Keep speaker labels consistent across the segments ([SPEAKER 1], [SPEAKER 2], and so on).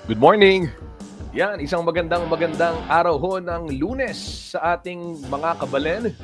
[SPEAKER 1] Good morning! Yan, isang magandang araw ho ng Lunes sa ating mga kabalen.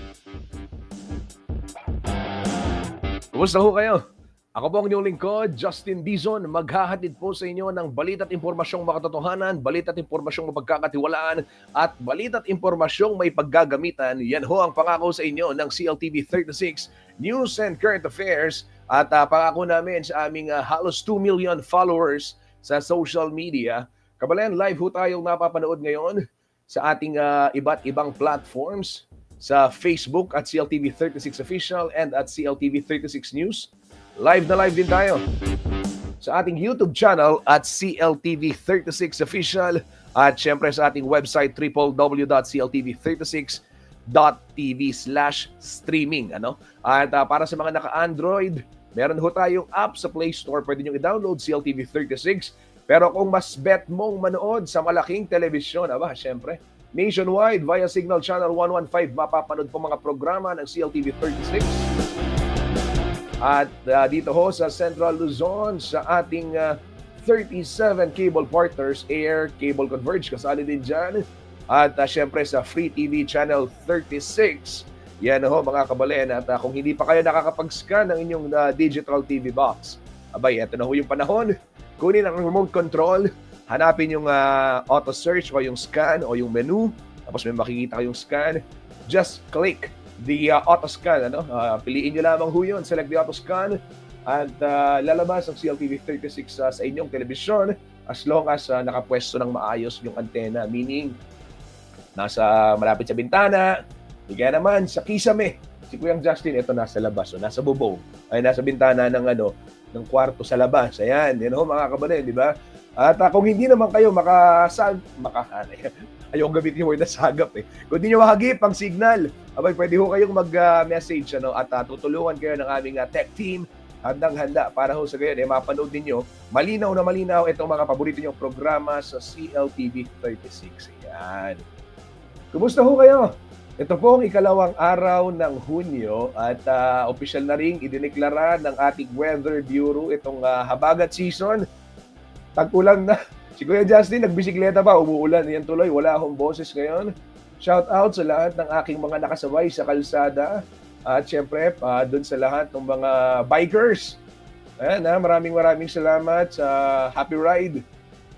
[SPEAKER 1] Kumusta ho kayo? Ako po ang inyong lingkod, Justin Dizon, maghahatid po sa inyo ng balita at impormasyong makatotohanan, balita at impormasyong mapagkakatiwalaan, at balita at impormasyong may paggagamitan. Yan ho ang pangako sa inyo ng CLTV 36 News and Current Affairs at pangako namin sa aming halos 2 million followers sa social media. Kabalen, live ho tayong napapanood ngayon sa ating iba't ibang platforms sa Facebook at CLTV 36 Official and at CLTV 36 News. Live na live din tayo sa ating YouTube channel at CLTV 36 Official at syempre sa ating website www.cltv36.tv/streaming. At para sa mga naka-Android, meron ho tayong app sa Play Store. Pwede nyo i-download CLTV 36. Pero kung mas bet mong manood sa malaking telebisyon, syempre, nationwide via Signal Channel 115, mapapanood po mga programa ng CLTV 36. At dito ho sa Central Luzon, sa ating 37 cable partners, Air, Cable Converge, kasali din dyan. At syempre sa Free TV Channel 36. Yan ho mga kabalen. At kung hindi pa kayo nakakapag-scan ng inyong digital TV box, eto na ho yung panahon. Kunin ang remote control, hanapin yung auto search o yung scan o yung menu, tapos may makikita kayong scan. Just click the auto scan. Piliin nyo lamang ho yun, select the auto scan, at lalabas ang CLTV 36 sa inyong telebisyon as long as nakapwesto ng maayos yung antena, meaning nasa malapit sa bintana, kaya naman sa kisame. Si Kuyang Justin, ito nasa labas, nasa bubong, ay nasa bintana ng kwarto sa labas. Ayan, mga kabalen, di ba? At kung hindi naman kayo ayong gamitin yung word na sagap Kung hindi nyo makagip ang signal, pwede ho kayong mag-message at tutulungan kayo ng aming tech team. Handang-handa para ho sa gayon, mapanood ninyo malinaw na malinaw itong mga paborito nyong programa sa CLTV 36. Ayan. Kumusta ho kayo? Ito po ang ikalawang araw ng Hunyo at opisyal na ring idineklara ng ating Weather Bureau itong habagat season. Tag-ulan na. Si Kuya Justin, nagbisikleta pa, umuulan. Yan tuloy, wala akong boses ngayon. Shout out sa lahat ng aking mga nakasabay sa kalsada. At syempre, doon sa lahat ng mga bikers. Ayan, maraming salamat sa Happy Ride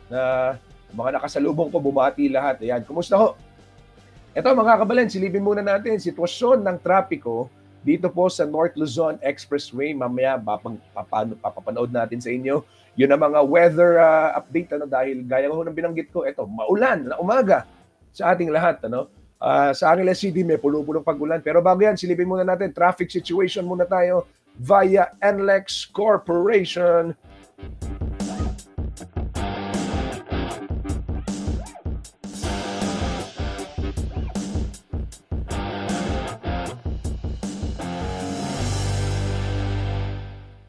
[SPEAKER 1] na mga nakasalubong ko, bumati lahat. Ayan, kumusta ho? Ito mga kabalen, silipin muna natin sitwasyon ng trapiko dito po sa North Luzon Expressway. Mamaya papapanood natin sa inyo yun ang mga weather update dahil gaya ko ng binanggit ko, ito maulan na umaga sa ating lahat. Sa Angeles City may pulo-pulong pag-ulan. Pero bago yan, silipin muna natin traffic situation muna tayo via NLEX Corporation.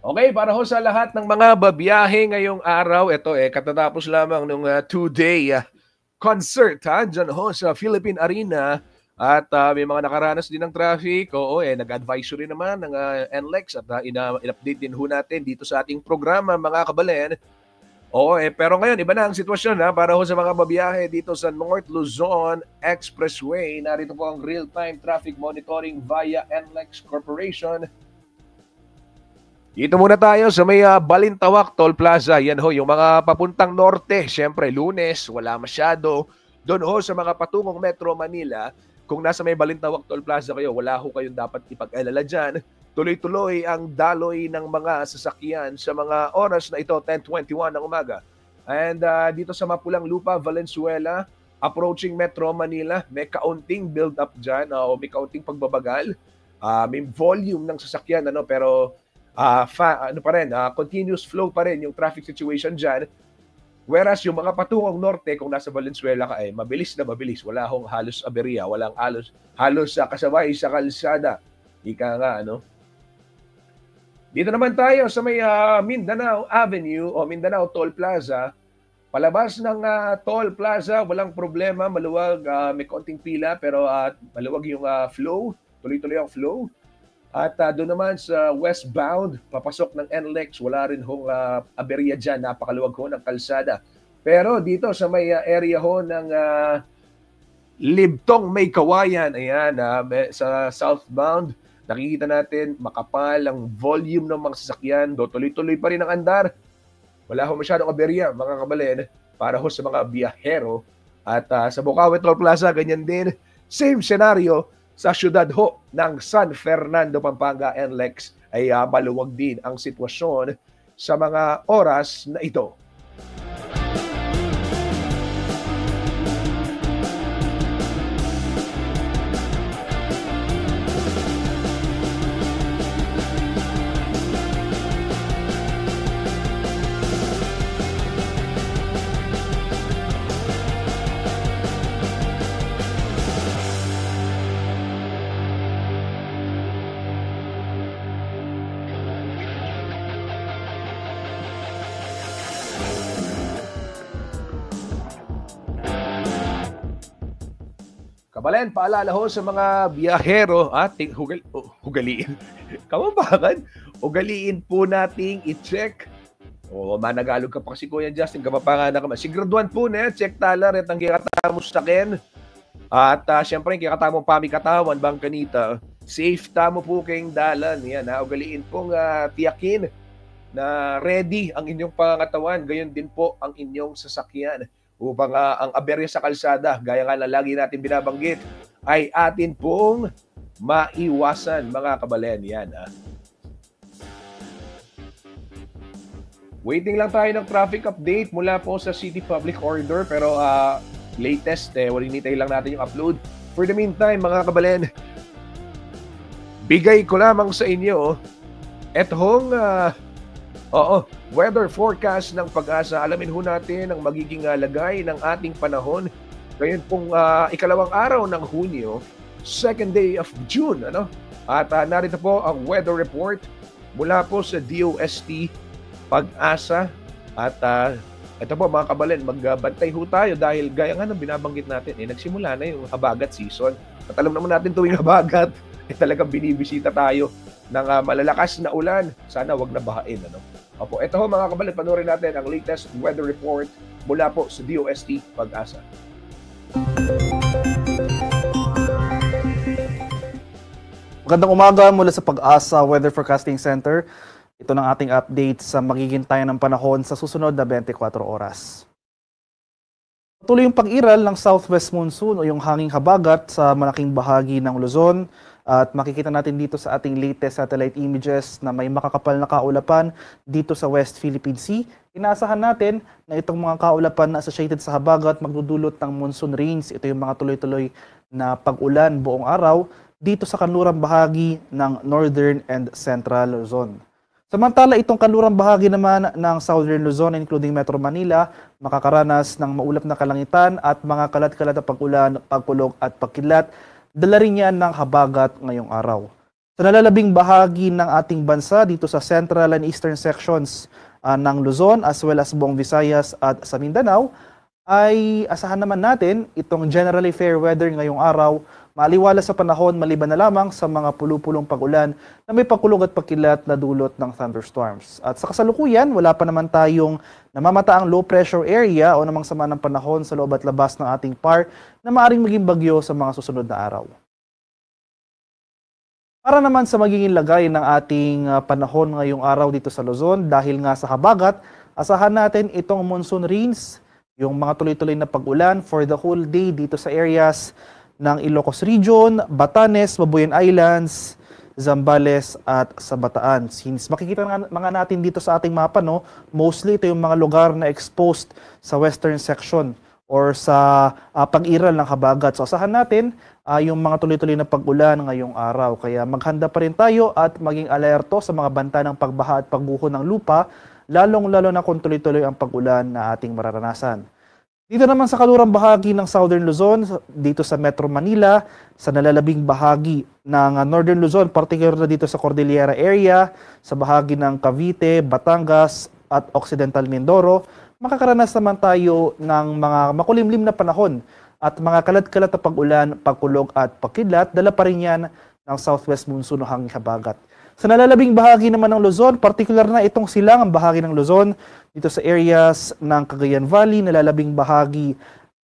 [SPEAKER 1] Okay, para ho sa lahat ng mga babiyahe ngayong araw, ito katatapos lamang ng 2-day concert dyan ho sa Philippine Arena at may mga nakaranas din ng traffic. Oo, nag-advisory naman ng NLEX at in-update din ho natin dito sa ating programa mga kabalen. Oo, pero ngayon iba na ang sitwasyon para ho sa mga babiyahe dito sa North Luzon Expressway. Narito po ang real-time traffic monitoring via NLEX Corporation. Dito muna tayo sa may Balintawak Toll Plaza. Yan ho, yung mga papuntang norte. Siyempre, Lunes, wala masyado. Doon ho sa mga patungong Metro Manila, kung nasa may Balintawak Toll Plaza kayo, wala ho kayong dapat ipag-alala dyan. Tuloy-tuloy ang daloy ng mga sasakyan sa mga oras na ito, 10:21 ng umaga. And dito sa Mapulang Lupa, Valenzuela, approaching Metro Manila, may kaunting build-up dyan o may kaunting pagbabagal. May volume ng sasakyan, pero continuous flow pa rin yung traffic situation dyan. Whereas yung mga patungong norte, kung nasa Valenzuela ka, mabilis na mabilis. Wala hong halos aberya, walang halos kasabay sa kalsada. Ika nga, Dito naman tayo sa may Mindanao Avenue o Mindanao Toll Plaza. Palabas ng Toll Plaza, walang problema, maluwag, may konting pila, pero maluwag yung flow, tuloy-tuloy ang flow. At doon naman sa westbound, papasok ng NLEX, wala rin hong aberya dyan, napakaluwag ho ng kalsada. Pero dito sa may area ho ng Libtong May Kawayan, ayan, sa southbound, nakikita natin makapal ang volume ng mga sasakyan, do tuloy-tuloy pa rin ang andar. Wala ho masyadong aberya, mga kabalen, para ho sa mga biyahero. At sa Bukawi Toll Plaza, ganyan din. Same scenario sa syudad ho ng San Fernando, Pampanga, NLEX ay maluwag din ang sitwasyon sa mga oras na ito. Kabalen, paalala ho sa mga biyahero at hugaliin. Kamabakan, ugaliin po nating i-check. O managalog ka pa kasi Kuya Justin, kapapangan na ka. Si graduan po na check talar at ang kikatamo sa ken. At siyempre, kikatamo pami katawan, bang kanita. Safe tamo po kayong dalan. Yan, ugaliin pong tiyakin na ready ang inyong pangatawan. Gayon din po ang inyong sasakyan. Upang ang aberya sa kalsada, gaya nga na lagi natin binabanggit, ay atin pong maiwasan, mga kabalen. Yan. Waiting lang tayo ng traffic update mula po sa City Public Order, pero latest, walinitay lang natin yung upload. For the meantime, mga kabalen, bigay ko lamang sa inyo etong weather forecast ng Pag-asa. Alamin ho natin ang magiging lagay ng ating panahon ngayon pong ikalawang araw ng Hunyo, second day of June. At narito po ang weather report mula po sa DOST Pag-asa. At ito po mga kabalen, magbantay ho tayo dahil gaya nga ng binabanggit natin, nagsimula na yung habagat season. At alam naman natin tuwing habagat, talagang binibisita tayo ng malalakas na ulan. Sana wag na bahain. Opo, ito ho mga kabalen, panoorin natin ang latest weather report mula po sa DOST Pag-asa.
[SPEAKER 2] Magandang umaga mula sa Pag-asa Weather Forecasting Center. Ito ng ating update sa magiging tayo ng panahon sa susunod na 24 oras. Tuloy yung pag-iral ng southwest monsoon o yung hanging habagat sa malaking bahagi ng Luzon. At makikita natin dito sa ating latest satellite images na may makakapal na kaulapan dito sa West Philippine Sea. Inaasahan natin na itong mga kaulapan na associated sa habagat magdudulot ng monsoon rains. Ito yung mga tuloy-tuloy na pag-ulan buong araw dito sa kanlurang bahagi ng Northern and Central Luzon. Samantala, itong kanlurang bahagi naman ng Southern Luzon including Metro Manila, makakaranas ng maulap na kalangitan at mga kalat-kalat na pag-ulan, pagkulog at pagkidlat. Dala rin yan ng habagat ngayong araw. Sa nalalabing bahagi ng ating bansa dito sa central and eastern sections ng Luzon as well as buong Visayas at sa Mindanao, ay asahan naman natin itong generally fair weather ngayong araw, maaliwala sa panahon maliban na lamang sa mga pulupulong pag-ulan na may pagkulog at pagkilat na dulot ng thunderstorms. At sa kasalukuyan, wala pa naman tayong namamataang low pressure area o namang sama ng panahon sa loob at labas ng ating PAR na maaaring maging bagyo sa mga susunod na araw. Para naman sa magiging lagay ng ating panahon ngayong araw dito sa Luzon, dahil nga sa habagat, asahan natin itong monsoon rains, yung mga tuloy-tuloy na pag-ulan for the whole day dito sa areas ng Ilocos Region, Batanes, Babuyan Islands, Zambales at sa Bataan. Since makikita mga natin dito sa ating mapa, mostly ito yung mga lugar na exposed sa western section or sa pag-iral ng habagat. So asahan natin yung mga tuloy-tuloy na pag-ulan ngayong araw. Kaya maghanda pa rin tayo at maging alerto sa mga banta ng pagbaha at pagguho ng lupa, lalong-lalo na kung tuloy-tuloy ang pag-ulan na ating mararanasan. Dito naman sa kanlurang bahagi ng Southern Luzon, dito sa Metro Manila, sa nalalabing bahagi ng Northern Luzon, particular na dito sa Cordillera area, sa bahagi ng Cavite, Batangas at Occidental Mindoro, makakaranas naman tayo ng mga makulimlim na panahon at mga kalat-kalat na pag-ulan, pagkulog at pagkidlat, dala pa rin yan ng southwest monsoon o hanging habagat. Sa nalalabing bahagi naman ng Luzon, particular na itong silangang bahagi ng Luzon, dito sa areas ng Cagayan Valley, nalalabing bahagi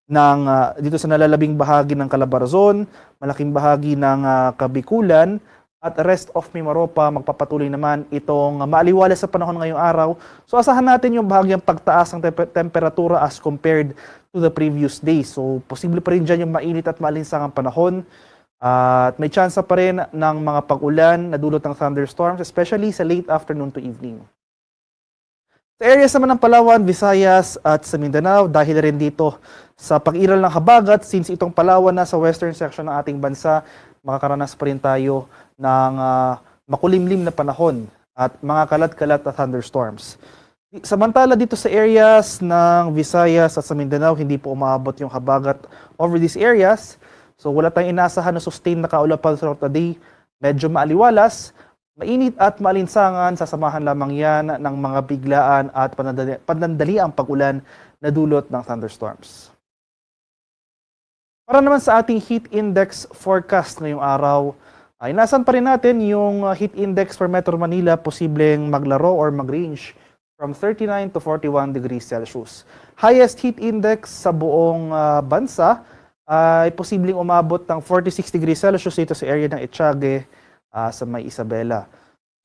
[SPEAKER 2] ng dito sa nalalabing bahagi ng Calabarzon, malaking bahagi ng Kabikulan, at rest of Mimaropa. Magpapatuloy naman itong maaliwalas sa panahon ngayong araw. So asahan natin yung bahagyang pagtaas ng temperatura as compared to the previous day. So posible pa rin dyan yung mainit at maalinsangang panahon. At may chance pa rin ng mga pag-ulan na dulot ng thunderstorms, especially sa late afternoon to evening. Sa areas naman ng Palawan, Visayas at sa Mindanao, dahil rin dito sa pag-iral ng habagat, since itong Palawan na sa western section ng ating bansa, makakaranas pa rin tayo ng makulimlim na panahon at mga kalat-kalat na thunderstorms. Samantala dito sa areas ng Visayas at sa Mindanao, hindi po umaabot yung habagat over these areas. So wala tayong inaasahan na sustained na kaulapan throughout the day. Medyo maaliwalas, mainit at maalinsangan, sasamahan lamang yan ng mga biglaan at panandaliang pag-ulan na dulot ng thunderstorms. Para naman sa ating heat index forecast ngayong araw, inasan pa rin natin yung heat index for Metro Manila posibleng maglaro or mag-range from 39 to 41 degrees Celsius. Highest heat index sa buong bansa ay posibleng umabot ng 46 degrees Celsius dito sa area ng Etiague sa May Isabela.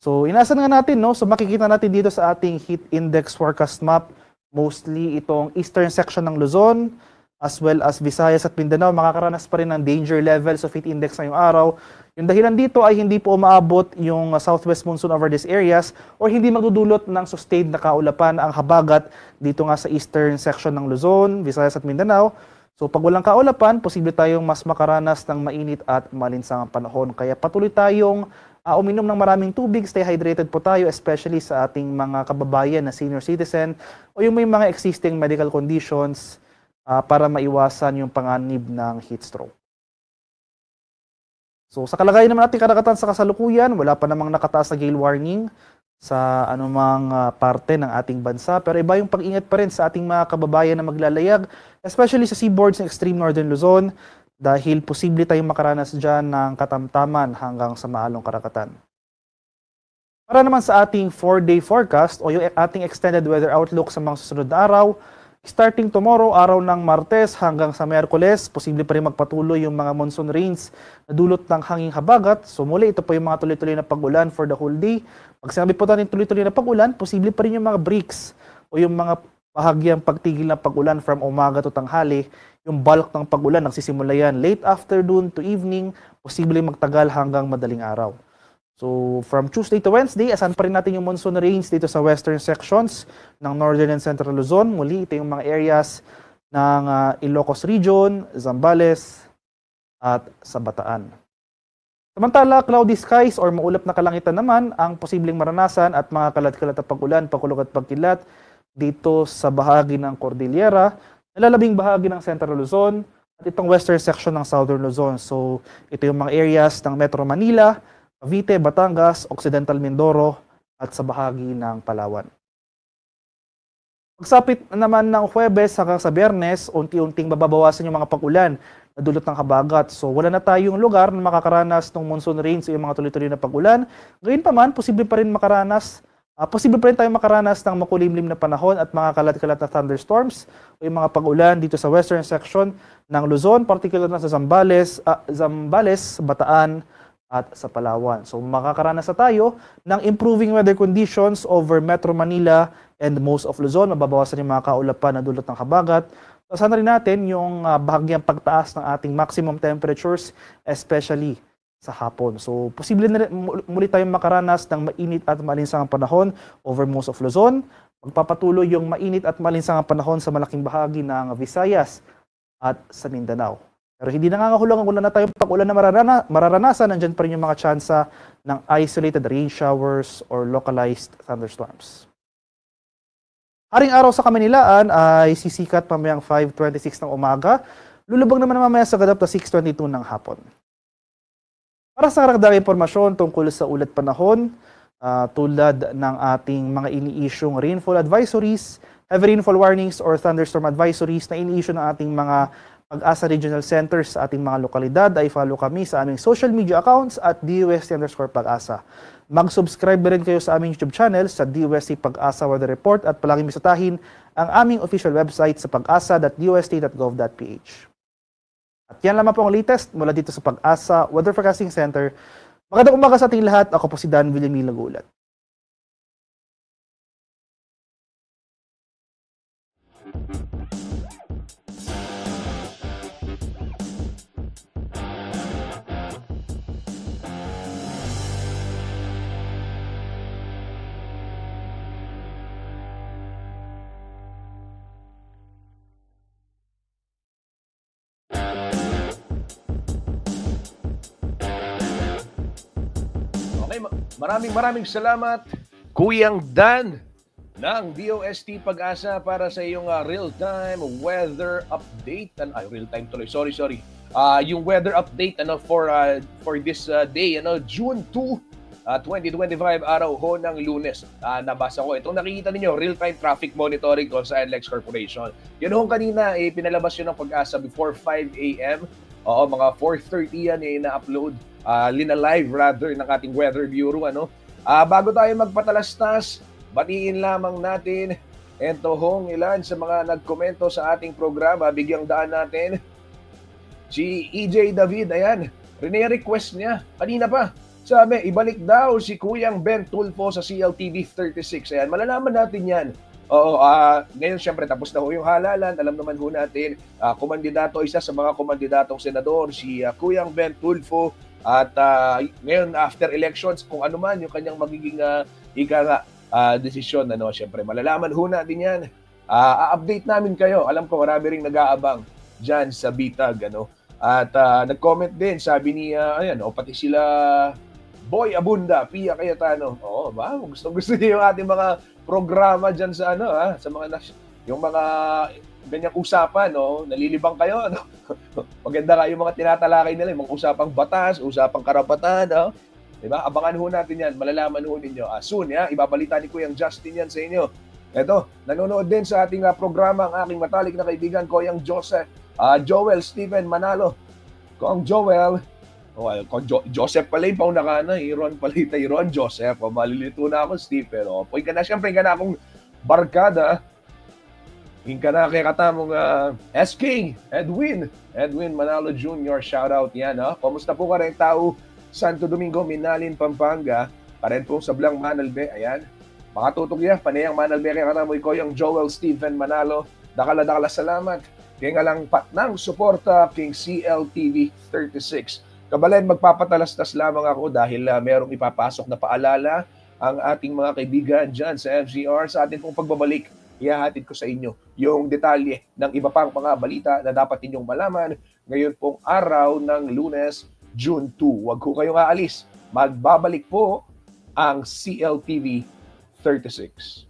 [SPEAKER 2] So inasan nga natin, no? So makikita natin dito sa ating heat index forecast map, mostly itong eastern section ng Luzon, as well as Visayas at Mindanao, makakaranas pa rin ng danger levels of heat index ngayong araw. Yung dahilan dito ay hindi po umaabot yung southwest monsoon over these areas or hindi magdudulot ng sustained na kaulapan ang habagat dito nga sa eastern section ng Luzon, Visayas at Mindanao. So pag walang kaulapan, posible tayong mas makaranas ng mainit at malinsangang panahon. Kaya patuloy tayong uminom ng maraming tubig, stay hydrated po tayo, especially sa ating mga kababayan na senior citizen o yung may mga existing medical conditions para maiwasan yung panganib ng heat stroke. So sa kalagayan naman natin karagatan sa kasalukuyan, wala pa namang nakataas na gale warning sa anumang parte ng ating bansa. Pero iba yung pag-ingat pa rin sa ating mga kababayan na maglalayag, especially sa seaboards ng extreme northern Luzon, dahil posible tayong makaranas dyan ng katamtaman hanggang sa maalong karagatan. Para naman sa ating 4-day forecast o yung ating extended weather outlook sa mga susunod na araw, starting tomorrow, araw ng Martes hanggang sa Miyerkules, posible pa rin magpatuloy yung mga monsoon rains na dulot ng hanging habagat. So muli, ito po yung mga tuloy-tuloy na pag-ulan for the whole day. Pag sinabi po natin tuloy-tuloy na pag-ulan, posible pa rin yung mga breaks o yung mga bahagyang pagtigil ng pag-ulan from umaga to tanghali. Yung bulk ng pag-ulan, nagsisimula yan late afternoon to evening, posible magtagal hanggang madaling araw. So, from Tuesday to Wednesday, asan pa rin natin yung monsoon rains dito sa western sections ng northern and central Luzon. Muli, ito yung mga areas ng Ilocos Region, Zambales, at sa Bataan. Samantala, cloudy skies or maulap na kalangitan naman ang posibleng maranasan at mga kalat-kalat na pag-ulan, pagkulog at pagkilat dito sa bahagi ng Cordillera, nalalabing bahagi ng central Luzon, at itong western section ng southern Luzon. So, ito yung mga areas ng Metro Manila, Cavite, Batangas, Occidental Mindoro, at sa bahagi ng Palawan. Pagsapit naman ng Huwebes hanggang sa Biyernes, unti-unting mababawasan yung mga pag-ulan na dulot ng habagat. So wala na tayong lugar na makakaranas ng monsoon rains o yung mga tuloy-tuloy na pag-ulan. Gayunpaman, posible pa rin tayong makaranas ng makulimlim na panahon at mga kalat-kalat na thunderstorms o yung mga pag-ulan dito sa western section ng Luzon, particular na sa Zambales, Bataan, at sa Palawan. So makakaranas na tayo ng improving weather conditions over Metro Manila and most of Luzon. Mababawasan yung mga kaulapan na dulot ng habagat. Sana rin natin yung bahagyang pagtaas ng ating maximum temperatures, especially sa hapon. So posible na muli tayong makaranas ng mainit at malinsangang panahon over most of Luzon. Magpapatuloy yung mainit at malinsangang panahon sa malaking bahagi ng Visayas at sa Mindanao. Pero hindi nangangahulugan kung wala na tayong pag-ulan na mararanasan, nandyan pa rin yung mga tsansa ng isolated rain showers or localized thunderstorms. Haring araw sa Kaminilaan ay sisikat pamayang 5:26 ng umaga, lulubog naman mamaya sa ganap na 6:22 ng hapon. Para sa karagdagang impormasyon tungkol sa ulat panahon, tulad ng ating mga ini-issuing rainfall advisories, heavy rainfall warnings or thunderstorm advisories na ini-issue ng ating mga Pag-asa Regional Centers sa ating mga lokalidad ay follow kami sa aming social media accounts at DUST_Pag-asa. Mag-subscribe rin kayo sa aming YouTube channel sa DUST Pag-asa Weather Report at palaging bisitahin ang aming official website sa pag-asa.dust.gov.ph. At yan lamang po ang latest mula dito sa Pag-asa Weather Forecasting Center. Magandang umaga sa ating lahat. Ako po si Dan Villamil Lagulat.
[SPEAKER 1] Okay, maraming salamat, Kuyang Dan ng DOST Pag-asa para sa iyong real-time weather update. Real-time tuloy. Sorry. Yung weather update for this day, June 2, 2025, araw ho ng Lunes. Nabasa ko itong nakikita ninyo, real-time traffic monitoring ko sa NLEX Corporation. Yun ho kanina, pinalabas yun ng Pag-asa before 5 a.m. Oo, mga 4:30 yan na-upload. Live rather ng ating Weather Bureau. Bago tayo magpatalastas, batiin lamang natin ito hong ilan sa mga nagkomento sa ating programa. Bigyang daan natin si EJ David. Ayan, request niya kanina pa. Sabi, ibalik daw si Kuyang Ben Tulfo sa CLTV 36. Ayan, malalaman natin yan. Oo, ngayon syempre tapos na ho yung halalan. Alam naman ho natin, isa sa mga kumandidatong senador, si Kuyang Ben Tulfo. At ngayon after elections, kung ano man yung kanyang magiging desisyon, syempre malalaman ho natin yan. A-update namin kayo. Alam ko marami ring nag-aabang dyan sa Bitag. At nag-comment din, sabi ni, pati sila Boy Abunda, Pia Cayetano. Oo, ba? Gusto niyo yung ating mga programa dyan sa sa mga yung mga ganyang usapan, nalilibang kayo, Maganda nga yung mga tinatalakay nila, yung mga usapang batas, usapang karapatan, Diba? Abangan ho natin yan, malalaman ho ninyo. Soon, ibabalita ni Kuyang Justin yan sa inyo. Eto, nanonood din sa ating programa ang aking matalik na kaibigan, Kuyang Joel Stephen Manalo. Kung Joel, Joseph pala yung paunakana, Ron pala yung Joseph. Malilito na ako, Steve, pero puwi ka na, siyempre, ka na akong barkada. Hinka na kay katamong SK, Edwin Manalo Jr., shoutout yan. Kumusta po ka rin tao, Santo Domingo, Minalin, Pampanga, pa rin po sa Blang Manalbe, ayan. Makatutok yan, panayang Manalbe kay katamoy ko yung Joel Stephen Manalo. Dakala salamat. Kaya nga lang patnang suporta king CLTV 36. Kabalen, magpapatalastas lamang ako dahil merong ipapasok na paalala ang ating mga kaibigan dyan sa FCR sa ating pong pagbabalik. Ihahatid ko sa inyo yung detalye ng iba pang mga balita na dapat ninyong malaman ngayon pong araw ng Lunes, June 2. Huwag ko kayong aalis. Magbabalik po ang CLTV 36.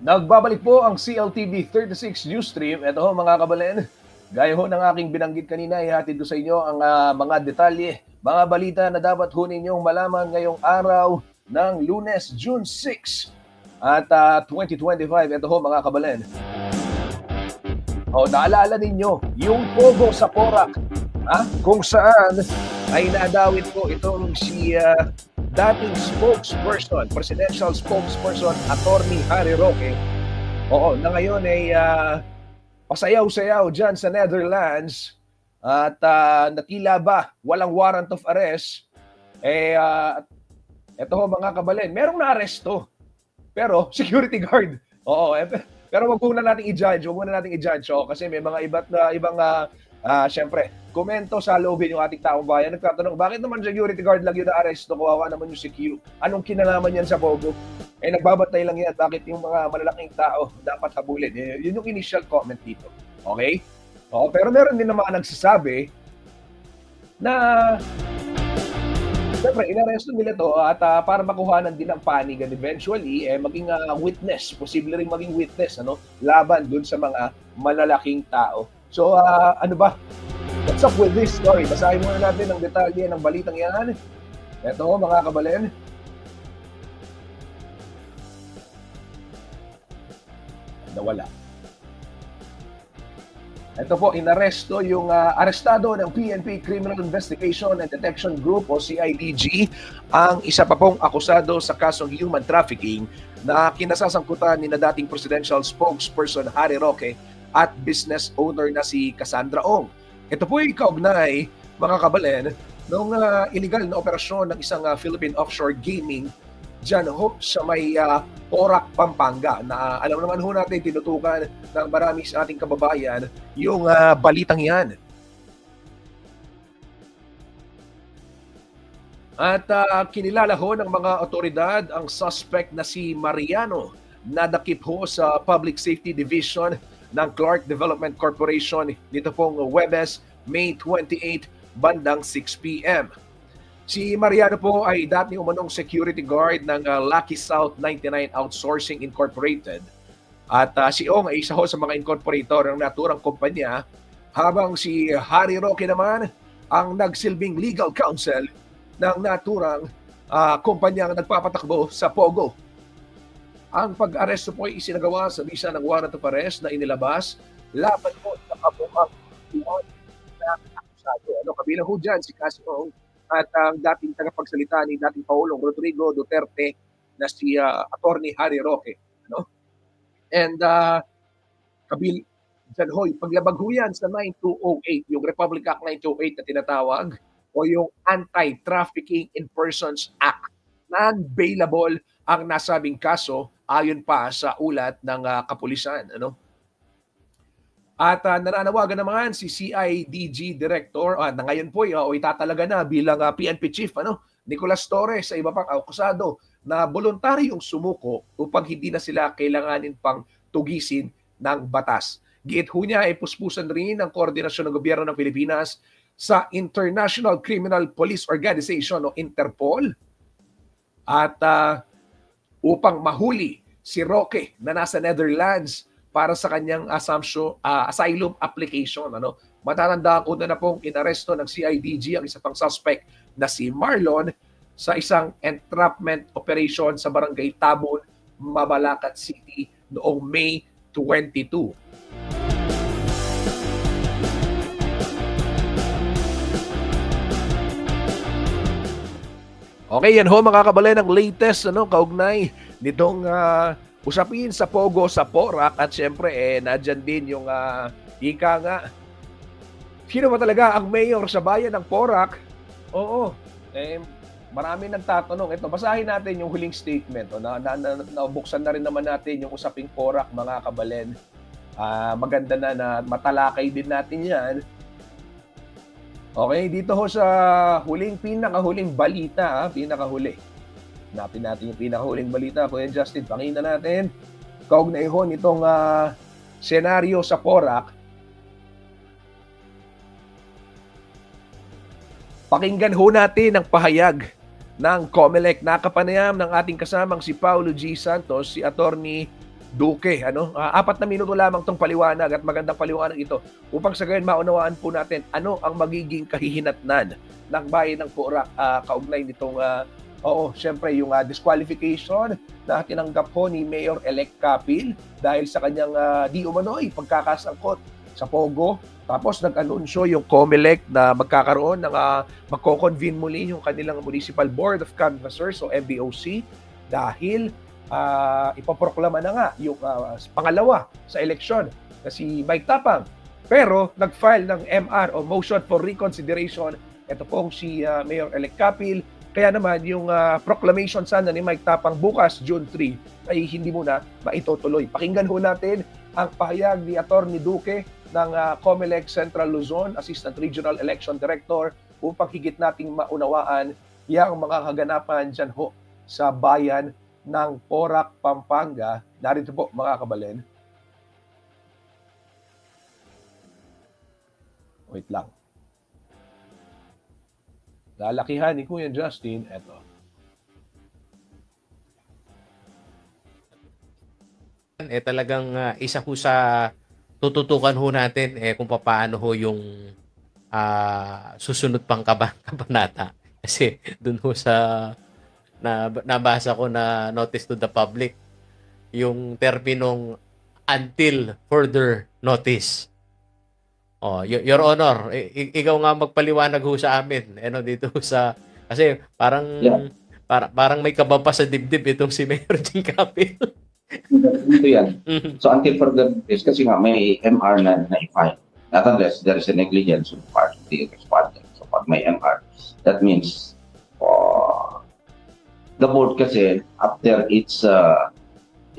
[SPEAKER 1] Nagbabalik po ang CLTV 36 Newsstream. Ito ho mga kabalen, gaya ho ng aking binanggit kanina, ihatid ko sa inyo ang mga detalye, mga balita na dapat ho ninyong malaman ngayong araw ng Lunes, June 6 at 2025. Ito ho mga kabalen. Naalala ninyo yung Pogo sa Porac, kung saan ay nadawit po itong si dating spokesperson, presidential spokesperson, Attorney Harry Roque. Na ngayon ay pasayaw-sayaw dyan sa Netherlands at natila ba walang warrant of arrest. Ito ho mga kabalen, merong naaresto, pero security guard. Pero wag muna nating i-judge, kasi may mga ibang syempre, komento sa loobin yung ating taong bayan. Nagtatanong, bakit naman security guard lang yun na-aresto? Kawawa naman yung CQ. Anong kinalaman yan sa Pogo? Nagbabatay lang yan. Bakit yung mga malalaking tao dapat habulin? Yun yung initial comment dito. Okay? Pero meron din naman nagsasabi na siyempre, inaresto nila to at para makuhanan din ang panigan eventually, maging witness, posible rin maging witness, laban dun sa mga malalaking tao. So, ano ba? What's up with this story? Basahin muna natin ang detalye ng balitang yan. Ito, mga kabalen. Nawala. Ito po, inaresto yung arestado ng PNP Criminal Investigation and Detection Group o CIDG ang isa pa pong akusado sa kasong human trafficking na kinasasangkutan ni na dating presidential spokesperson Harry Roque at business owner na si Cassandra Ong. Ito po ay kaugnay, mga kabalen, ng illegal na operasyon ng isang Philippine offshore gaming dyan ho sa may Porac, Pampanga, na alam naman ho natin tinutukan ng marami sa ating kababayan yung balitang yan. At kinilala ho ng mga otoridad ang suspect na si Mariano, nadakip ho sa Public Safety Division ng Clark Development Corporation dito pong Huwebes, May 28, bandang 6 p.m. Si Mariano po ay dating umanong security guard ng Lucky South 99 Outsourcing Incorporated. At si Ong ay isa ho sa mga incorporator ng naturang kumpanya, habang si Harry Roque naman ang nagsilbing legal counsel ng naturang kumpanyang nagpapatakbo sa Pogo. Ang pag-aresto po ay isinagawa sa bisa ng warrant of arrest na inilabas laban po sa kabuang na akusado. Kabilang ho dyan si Cassie Ong at ang dating tagapagsalita ni dating Pangulong Rodrigo Duterte na si Attorney Harry Roque. And kabil dyan ho, paglabag ho yan sa 9208, yung Republic Act 9208 na tinatawag, o yung Anti-Trafficking in Persons Act. Non-bailable ang nasabing kaso ayon pa sa ulat ng kapulisan. At nananawagan naman si CIDG Director na ngayon po itatalaga na bilang PNP Chief, Nicolas Torres, sa iba pang akusado na voluntaryong sumuko upang hindi na sila kailanganin pang tugisin ng batas. Giit ho niya ay puspusan rin ang koordinasyon ng gobyerno ng Pilipinas sa International Criminal Police Organization o Interpol at upang mahuli si Roque na nasa Netherlands para sa kanyang asylum application. Matatandaan ko na pong inaresto ng CIDG ang isa pang suspect na si Marlon sa isang entrapment operation sa Barangay Tabon, Mabalacat City noong May 22. Okay, yan ho mga kabalen ang latest kaugnay nitong usapin sa Pogo sa Porac at syempre nadyan din yung ika nga. Sino ba talaga ang mayor sa bayan ng Porac? Marami nagtatanong. Ito, basahin natin yung huling statement. Nabuksan na rin naman natin yung usaping Porac, mga kabalen. Maganda na matalakay din natin yan. Okay, dito ho sa pinakahuling balita, pinakahuli. Hanapin natin yung pinakahuling balita. Kuya Justin, pakinggan natin. Kaugnay ho nitong senaryo sa Porac. Pakinggan ho natin ang pahayag ng COMELEC. Nakapanayam ng ating kasamang si Paulo G. Santos, si Attorney Duque. 4 na minuto lamang tong paliwanag at magandang paliwanag ito upang sa gayon maunawaan po natin ano ang magiging kahihinatnan ng bayan ng Porac kaugnay nitong syempre yung disqualification na tinanggap po ni Mayor-elect Capil dahil sa kanyang di umano'y pagkakasangkot sa Pogo. Tapos nag-anunsyo yung COMELEC na magkakaroon ng magko-convene muli yung kanilang Municipal Board of Canvassers o MBOC dahil ipoproklama na nga yung pangalawa sa eleksyon na si Mike Tapang. Pero nag-file ng MR o Motion for Reconsideration ito pong si Mayor-elect Capil. Kaya naman yung proclamation sana ni Mike Tapang bukas, June 3, ay hindi muna maitutuloy. Pakinggan ho natin ang pahayag ni Atty. Duque ng COMELEC Central Luzon, Assistant Regional Election Director, upang higit nating maunawaan yung mga kaganapan dyan ho sa bayan ng Porac, Pampanga. Narito po mga kabalen. Wait lang. Lalakihan ni Kuya Justin, eto.
[SPEAKER 3] Talagang isa ho sa tututukan ho natin kung paano ho yung susunod pang kabanata. Kasi dun ho sa nabasa ko na notice to the public, yung terminong until further notice. Your Honor, ikaw nga magpaliwanag ho sa amin. Dito sa kasi parang may kaba pa sa dibdib itong si Mayor Jing Capil.
[SPEAKER 4] Ito yan. So until further notice, kasi nga may MR na i-file. Not unless there is a negligence on part of the respondent. So pag may MR, that means the board kasi after it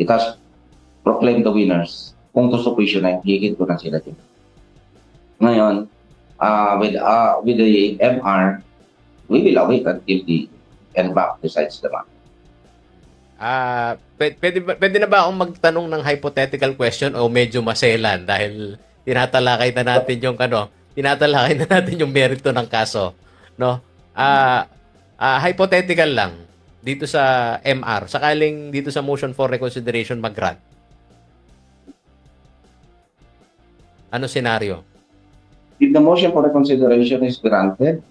[SPEAKER 4] has proclaimed the winners, kung gusto question na higit ko na sila din. Ngayon, with the MR, we will await until the NBAC decides the matter.
[SPEAKER 3] Pwede na ba akong magtanong ng hypothetical question o medyo maselan dahil tinatalakay na natin yung merito ng kaso, no? Hypothetical lang dito sa MR, sakaling dito sa motion for reconsideration mag-grant. Ano senaryo?
[SPEAKER 4] If the motion for reconsideration is granted,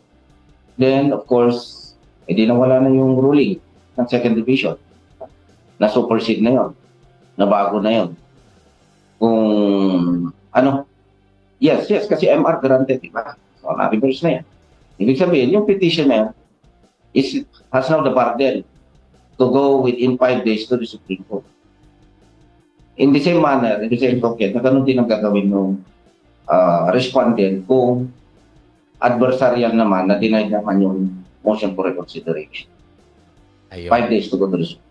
[SPEAKER 4] then of course, edi nawala na yung ruling ng second division. Na supersede na yon, na bago na yon. Kung yes, kasi MR granted, diba? So, na-reverse na yan. Ibig sabihin, yung petition na yan has now the burden to go within 5 days to the Supreme Court. In the same manner, in the same token, nagkaroon din ang gagawin ng respondent kung adversarial naman na denied naman yung motion for reconsideration. 5 days to go to the Supreme Court.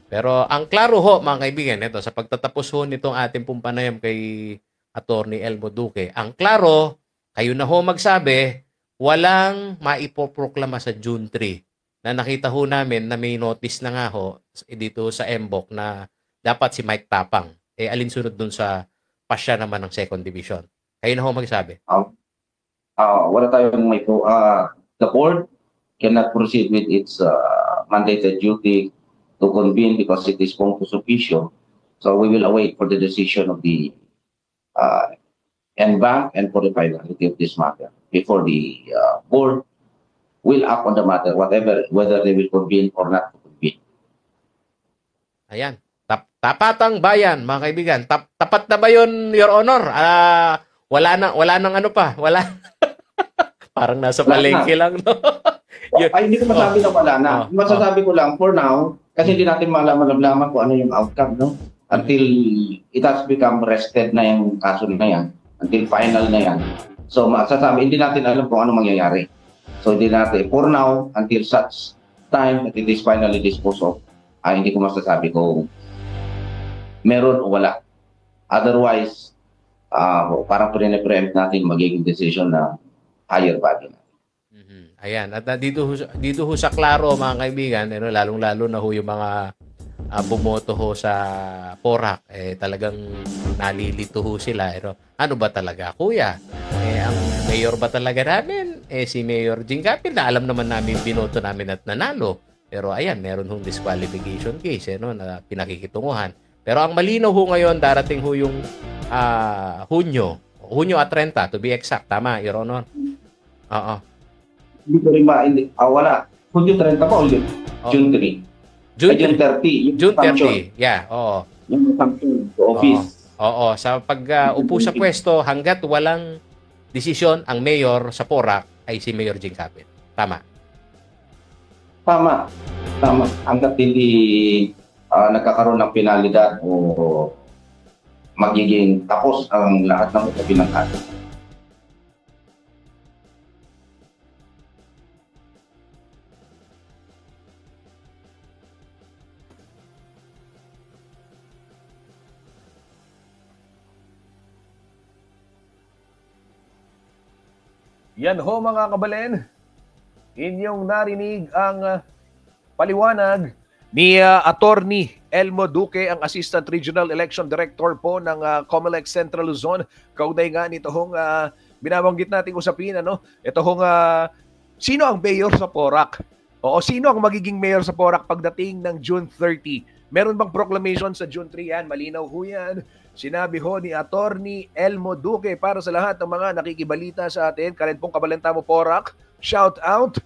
[SPEAKER 3] Pero ang klaro ho, mga kaibigan, ito, sa pagtatapos ho nitong ating pong panayam kay Atty. Elmo Duque, ang klaro, kayo na ho magsabi, walang maipoproklama sa June 3 na nakita ho namin na may notice na nga ho dito sa MBOC na dapat si Mike Tapang. Alinsunod dun sa pasya naman ng second division. Kayo na ho magsabi.
[SPEAKER 4] Wala tayong the board cannot proceed with its mandated duty to convene because it is punctus officio. So we will await for the decision of the NBank and for the finality of this matter before the board will act on the matter, whether they will convene or not to convene.
[SPEAKER 3] Ayan. Tapatang bayan, mga kaibigan. Tapat na ba yun, Your Honor? Wala nang ano pa. Wala. Parang nasa palengke lang, no?
[SPEAKER 4] Hindi ko masabi na wala na. Masasabi ko lang, for now, kasi hindi natin malaman kung ano yung outcome, no? Until it has become rested na yung kaso na yan. Until final na yan. So, masasabi, hindi natin alam kung ano mangyayari. So, hindi natin, for now, until such time that it is finally disposed of, hindi ko masasabi kung meron o wala. Otherwise, parang pre-preempt natin magiging decision na higher body na.
[SPEAKER 3] Ayan. At dito ho sa klaro, mga kaibigan, lalong-lalo na ho yung mga bumoto ho sa Porac, talagang nalilito ho sila. Ano ba talaga, kuya? Ang mayor ba talaga namin? Si Mayor Jing Capil, na alam naman namin binoto namin at nanalo. Pero ayan, meron hong disqualification case na pinakikitunguhan. Pero ang malinaw ho ngayon, darating ho yung Hunyo at 30, to be exact. Tama, Your Honor? Oo.
[SPEAKER 4] Hindi ko rin wala. Kung yung 30 pa o June 3? June 30.
[SPEAKER 3] June 30. Yeah, oo.
[SPEAKER 4] Yung function sa office.
[SPEAKER 3] Oo. Sa pag-upo sa pwesto, hanggat walang desisyon ang mayor sa PORAC ay si Mayor Jing Capil. Tama.
[SPEAKER 4] Tama. Hanggat hindi nagkakaroon ng penalidad o magiging tapos ang lahat ng pinangkat.
[SPEAKER 1] Yan ho mga kabalen, inyong narinig ang paliwanag ni Attorney Elmo Duque, ang Assistant Regional Election Director po ng COMELEC Central Luzon. Kaugnay nga nito hong binabanggit nating usapin, ano? Ito hong sino ang mayor sa PORAC? Oo, sino ang magiging mayor sa PORAC pagdating ng June 30? Meron bang proclamation sa June 3 yan? Malinaw ho yan. Sinabi ho ni Attorney Elmo Duque para sa lahat ng mga nakikibalita sa atin. Karen pong kabalenta mo PORAC, shout out.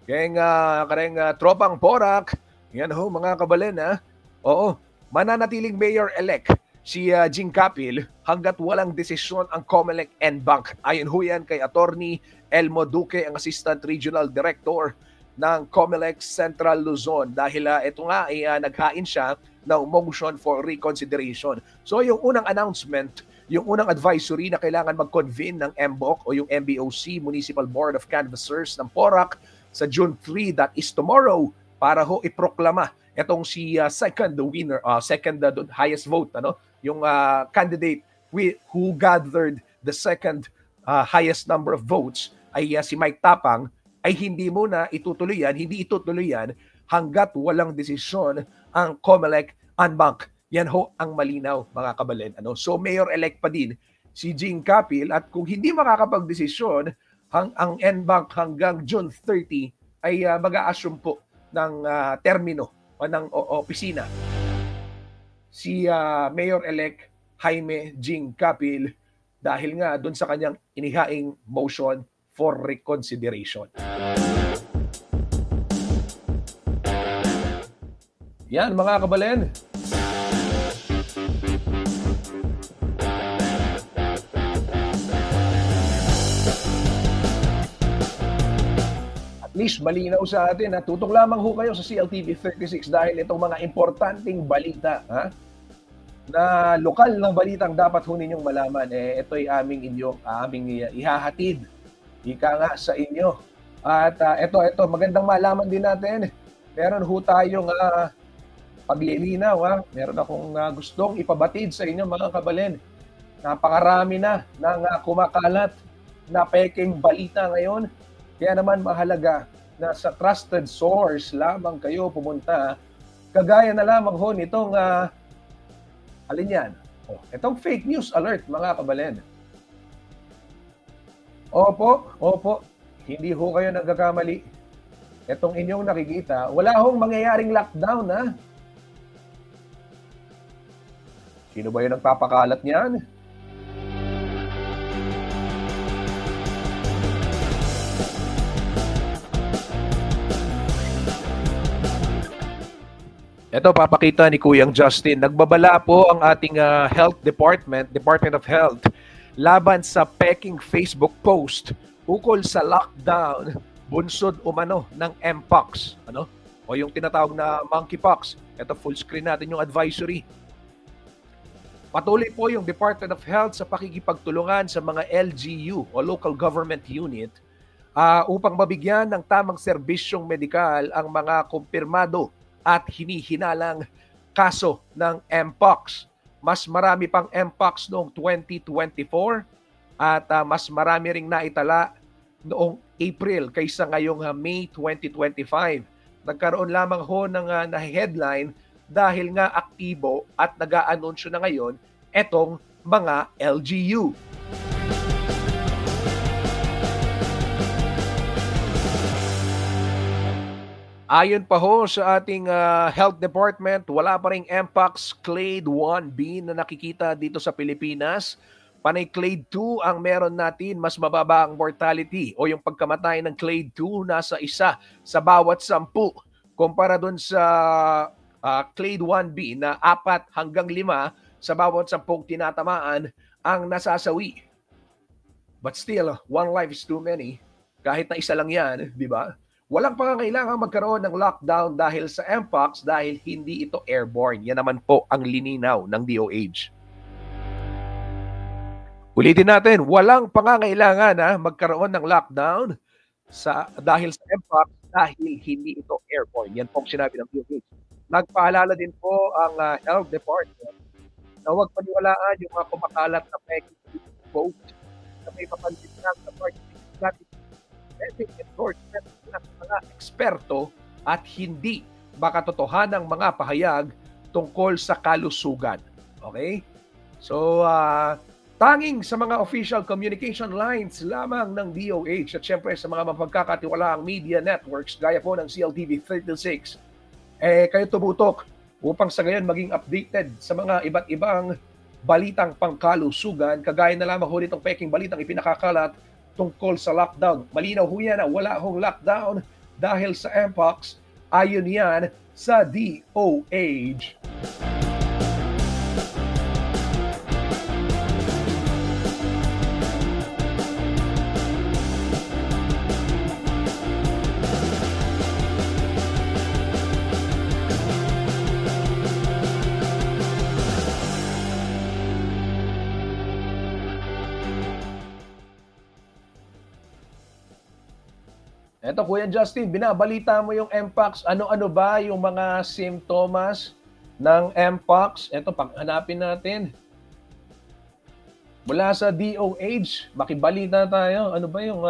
[SPEAKER 1] Kareng tropang PORAC. Yan ho mga kabalen ha. Oo, mananatiling mayor-elect si Jing Capil hanggat walang desisyon ang COMELEC and Bank. Ayon ho yan kay Attorney Elmo Duque, ang Assistant Regional Director ng COMELEC Central Luzon. Dahil ito nga ay naghain siya ng motion for reconsideration. So yung unang announcement, yung unang advisory na kailangan mag-convene ng MBOC o yung MBOC, Municipal Board of Canvassers ng PORAC sa June 3, that is tomorrow, para ho iproklama itong si second winner, second highest vote, ano? Yung candidate who gathered the second highest number of votes ay si Mike Tapang, ay hindi itutuloy yan hanggat walang desisyon ang COMELEC and Bank. Yan ho ang malinaw mga kabalen. Ano? So mayor-elect pa din si Jing Capil, at kung hindi makakapag-desisyon ang NBank hanggang June 30 ay mag-a-assume po ng termino o ng opisina si Mayor-elect Jaime Jing Capil dahil nga doon sa kanyang inihaing motion for reconsideration. Yan mga kabalen. At least malinaw sa atin, tutok lamang ho kayo sa CLTV 36 dahil itong mga importanteng balita, na lokal na balitang dapat ho ninyong malaman, ito'y aming ihahatid. Ika nga sa inyo. At ito, magandang malaman din natin. Meron ho tayong paglilinaw. Meron akong gustong ipabatid sa inyo mga kabalen. Napakarami na ng kumakalat na peking balita ngayon. Kaya naman mahalaga na sa trusted source lamang kayo pumunta. Kagaya na lamang ho nitong alin yan? Itong fake news alert mga kabalen. Opo. Hindi ho kayo nagkakamali. Itong inyong nakikita, wala hong mangyayaring lockdown, Sino ba yung nagpapakalat niyan? Ito, papakita ni Kuyang Justin. Nagbabala po ang ating Health Department of Health, laban sa peking Facebook post ukol sa lockdown, bunsod umano ng Mpox, o yung tinatawag na monkeypox. Ito, full screen natin yung advisory. Patuloy po yung Department of Health sa pakikipagtulungan sa mga LGU o Local Government Unit upang mabigyan ng tamang serbisyong medikal ang mga kumpirmado at hinihinalang kaso ng Mpox. Mas marami pang Mpox noong 2024 at mas marami ring naitala noong April kaysa ngayong May 2025. Nagkaroon lamang ho ng na-headline dahil nga aktibo at nag-aanunsyo na ngayon etong mga LGU. Ayon pa ho sa ating health department, wala pa ring Mpox Clade 1B na nakikita dito sa Pilipinas. Panay Clade 2 ang meron natin, mas mababa ang mortality o yung pagkamatay ng Clade 2 nasa 1 sa bawat 10 kumpara dun sa Clade 1B na 4 hanggang 5 sa bawat 10 tinatamaan ang nasasawi. But still, one life is too many. Kahit na isa lang yan, di ba? Walang pangangailangan magkaroon ng lockdown dahil sa Mpox dahil hindi ito airborne. Yan naman po ang lininaw ng DOH. Ulitin natin, walang pangangailangan magkaroon ng lockdown dahil sa Mpox dahil hindi ito airborne. Yan po ang sinabi ng DOH. Nagpaalala din po ang Health Department na huwag paniwalaan yung mga kumakalat na fake quote na may papansin lang sa natin endorsement ng mga eksperto at hindi makatotohanang mga pahayag tungkol sa kalusugan. Okay? So, tanging sa mga official communication lines lamang ng DOH at syempre sa mga mapagkakatiwalaang media networks gaya po ng CLTV 36, kayo tumutok upang sa gayon maging updated sa mga iba't ibang balitang pangkalusugan kagaya na lamang ho nitong peking balitang ipinakakalat tungkol sa lockdown. Malinaw ho yan na wala hong lockdown dahil sa Mpox. Ayon yan sa DOH. Eto, Kuya Justin, binabalita mo yung Mpox. Ano-ano ba yung mga simptomas ng Mpox? Eto, paghanapin natin. Mula sa DOH, makibalita tayo. Ano ba yung,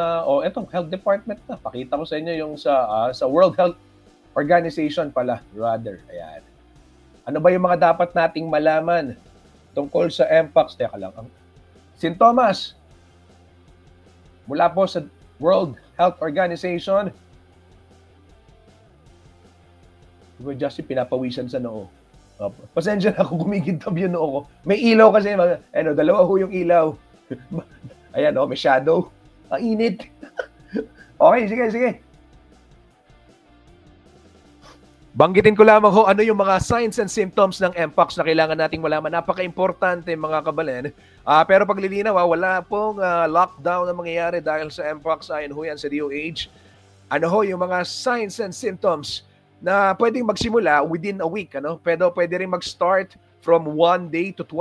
[SPEAKER 1] etong Health Department na. Pakita ko sa inyo yung sa World Health Organization pala, rather. Ayan. Ano ba yung mga dapat nating malaman tungkol sa Mpox? Teka lang. Sintomas. Mula po sa World Health Organization. Diba, Justin, pinapawisan sa noo. Pasensya na kung gumigintab yung noo ko. May ilaw kasi. Dalawa ho yung ilaw. Ayan, may shadow. Ang init. Okay, sige. Banggitin ko lamang ho ano yung mga signs and symptoms ng Mpox na kailangan nating malaman. Napaka-importante mga kabalen. Pero paglilinaw, wala pong lockdown na mangyayari dahil sa Mpox ayon ho yan sa DOH. Ano ho yung mga signs and symptoms na pwedeng magsimula within a week. Pero pwede rin mag-start from day 1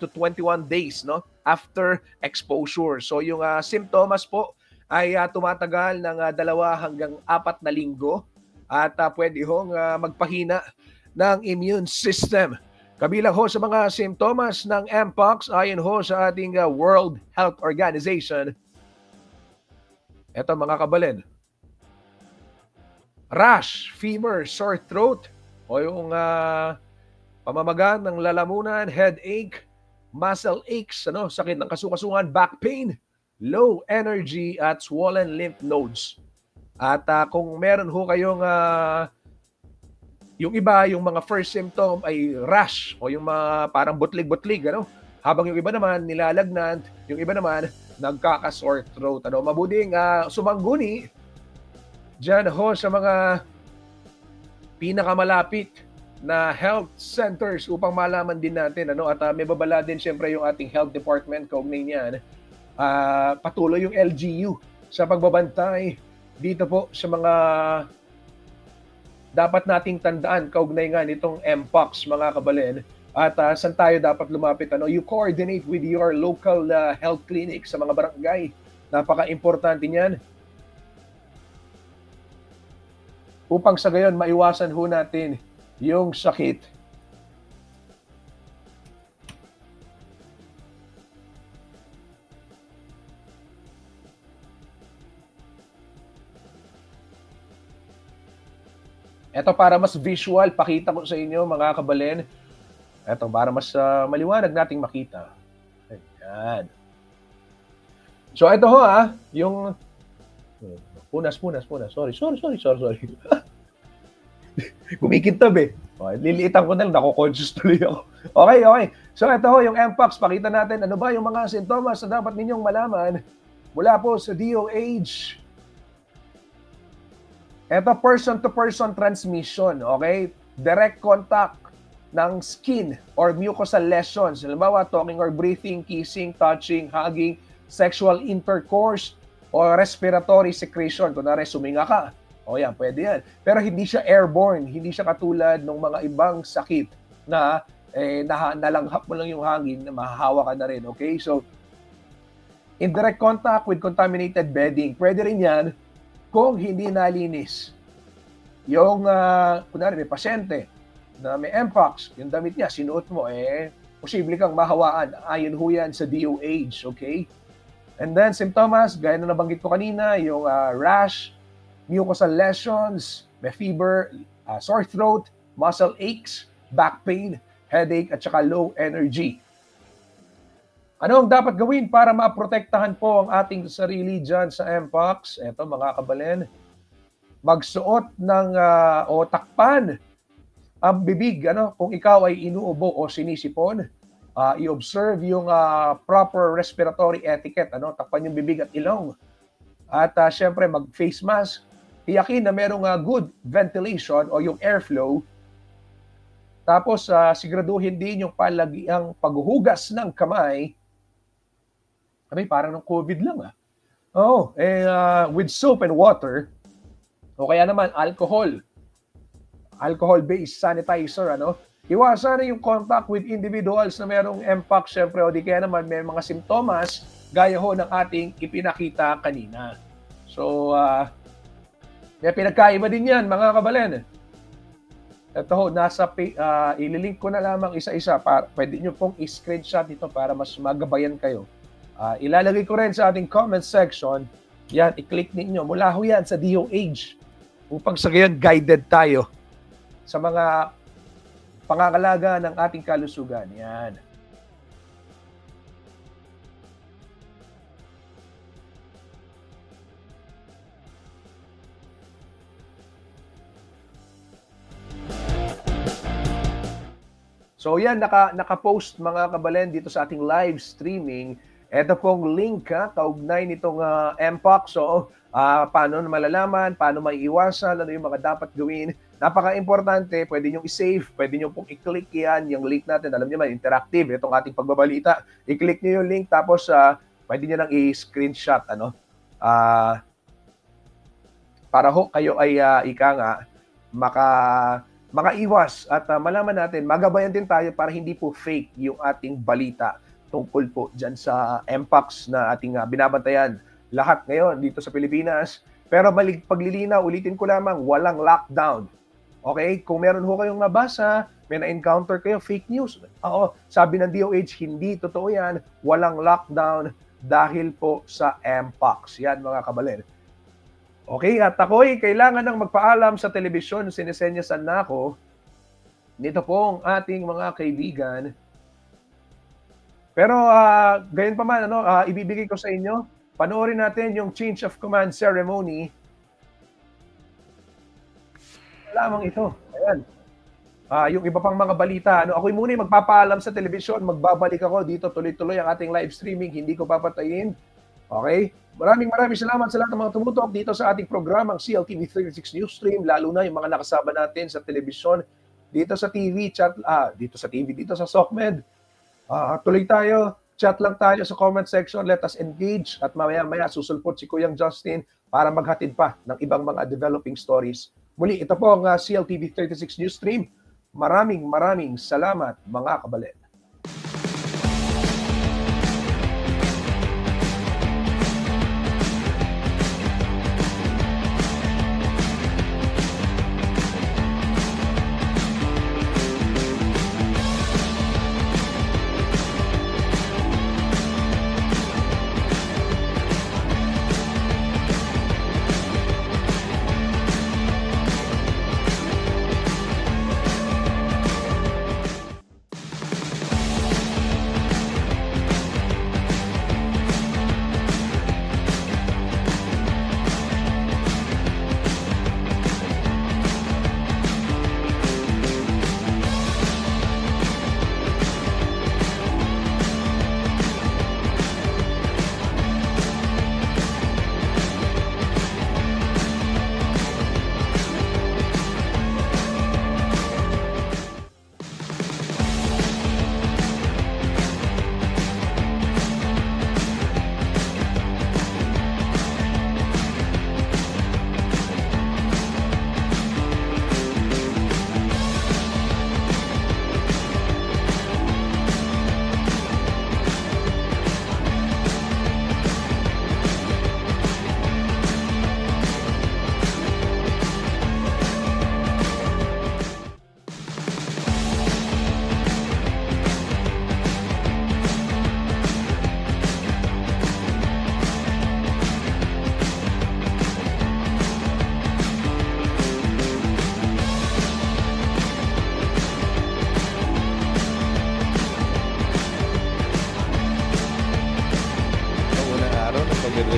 [SPEAKER 1] to 21 days after exposure. So yung symptoms po ay tumatagal ng 2 hanggang 4 na linggo. At pwede hong magpahina ng immune system. Kabilang ho sa mga simptomas ng Mpox ayon ho sa ating World Health Organization. Ito mga kabalen. Rash, fever, sore throat, o yung pamamaga ng lalamunan, headache, muscle aches, sakit ng kasukasuan, back pain, low energy at swollen lymph nodes. At kung meron ho kayong yung iba, yung mga first symptom ay rash o yung mga parang butlig-butlig, habang yung iba naman nilalagnat, yung iba naman nagkaka-sore throat. Mabuting sumangguni dyan ho sa mga pinakamalapit na health centers upang malaman din natin. At may babala din siyempre yung ating health department kaugnay niyan. Patuloy yung LGU sa pagbabantay dito po sa mga dapat nating tandaan kaugnay nga nitong Mpox mga kabalen. At saan tayo dapat lumapit? You coordinate with your local health clinic sa mga barangay. Napaka-importante niyan. Upang sa gayon maiwasan ho natin yung sakit. Ito para mas visual, pakita ko sa inyo mga kabalen. Ito para mas maliwanag nating makita. Ayan. So ito ho yung Punas. Sorry. Kumikintab eh. Okay, liliitan ko na lang, nako-conscious tuloy ako. Okay. So ito ho, yung Mpox, pakita natin ano ba yung mga sintomas na dapat ninyong malaman mula po sa DOH. Ito, person-to-person transmission, okay? Direct contact ng skin or mucosal lesions. Halimbawa, talking or breathing, kissing, touching, hugging, sexual intercourse, o respiratory secretion. Kunwari, suminga ka. O yan, pwede yan. Pero hindi siya airborne. Hindi siya katulad ng mga ibang sakit na nalanghap mo lang yung hangin na mahahawa ka na rin. Okay? So, indirect contact with contaminated bedding. Pwede rin yan kung hindi nalinis. Yung, kunwari, may pasyente na may Mpox, yung damit niya, sinuot mo, posible kang mahawaan. Ayon ho yan sa DOH. Okay? And then, symptoms, gaya na nabanggit ko kanina, yung rash, mucosal lesions, may fever, sore throat, muscle aches, back pain, headache, at saka low energy. Ano ang dapat gawin para maprotektahan po ang ating sarili dyan sa Mpox? Eto mga kabalen, magsuot ng o takpan ang bibig kung ikaw ay inuubo o sinisipon. I-observe yung proper respiratory etiquette, takpan yung bibig at ilong. At syempre mag-face mask. Tiyakin na merong good ventilation o yung airflow. Tapos siguraduhin din yung palagiang paghuhugas ng kamay. Parang ng COVID lang with soap and water. O kaya naman alcohol. Alcohol-based sanitizer, Iwasan na yung contact with individuals na merong Mpox, syempre, o di kaya naman may mga simptomas gaya ho ng ating ipinakita kanina. So, may pinagkaiba din yan, mga kabalen. Ito ho, ililink ko na lamang isa-isa. Pwede nyo pong i-screenshot ito para mas magabayan kayo. Ilalagay ko rin sa ating comment section. Yan, i-click ninyo. Mula ho yan sa DOH. Upang sa gayon, guided tayo sa mga pangangalaga ng ating kalusugan. Yan. So yan, naka-post mga kabalen dito sa ating live streaming. Ito pong link kaugnay nitong Mpox. So paano malalaman, paano maiiwasan, ano yung mga dapat gawin. Napaka-importante, pwede nyo i-save, pwede nyo pong i-click yan, yung link natin, alam nyo man, interactive, itong ating pagbabalita. I-click nyo yung link, tapos pwede nyo nang i-screenshot, para ho kayo ay makaiwas at malaman natin, magabayan din tayo para hindi po fake yung ating balita tungkol po dyan sa Mpox na ating binabantayan lahat ngayon dito sa Pilipinas. Pero paglilinaw, ulitin ko lamang, walang lockdown. Okay? Kung meron ho kayong nabasa, may na-encounter kayo, fake news. Oo, sabi ng DOH, hindi totoo yan. Walang lockdown dahil po sa Mpox. Yan mga kabalen. Okay, at ako'y kailangan ng magpaalam sa telebisyon, sinesenyasan na ako. Nito pong ating mga kaibigan. Pero gayon pa man, ibibigay ko sa inyo. Panoorin natin yung change of command ceremony. Lamang ito. Ayan. Yung iba pang mga balita. Ako'y muna magpapaalam sa telebisyon. Magbabalik ako dito tuloy-tuloy ang ating live streaming. Hindi ko papatayin. Okay? Maraming salamat sa lahat ng mga tumutok dito sa ating programang CLTV 36 Newsstream. Lalo na yung mga nakasama natin sa telebisyon. Dito sa TV, dito sa SOCMED. Tuloy tayo. Chat lang tayo sa comment section. Let us engage. At maya-maya susulpot si Kuyang Justin para maghatid pa ng ibang mga developing stories. Muli, ito po ang CLTV 36 Newsstream. Maraming salamat mga kabalen.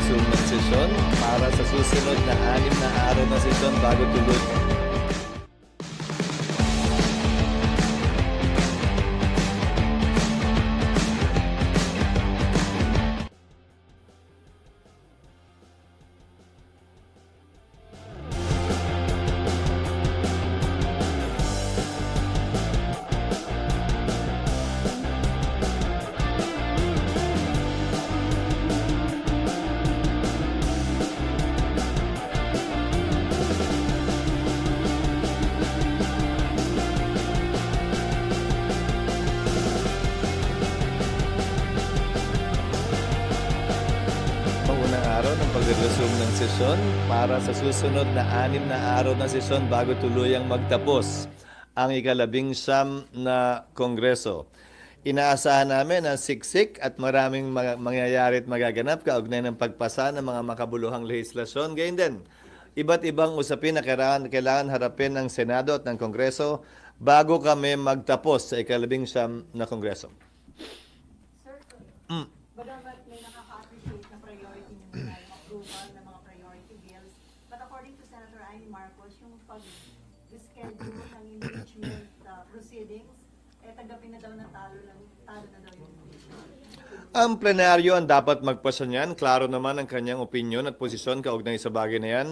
[SPEAKER 5] pag-resume ng sesyon para sa susunod na 6 na araw na sesyon bago tuloy. Pag-resume ng sesyon para sa susunod na 6 na araw na sesyon bago tuluyang magtapos ang ika-19 na Kongreso. Inaasahan namin na siksik at maraming mangyayari at magaganap kaugnay ng pagpasa ng mga makabuluhang lehislasyon. Gayun din, iba't ibang usapin na kailangan harapin ng Senado at ng Kongreso bago kami magtapos sa ika-19 na Kongreso.
[SPEAKER 6] Sir, bagamat may nakaka-appreciate na priority niyo na yung approval ng mga priority bills, but according to Senator Amy Marcos, yung pag-schedule ng impeachment proceedings, tanggapin na daw na talo na daw yung impeachment.
[SPEAKER 5] Ang plenaryo ang dapat magpasa niyan. Klaro naman ang kanyang opinyon at posisyon kaugnay sa bagay na yan.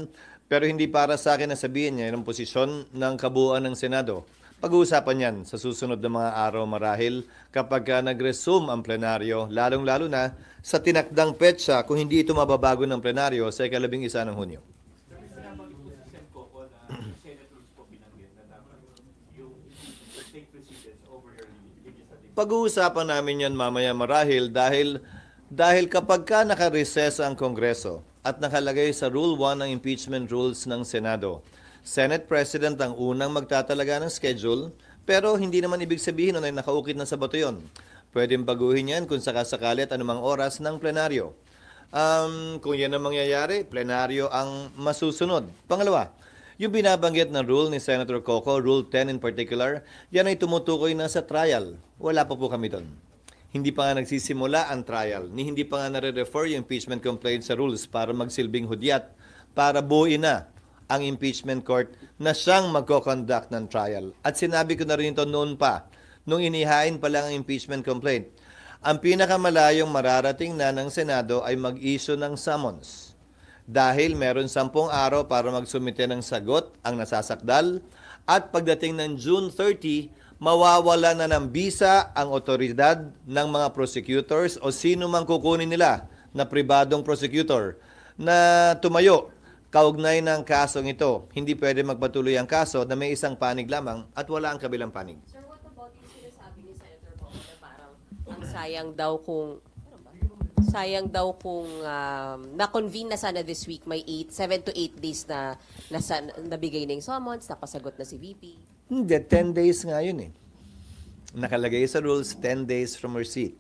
[SPEAKER 5] Pero hindi para sa akin na sabihin niya yung posisyon ng kabuuan ng Senado. Pag-uusapan yan sa susunod na mga araw marahil kapag nag-resume ang plenaryo, lalong-lalo na sa tinakdang petsa kung hindi ito mababago ng plenaryo sa ika-11 ng Hunyo. Pag-uusapan namin yan mamaya marahil dahil kapag ka naka-recess ang Kongreso at nakalagay sa Rule 1 ng impeachment rules ng Senado, Senate President ang unang magtatalaga ng schedule, pero hindi naman ibig sabihin na nakaukit na sa bato yun. Pwedeng baguhin yan kung sakasakali at anumang oras ng plenaryo. Kung yan ang mangyayari, plenaryo ang masusunod. Pangalawa, yung binabanggit na rule ni Senator Coco, Rule 10 in particular, yan ay tumutukoy na sa trial. Wala pa po kami doon. Hindi pa nga nagsisimula ang trial, hindi pa nga nare-refer yung impeachment complaint sa rules para magsilbing hudyat, para buuin na ang impeachment court na siyang magko-conduct ng trial. At sinabi ko na rin ito noon pa, nung inihain pa lang ang impeachment complaint. Ang pinakamalayong mararating na ng Senado ay mag-issue ng summons. Dahil meron 10 araw para magsumite ng sagot ang nasasakdal at pagdating ng June 30, mawawala na ng bisa ang otoridad ng mga prosecutors o sino mang kukunin nila na pribadong prosecutor na tumayo kaugnay ng kasong ito. Hindi pwede magpatuloy ang kaso na may isang panig lamang at wala ang kabilang panig.
[SPEAKER 7] Sir, what about yung sinasabi ni Senator Coco na parang ang sayang daw kung na-convene na sana this week, may 7 to 8 days na nabigay na yung summons, napasagot na si VP.
[SPEAKER 5] Hindi, 10 days nga yun eh. Nakalagay sa rules, 10 days from receipt.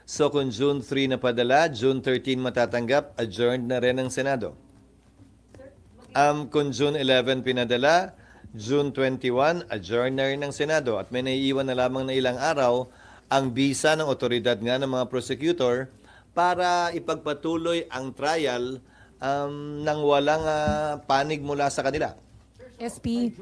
[SPEAKER 5] So kung June 3 na padala, June 13 matatanggap, adjourned na rin ang Senado. Kung June 11 pinadala, June 21, adjourn na rin ng Senado at may naiiwan na lamang na ilang araw ang bisa ng otoridad nga ng mga prosecutor para ipagpatuloy ang trial nang walang panig mula sa kanila.
[SPEAKER 8] SP.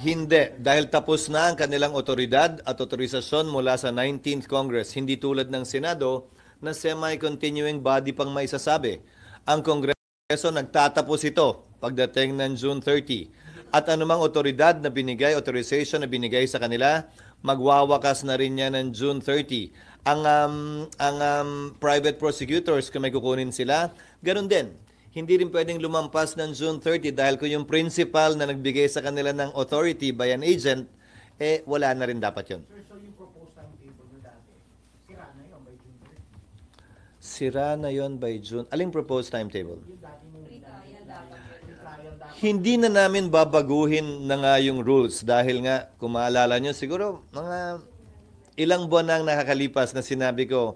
[SPEAKER 5] Hindi, dahil tapos na ang kanilang otoridad at otorisasyon mula sa 19th Congress. Hindi tulad ng Senado na semi-continuing body pang may sasabi. Ang Kongreso nagtatapos ito pagdating ng June 30. At anumang otoridad na binigay, authorization na binigay sa kanila, magwawakas na rin yan ng June 30. Ang private prosecutors, kung may kukunin sila, ganun din. Hindi rin pwedeng lumampas ng June 30 dahil kung yung principal na nagbigay sa kanila ng authority by an agent, wala na rin dapat yun.
[SPEAKER 2] Sir, so yung proposed timetable nyo dati, sira na yun by June 30?
[SPEAKER 5] Sira na yun by June. Aling proposed timetable?
[SPEAKER 2] Yung dati mong
[SPEAKER 5] Hindi na namin babaguhin na nga yung rules dahil nga, kung maalala nyo, siguro mga ilang buwan na ang nakakalipas na sinabi ko,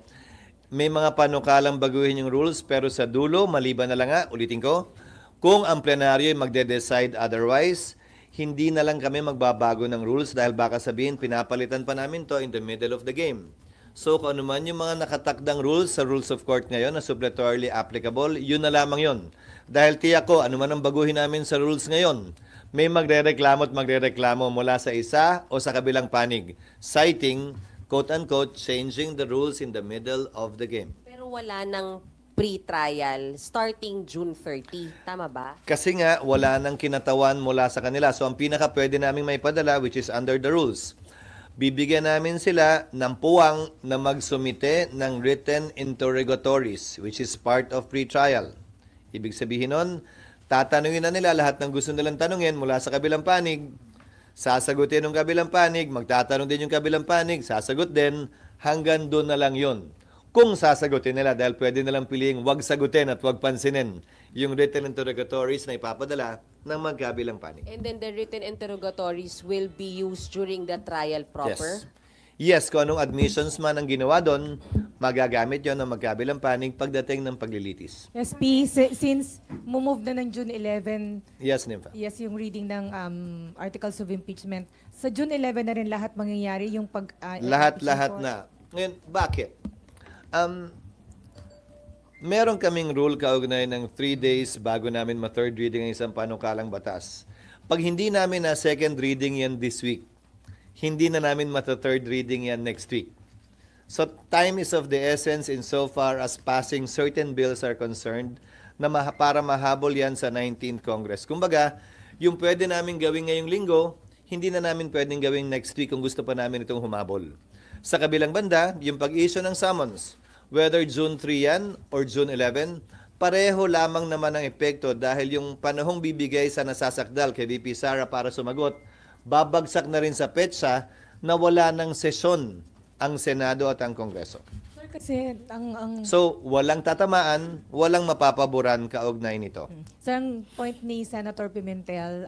[SPEAKER 5] may mga panukalang baguhin yung rules pero sa dulo, maliban na lang nga, ulitin ko, kung ang plenaryo ay magde-decide otherwise, hindi na lang kami magbabago ng rules dahil baka sabihin pinapalitan pa namin to in the middle of the game. So kung ano man yung mga nakatakdang rules sa rules of court ngayon na suppletorily applicable, yun na lamang yun. Dahil tiyak ko, ano man ang baguhin namin sa rules ngayon, may magrereklamo at magrereklamo mula sa isa o sa kabilang panig, citing, quote-unquote, changing the rules in the middle of the game.
[SPEAKER 7] Pero wala nang pre-trial starting June 30. Tama ba?
[SPEAKER 5] Kasi nga, wala nang kinatawan mula sa kanila. So, ang pinaka pwede namin maipadala, which is under the rules, bibigyan namin sila ng puwang na magsumite ng written interrogatories, which is part of pre-trial. Ibig sabihin nun, tatanungin na nila lahat ng gusto nilang tanungin mula sa kabilang panig, sasagutin ng kabilang panig, magtatanong din yung kabilang panig, sasagot din, hanggang doon na lang yun. Kung sasagutin nila, dahil pwede nilang piliing wag sagutin at wag pansinin yung written interrogatories na ipapadala ng magkabilang panig.
[SPEAKER 7] And then the written interrogatories will be used during the trial proper?
[SPEAKER 5] Yes, kung anong admissions man ang ginawa doon, magagamit yon ng magkabilang panig pagdating ng paglilitis.
[SPEAKER 8] SP, since move na ng June 11,
[SPEAKER 5] Yes, Nympha.
[SPEAKER 8] yes, yung reading ng articles of impeachment, sa June 11 na rin lahat mangyayari yung pag...
[SPEAKER 5] Lahat-lahat na. Ngayon, bakit? Meron kaming rule kaugnay ng 3 days bago namin ma-third reading ang isang panukalang batas. Pag hindi namin na second reading yan this week, hindi na namin mata-third reading yan next week. So time is of the essence insofar as passing certain bills are concerned na para mahabol yan sa 19th Congress. Kumbaga, yung pwede namin gawin ngayong linggo, hindi na namin pwedeng gawin next week kung gusto pa namin itong humabol. Sa kabilang banda, yung pag-issue ng summons, whether June 3 yan or June 11, pareho lamang naman ang epekto dahil yung panahong bibigay sa nasasakdal kay VP Sara para sumagot, babagsak na rin sa petsa na wala ng sesyon ang Senado at ang Kongreso.
[SPEAKER 8] Sir, kasi
[SPEAKER 5] So, walang tatamaan, walang mapapaboran kaugnay nito.
[SPEAKER 8] sa point ni Senator Pimentel,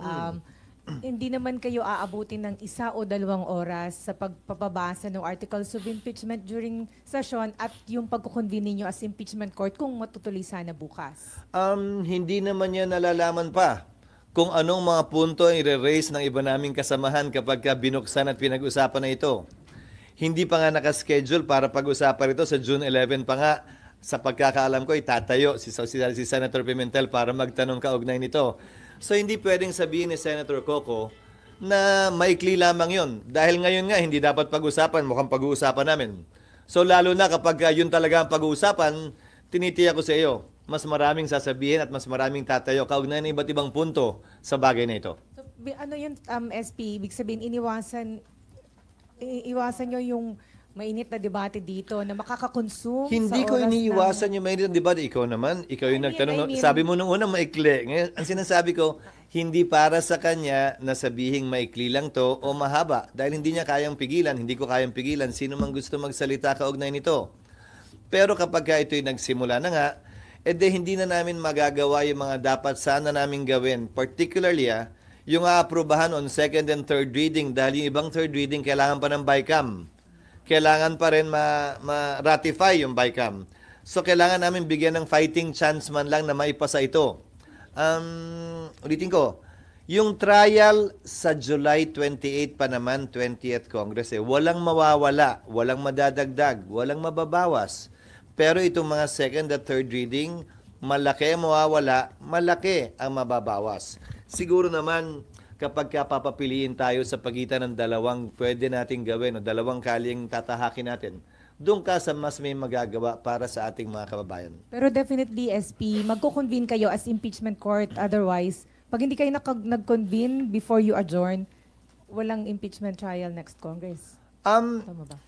[SPEAKER 8] hindi naman kayo aabutin ng 1 o 2 oras sa pagpapabasa ng articles of impeachment during session at yung pagkukonvene ninyo as impeachment court kung matutuloy sana bukas.
[SPEAKER 5] Hindi naman yan nalalaman pa kung anong mga punto ang i-raise ng iba naming kasamahan kapag binuksan at pinag-usapan na ito. Hindi pa nga nakaschedule para pag-usapan ito sa June 11 pa nga. Sa pagkakaalam ko, itatayo si Senator Pimentel para magtanong kaugnay nito. So hindi pwedeng sabihin ni Senator Coco na maikli lamang yon. Dahil ngayon nga, hindi dapat pag-usapan, mukhang pag-uusapan namin. So lalo na kapag yun talaga ang pag-uusapan, tinitiyak ko sa iyo, mas maraming sasabihin at mas maraming tatayo kaugnay ng iba't ibang punto sa bagay na ito.
[SPEAKER 8] So, ano yun, SP, ibig sabihin, iwasan nyo yung mainit na debate dito na makakakonsume
[SPEAKER 5] Hindi
[SPEAKER 8] sa
[SPEAKER 5] ko
[SPEAKER 8] oras
[SPEAKER 5] iniiwasan yung mainit na debate. Ikaw naman, ikaw yung nagtanong.
[SPEAKER 8] I mean,
[SPEAKER 5] sabi mo nung una, maikli. Ngayon, ang sinasabi ko, hindi para sa kanya na sabihing maikli lang to o mahaba. Dahil hindi niya kayang pigilan, hindi ko kayang pigilan. Sino mang gusto magsalita kaugnay nito. Pero kapag ito'y nagsimula na nga, hindi na namin magagawa yung mga dapat sana namin gawin. Particularly, yung aaprubahan on second and third reading dahil yung ibang third reading kailangan pa ng BICAM. Kailangan pa rin ma-ratify yung BICAM. So, kailangan namin bigyan ng fighting chance man lang na maipasa ito. Ulitin ko, yung trial sa July 28 pa naman, 20th Congress, walang mawawala, walang madadagdag, walang mababawas. Pero itong mga second at third reading, malaki ang mawawala, malaki ang mababawas. Siguro naman, kapag papapiliin tayo sa pagitan ng dalawang pwede nating gawin o dalawang kaling tatahakin natin, doon ka sa mas may magagawa para sa ating mga kababayan.
[SPEAKER 8] Pero definitely, SP, magko-convene kayo as impeachment court. Otherwise, pag hindi kayo nag-convene before you adjourn, walang impeachment trial next Congress. Tama ba?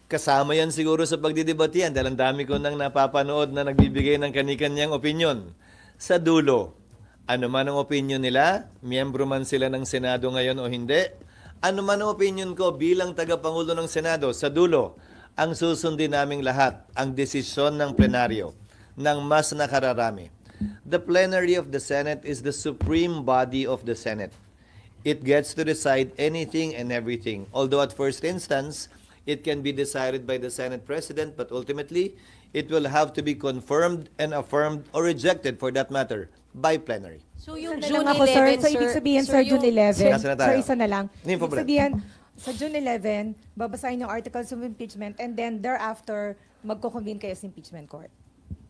[SPEAKER 5] Kasama yan siguro sa pagdidebatihan dahil ang dami ko nang napapanood na nagbibigay ng kani-kanyang opinion. Sa dulo, ano man ang opinion nila, miyembro man sila ng Senado ngayon o hindi, ano man ang opinion ko bilang tagapangulo ng Senado, sa dulo, ang susundin naming lahat, ang desisyon ng plenaryo, ng mas nakararami. The plenary of the Senate is the supreme body of the Senate. It gets to decide anything and everything. Although at first instance, it can be decided by the Senate President, but ultimately, it will have to be confirmed and affirmed or rejected for that matter by plenary.
[SPEAKER 7] So yung
[SPEAKER 8] Isa
[SPEAKER 7] June
[SPEAKER 8] na lang
[SPEAKER 7] 11,
[SPEAKER 8] ako, sir. So, ibig sabihin, sir, June 11.
[SPEAKER 5] Nasa na tayo?
[SPEAKER 8] Sir, isa na lang.
[SPEAKER 5] Hindi po,
[SPEAKER 8] Ibig sabihin, sa June 11, babasahin yung articles of impeachment and then thereafter, magko-convene kayo sa impeachment court.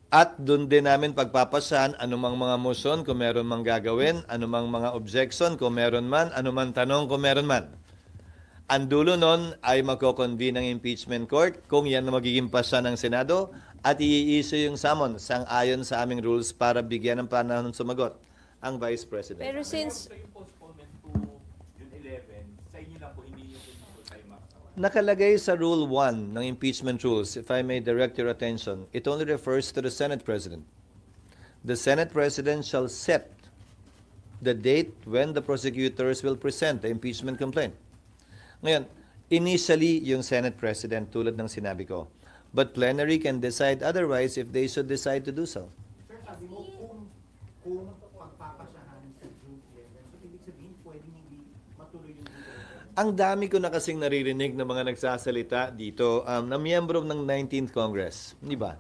[SPEAKER 5] At doon din namin pagpapasahan anumang mga motion kung meron mang gagawin, anumang mga objection kung meron man, anumang tanong kung meron man. Ang dulo nun ay magko-convene ng impeachment court kung yan na magiging pasa ng Senado at i-issue yung summons sang-ayon sa aming rules para bigyan ng panahon sumagot ang Vice President.
[SPEAKER 7] Pero since
[SPEAKER 5] Nakalagay sa Rule 1 ng impeachment rules, if I may direct your attention, it only refers to the Senate President. The Senate President shall set the date when the prosecutors will present the impeachment complaint. Ngayon, initially, yung Senate President, tulad ng sinabi ko, but plenary can decide otherwise if they should decide to do so.
[SPEAKER 9] Sir, sabi mo, kung pagpapasahan sa June 11, so ibig sabihin, pwedeng hindi matuloy yung June 11?
[SPEAKER 5] Ang dami ko na kasing naririnig ng mga nagsasalita dito na miyembro ng 19th Congress. Di ba?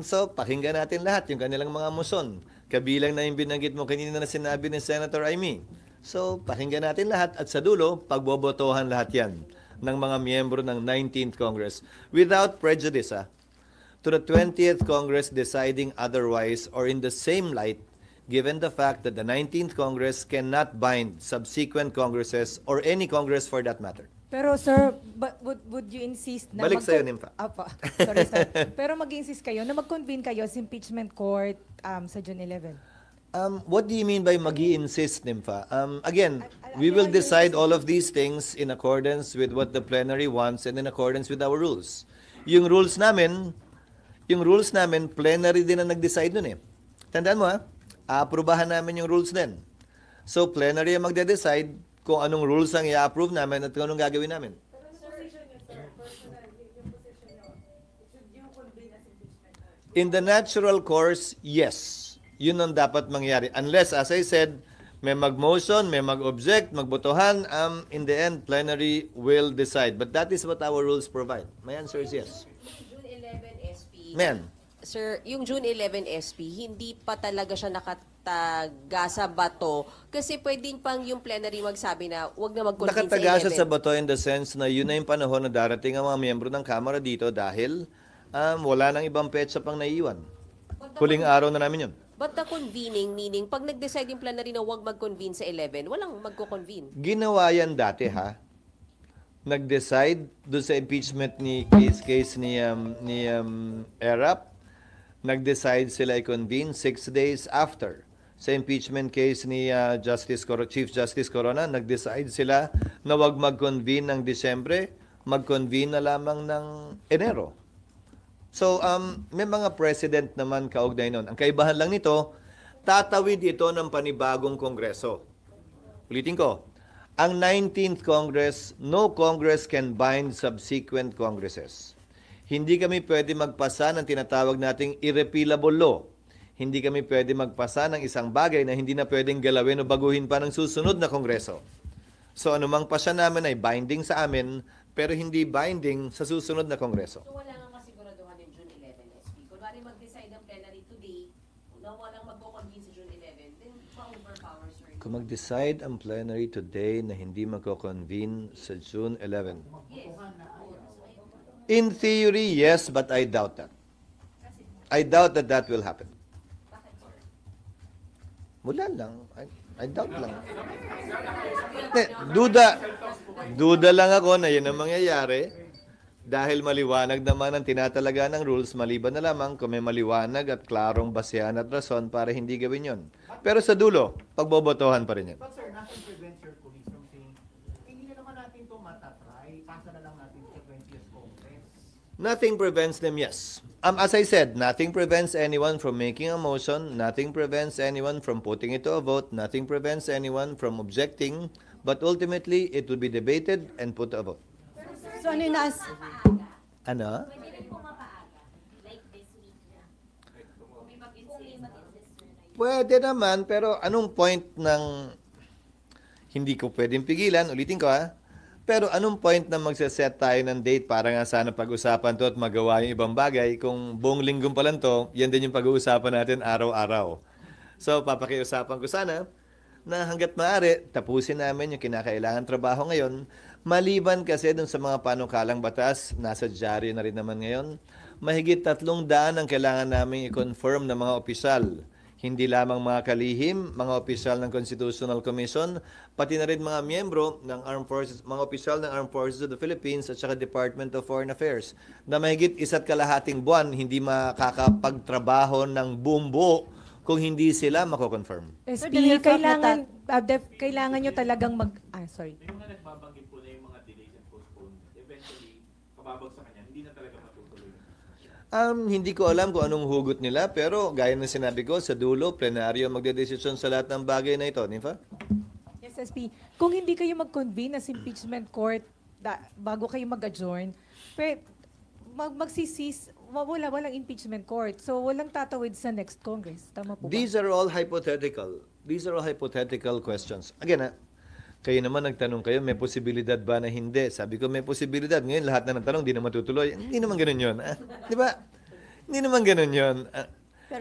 [SPEAKER 5] So, pakinggan natin lahat yung kanilang mga moson. Kabilang na yung binanggit mo kanina na sinabi ni Senator Amy. So, pakinggan natin lahat at sa dulo, pagbobotohan lahat yan ng mga miyembro ng 19th Congress without prejudice to the 20th Congress deciding otherwise or in the same light given the fact that the 19th Congress cannot bind subsequent Congresses or any Congress for that matter.
[SPEAKER 8] Pero sir, would you insist na
[SPEAKER 5] Balik sa'yo, Nympha.
[SPEAKER 8] Apa, sorry sir. Pero mag-insist kayo na mag-convene kayo sa impeachment court sa June 11?
[SPEAKER 5] What do you mean by magi-insist, Nympha? Again, we will decide all of these things in accordance with what the plenary wants and in accordance with our rules. Yung rules namin, plenary din ang nag-decide nun eh. Tandaan mo aaprubahan namin yung rules din. So, plenary ang magde-decide kung anong rules ang i-approve namin at kung anong gagawin namin. In the natural course, yes. Yun ang dapat mangyari. Unless, as I said, may mag-motion, may mag-object, magbotohan, in the end, plenary will decide. But that is what our rules provide. My answer is yes.
[SPEAKER 7] June 11 SP.
[SPEAKER 5] Men.
[SPEAKER 7] Sir, yung June 11 SP, hindi pa talaga siya nakataga sa bato kasi pwedeng pang yung plenary magsabi na wag na mag-convene sa 11.
[SPEAKER 5] Nakataga siya sa bato in the sense na yun na yung panahon na darating ang mga miyembro ng Kamara dito dahil wala nang ibang petsa pang naiiwan. Huling araw na namin yun.
[SPEAKER 7] But the convening, meaning pag nag-decide yung plenary na wag mag-convene sa 11, walang magko-convene.
[SPEAKER 5] Ginawa yan dati Nag-decide doon sa impeachment ni case ni Erap. Nag-decide sila i-convene 6 days after. Sa impeachment case ni Chief Justice Corona, nag-decide sila na wag mag-convene ng Disyembre, mag-convene na lamang ng Enero. So, may mga president naman kaugnay nun. Ang kaibahan lang nito, tatawid ito ng panibagong kongreso. Ulitin ko, ang 19th Congress, no Congress can bind subsequent Congresses. Hindi kami pwede magpasa ng tinatawag nating irrepealable law. Hindi kami pwede magpasa ng isang bagay na hindi na pwedeng galawin o baguhin pa ng susunod na kongreso. So anumang pasya namin ay binding sa amin, pero hindi binding sa susunod na kongreso.
[SPEAKER 7] So wala nga kasiguraduhan yung June 11 SP. Kung wari mag-decide ang plenary today, na walang magko-convene sa June 11, then ma-overpower, sir.
[SPEAKER 5] Kung mag-decide ang plenary today na hindi magko-convene sa June 11. In theory, yes, but I doubt that. I doubt that that will happen. Wala lang. I doubt lang. Duda lang ako na yun ang mangyayari dahil maliwanag naman ang tinatalaga ng rules, maliban na lamang kung may maliwanag at klarong basehan at rason para hindi gawin yon. Pero sa dulo, pagbobotohan pa rin yan.
[SPEAKER 9] But sir, nothing prevents your colleagues from saying, hindi na naman natin ito matatry, pasa na lang natin sa 20th Congress.
[SPEAKER 5] Nothing prevents them, yes. As I said, nothing prevents anyone from making a motion, nothing prevents anyone from putting it to a vote, nothing prevents anyone from objecting, but ultimately, it will be debated and put to a vote.
[SPEAKER 8] So ano yung
[SPEAKER 5] Ano? Pwede naman, pero anong point ng hindi ko pwedeng pigilan? Ulitin ko Pero anong point na magsaset tayo ng date para nga sana pag-usapan to at magawa yung ibang bagay kung buong linggo pa lang to, yan din yung pag-uusapan natin araw-araw. So, papakiusapan ko sana na hanggat maaari, tapusin namin yung kinakailangan trabaho ngayon. Maliban kasi dun sa mga panukalang batas, nasa dyaryo na rin naman ngayon, mahigit 300 ang kailangan namin i-confirm ng mga opisyal. Hindi lamang mga kalihim, mga opisyal ng Constitutional Commission, pati na rin mga miyembro ng Armed Forces, mga opisyal ng Armed Forces of the Philippines at saka Department of Foreign Affairs na mahigit 1.5 buwan hindi makakapagtrabaho ng buong buo kung hindi sila mako-confirm.
[SPEAKER 8] SP, kailangan nyo talagang sorry.
[SPEAKER 9] May mga nagbabanggit po na yung mga delays and postponement. Eventually, kababagsakan yan, hindi na talaga matutuloy.
[SPEAKER 5] Hindi ko alam kung anong hugot nila, pero gaya ng sinabi ko, sa dulo, plenaryo magdedesisyon sa lahat ng bagay na ito. Nifa?
[SPEAKER 8] Yes, SP. Kung hindi kayo mag-convene as impeachment court bago kayo mag-adjourn, walang impeachment court. So, walang tatawid sa next Congress. Tama po ba?
[SPEAKER 5] These are all hypothetical. These are all hypothetical questions. Again, kayo naman nagtanong kayo, may posibilidad ba na hindi? Sabi ko, may posibilidad. Ngayon, lahat na nagtanong, hindi na matutuloy. Hindi naman ganun yun. Di ba? Hindi naman ganun yun.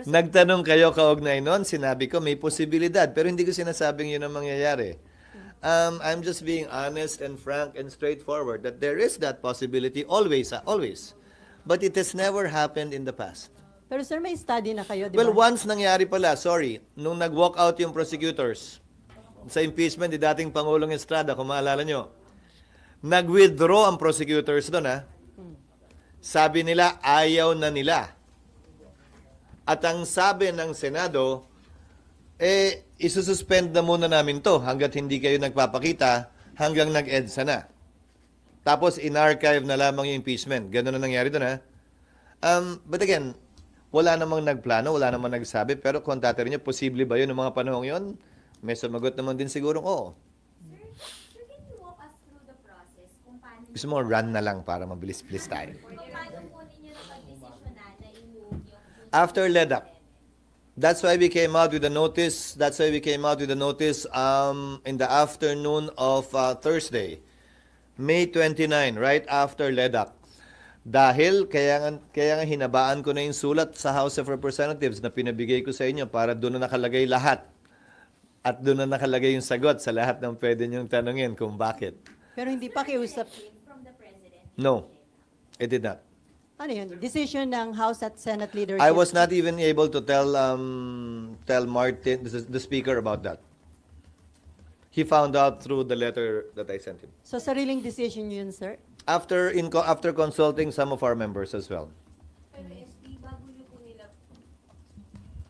[SPEAKER 5] Nagtanong kayo kaugnay nun, sinabi ko, may posibilidad. Pero hindi ko sinasabing yun ang mangyayari. I'm just being honest and frank and straightforward that there is that possibility always, always. But it has never happened in the past.
[SPEAKER 10] Pero sir, may study na kayo, di ba?
[SPEAKER 5] Well, once nangyari pala, nung nag-walk out yung prosecutors sa impeachment ni dating Pangulong Estrada, kung maalala nyo, nag-withdraw ang prosecutors doon, Sabi nila, ayaw na nila. At ang sabi ng Senado, isususpend na muna namin to hanggat hindi kayo nagpapakita hanggang nag-EDSA na. Tapos, in-archive na lamang yung impeachment. Ganun na nangyari doon, But again, wala namang nagplano, wala namang nagsabi, pero kung tatanungin nyo, posible ba yun ng mga panahong yun? May sumagot naman din sigurong oo.
[SPEAKER 11] Sir, can you walk us through the process kung paano...
[SPEAKER 5] Gusto mo, run na lang para mabilis-bilis tayo.
[SPEAKER 11] Paano po ninyo napag-desisyonan na i-move yung...
[SPEAKER 5] After LEDAC, that's why we came out with a notice. That's why we came out with a notice in the afternoon of Thursday, May 29, right after LEDAC. Dahil kaya nga hinabaan ko na yung sulat sa House of Representatives na pinabigay ko sa inyo para doon na nakalagay lahat. At doon na nakalagay yung sagot sa lahat ng pwede niyong tanungin kung bakit.
[SPEAKER 10] Pero hindi pa kiusap.
[SPEAKER 11] From the President?
[SPEAKER 5] No, it did not.
[SPEAKER 10] Ano yun? Decision ng House at Senate leadership?
[SPEAKER 5] I was not even able to tell Martin, the Speaker, about that. He found out through the letter that I sent him.
[SPEAKER 10] So sariling decision yun, sir?
[SPEAKER 5] After consulting some of our members as well.
[SPEAKER 7] Pero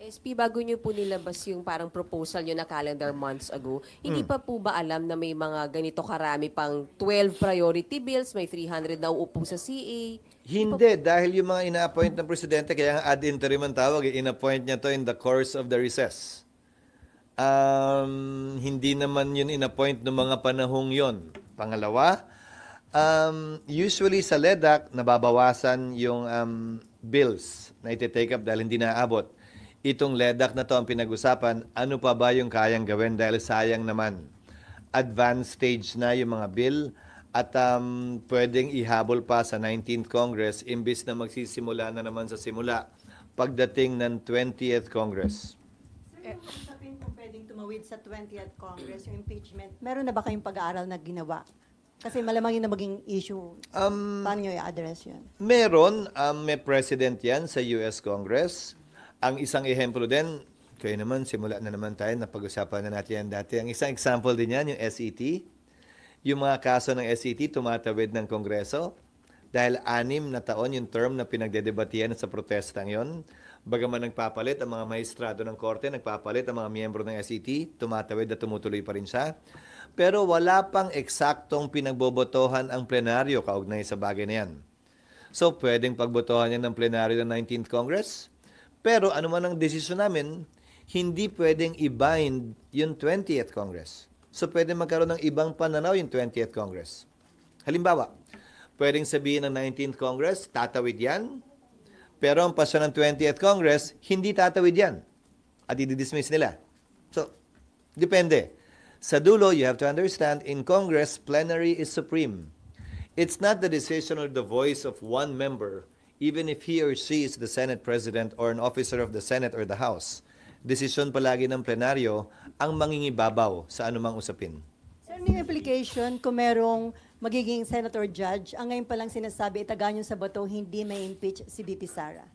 [SPEAKER 7] SP, bago nyo po nilabas yung parang proposal nyo na calendar months ago, hindi pa po ba alam na may mga ganito karami pang 12 priority bills, may 300 na uupo sa CA?
[SPEAKER 5] Hindi, dahil yung mga ina-appoint ng Presidente, kaya nga ad interim ang tawag, in-appoint niya to in the course of the recess. Hindi naman yun in-appoint ng mga panahong yon. Pangalawa, usually sa LEDAC, nababawasan yung bills na iti-take up dahil hindi naaabot. Itong LEDAC na to ang pinag-usapan, ano pa ba yung kayang gawin dahil sayang naman. Advanced stage na yung mga bill at pwedeng ihabol pa sa 19th Congress imbis na magsisimula na naman sa simula pagdating ng 20th Congress.
[SPEAKER 10] Sir, kung usapin kung pwedeng tumawid sa 20th Congress yung impeachment, meron na ba kayong pag-aaral na ginawa? Kasi malamang yun na maging issue. Paano nyo i-address yun?
[SPEAKER 5] Meron, may president yan sa US Congress. Ang isang ehemplo din, kaya naman, simula na naman tayo, napag-usapan na natin yan dati. Ang isang example din yan, yung SET. Yung mga kaso ng SET, tumatawid ng Kongreso. Dahil 6 na taon yung term na pinagdedebatihan sa protestang yon. Bagaman nagpapalit ang mga maestrado ng korte, nagpapalit ang mga miyembro ng SET, tumatawid at tumutuloy pa rin siya. Pero wala pang eksaktong pinagbobotohan ang plenaryo kaugnay sa bagay na yan. So, pwedeng pagbotohan yan ng plenaryo ng 19th Congress. Pero ano man ang desisyon namin, hindi pwedeng i-bind yung 20th Congress. So, pwedeng magkaroon ng ibang pananaw yung 20th Congress. Halimbawa, pwedeng sabihin ng 19th Congress, tatawid yan. Pero ang pasyon ng 20th Congress, hindi tatawid yan. At i-dismiss nila. So, depende. Sa dulo, you have to understand, in Congress, plenary is supreme. It's not the decision or the voice of one member, even if he or she is the Senate President or an officer of the Senate or the House. Desisyon palagi ng plenaryo ang mangingibabaw sa anumang usapin.
[SPEAKER 10] Sir, may implication kung merong magiging senator judge, ang ngayon palang sinasabi, itaga nyo sa bato, hindi may impeach si VP Sara.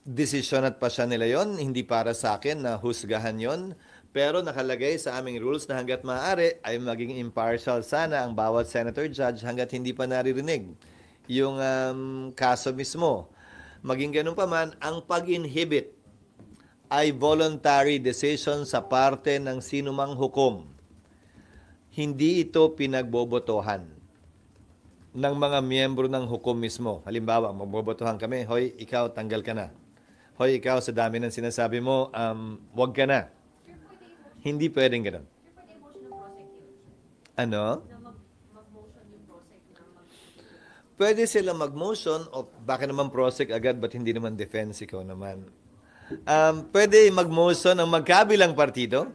[SPEAKER 5] Desisyon at pasya nila yon, hindi para sa akin na husgahan yon. Pero nakalagay sa aming rules na hanggat maaari ay maging impartial sana ang bawat senator judge hanggat hindi pa naririnig yung kaso mismo. Maging ganun pa man, ang pag-inhibit ay voluntary decision sa parte ng sinumang hukom. Hindi ito pinagbobotohan ng mga miyembro ng hukom mismo. Halimbawa, magbobotohan kami, hoy, ikaw, tanggal ka na. Hoy, ikaw, sa dami ng sinasabi mo, wag ka na. Hindi pwedeng ganun. Ano? Pwede sila mag-motion o bakit naman prosec agad, ba't hindi naman defense ikaw naman? Pwede mag-motion ang magkabilang partido.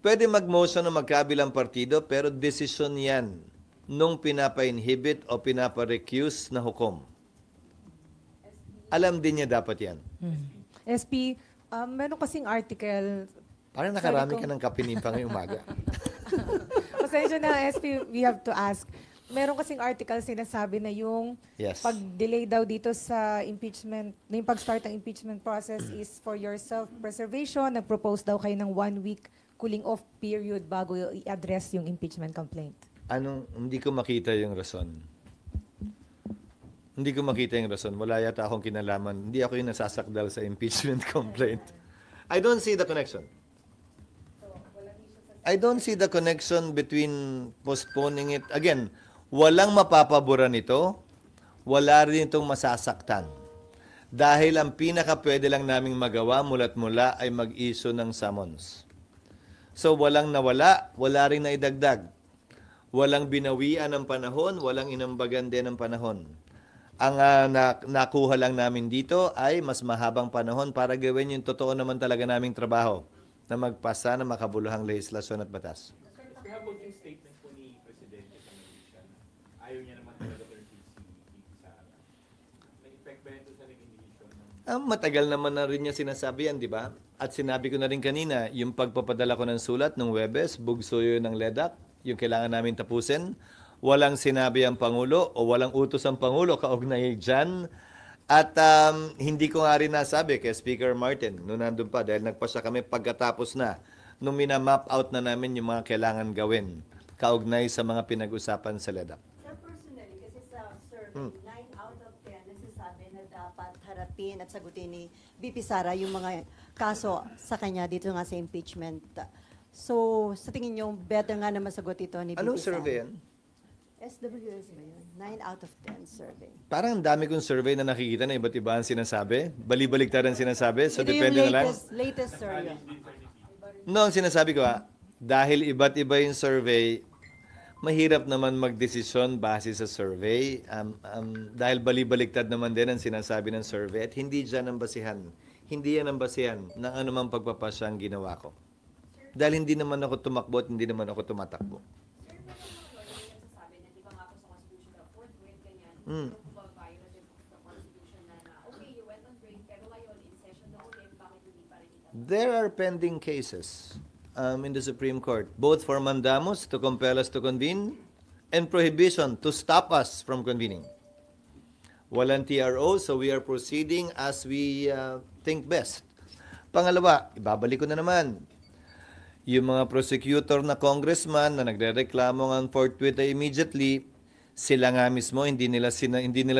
[SPEAKER 5] Pwede mag-motion ang magkabilang partido, pero desisyon yan nung pinapa-inhibit o pinapa-recuse na hukom. Alam din niya dapat yan.
[SPEAKER 8] SP, meron kasing article.
[SPEAKER 5] Parang nakarami ka ng kapinimpa ngayong umaga.
[SPEAKER 8] Pasensya na, SP, we have to ask. Meron kasing article sinasabi na yung pag-delay daw dito sa impeachment, yung pag-start ng impeachment process is for your self-preservation. Nag-propose daw kayo ng 1 week cooling off period bago i-address yung impeachment complaint.
[SPEAKER 5] Hindi ko makita yung rason. Hindi ko makita yung rason. Wala yata akong kinalaman. Hindi ako yung nasasakdal sa impeachment complaint. I don't see the connection. I don't see the connection between postponing it. Again, walang mapapabura nito. Wala rin itong masasaktan. Dahil ang pinaka-pwede lang naming magawa mula't mula ay mag-issue ng summons. So walang nawala, wala rin naidagdag. Walang binawian ng panahon, walang inambagan din ng panahon. Ang nakuha lang namin dito ay mas mahabang panahon para gawin yung totoo naman talaga naming trabaho na magpasa ng makabuluhang legislasyon at batas.
[SPEAKER 9] Kaya po yung statement po ni Presidente sa Malaysia, ayaw niya naman talaga si Sara. May effect ba ito sa recognition?
[SPEAKER 5] Matagal naman na rin niya sinasabi yan, di ba? At sinabi ko na rin kanina, yung pagpapadala ko ng sulat ng Webes, bugso yun ng LEDAC, yung kailangan namin tapusin. Walang sinabi ang Pangulo o walang utos ang Pangulo kaugnay dyan. At hindi ko nga rin nasabi kay Speaker Martin noon nandun pa dahil nagpasya kami pagkatapos na nung minamap out na namin yung mga kailangan gawin kaugnay sa mga pinag-usapan sa LEDAC.
[SPEAKER 10] Sir, personally, kasi sa survey, 9 out of 10 nagsasabi na dapat harapin at sagutin ni VP Sara yung mga kaso sa kanya dito nga sa impeachment. So, sa tingin nyo, better nga na masagot ito ni VP Sara?
[SPEAKER 5] Anong survey yan?
[SPEAKER 10] SWS ba yun? 9 out of 10 survey.
[SPEAKER 5] Parang dami kong survey na nakikita na iba't iba ang sinasabi. Bali-baliktaran ang sinasabi. So,
[SPEAKER 10] Ito
[SPEAKER 5] depende
[SPEAKER 10] yung
[SPEAKER 5] na lang.
[SPEAKER 10] latest survey.
[SPEAKER 5] No, ang sinasabi ko dahil iba't iba yung survey, mahirap naman magdesisyon base sa survey. Dahil bali-baliktad naman din ang sinasabi ng survey at hindi dyan ang basihan. Hindi yan ang basihan ng anumang pagpapasya ang ginawa ko. Dahil hindi naman ako tumakbo at hindi naman ako tumatakbo. There are pending cases in the Supreme Court, both for mandamus to compel us to convene and prohibition to stop us from convening. Walang TRO, so we are proceeding as we think best. Pangalawa, ibabalik ko na naman, yung mga prosecutor na congressman na nagrereklamo ng forthwith ay immediately, sila nga mismo hindi nila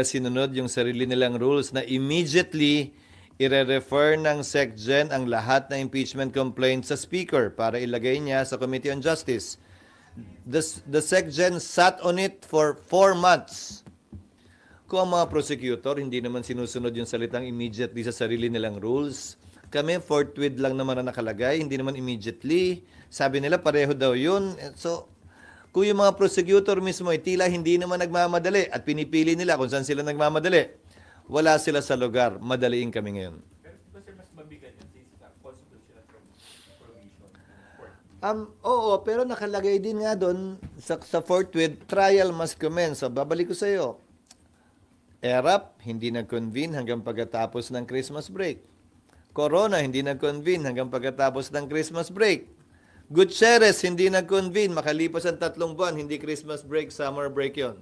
[SPEAKER 5] sinunod yung sarili nilang rules na immediately ire-refer ng SecGen ang lahat na impeachment complaints sa Speaker para ilagay niya sa Committee on Justice. The SecGen sat on it for 4 months. Kung ang mga prosecutor hindi naman sinusunod yung salitang immediately sa sarili nilang rules, kami forthwith lang naman na nakalagay, hindi naman immediately. Sabi nila pareho daw yun. So, kung yung mga prosecutor mismo ay tila hindi naman nagmamadali at pinipili nila kung saan sila nagmamadali, wala sila sa lugar, madaliin kami ngayon.
[SPEAKER 9] Pero kasi mas mabigat yung sa constitutional provision.
[SPEAKER 5] Oo, pero nakalagay din nga doon sa forthwith, trial must commence. So, babalik ko sa iyo. ERAP, hindi nag-convene hanggang pagkatapos ng Christmas break. Corona, hindi nag-convene hanggang pagkatapos ng Christmas break. Gutierrez, hindi nag-convene. Makalipas ang 3 buwan, hindi Christmas break, summer break yon.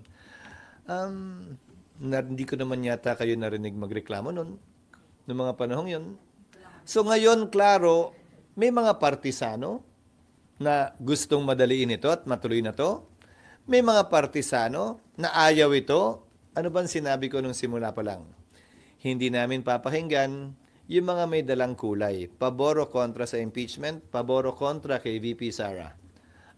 [SPEAKER 5] Hindi ko naman yata kayo narinig magreklamo noon, noong mga panahong yon. So ngayon, klaro, may mga partisano na gustong madaliin ito at matuloy na to. May mga partisano na ayaw ito. Ano bang sinabi ko nung simula pa lang? Hindi namin papakinggan yung mga may dalang kulay. Pabor o kontra sa impeachment, pabor o kontra kay VP Sara.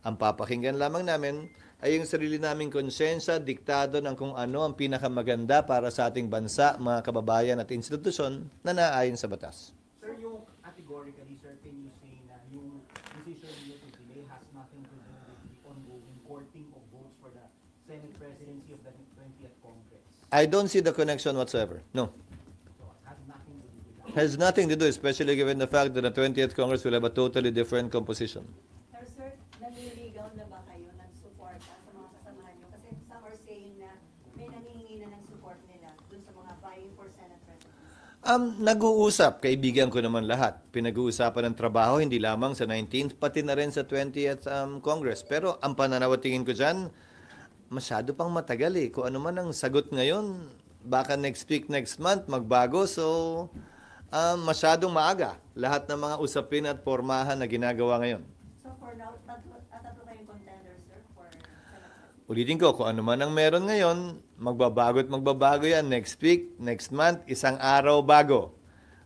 [SPEAKER 5] Ang papakinggan lamang namin ay yung sarili naming konsensya, diktado ng kung ano ang pinakamaganda para sa ating bansa, mga kababayan at institusyon na naayon sa batas.
[SPEAKER 12] Sir, yung categorically, sir, can you say na yung decision niyo to delay has nothing to do with the ongoing courting of votes for the Senate presidency of the 20th Congress?
[SPEAKER 5] I don't see the connection whatsoever. No.
[SPEAKER 12] So, it has nothing to do with that.
[SPEAKER 5] Has nothing to do, especially given the fact that the 20th Congress will have a totally different composition.
[SPEAKER 10] Pero sir, naniligaw na ba kayo ng suporta sa mga kasamahan nyo? Kasi some are saying na may nangihingi na ng support nila dun sa mga vying for Senate presidency.
[SPEAKER 5] Nag-uusap, kaibigan ko naman lahat. Pinag-uusapan ng trabaho, hindi lamang sa 19th, pati na rin sa 20th Congress. Pero ang pananaw tingin ko dyan, masyado pang matagal eh. Kung ano man ang sagot ngayon, baka next week, next month, magbago. So, masyadong maaga. Lahat ng mga usapin at pormahan na ginagawa ngayon.
[SPEAKER 10] So for now, tatlo kayong contenders, sir, for Senate.
[SPEAKER 5] Ulitin ko, kung ano man ang meron ngayon, magbabago at magbabago yan. Next week, next month, isang araw bago.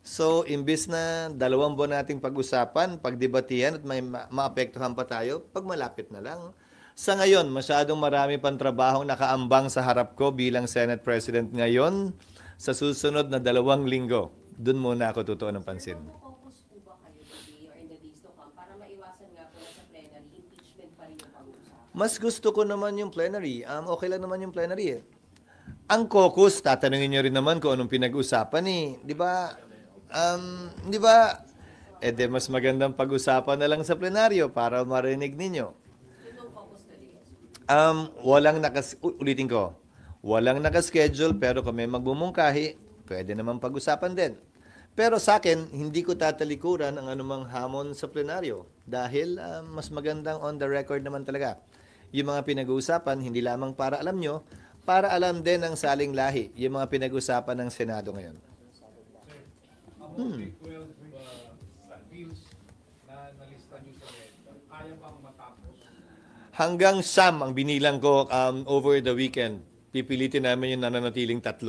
[SPEAKER 5] So, imbis na 2 buwan nating pag-usapan, pagdebatihan at may maapektuhan pa tayo, pag malapit na lang. Sa ngayon, masyadong marami pang trabahong nakaambang sa harap ko bilang Senate President ngayon sa susunod na 2 linggo. Doon muna ako totoo ng pansin.
[SPEAKER 7] Focus po ba kayo today or in the days to come para maiwasan nga po na sa plenary, impeachment pa rin yung pag-uusapan?
[SPEAKER 5] Mas gusto ko naman yung plenary. Okay lang naman yung plenary eh. Ang caucus, tatanungin nyo rin naman kung anong pinag-usapan eh. Di ba? Di ba? Mas magandang pag-usapan na lang sa plenaryo para marinig ninyo. Ulitin ko, walang nakaschedule pero kung may magbumungkahi, pwede naman pag-usapan din. Pero sa akin, hindi ko tatalikuran ang anumang hamon sa plenaryo dahil mas magandang on the record naman talaga. Yung mga pinag-uusapan, hindi lamang para alam nyo, para alam din ng saling lahi, yung mga pinag-uusapan ng Senado ngayon.
[SPEAKER 9] Bills na nalista nyo sa meta, kaya bang matapos?
[SPEAKER 5] Hanggang Sam ang binilang ko over the weekend. Pipilitin namin yung nananatiling 3.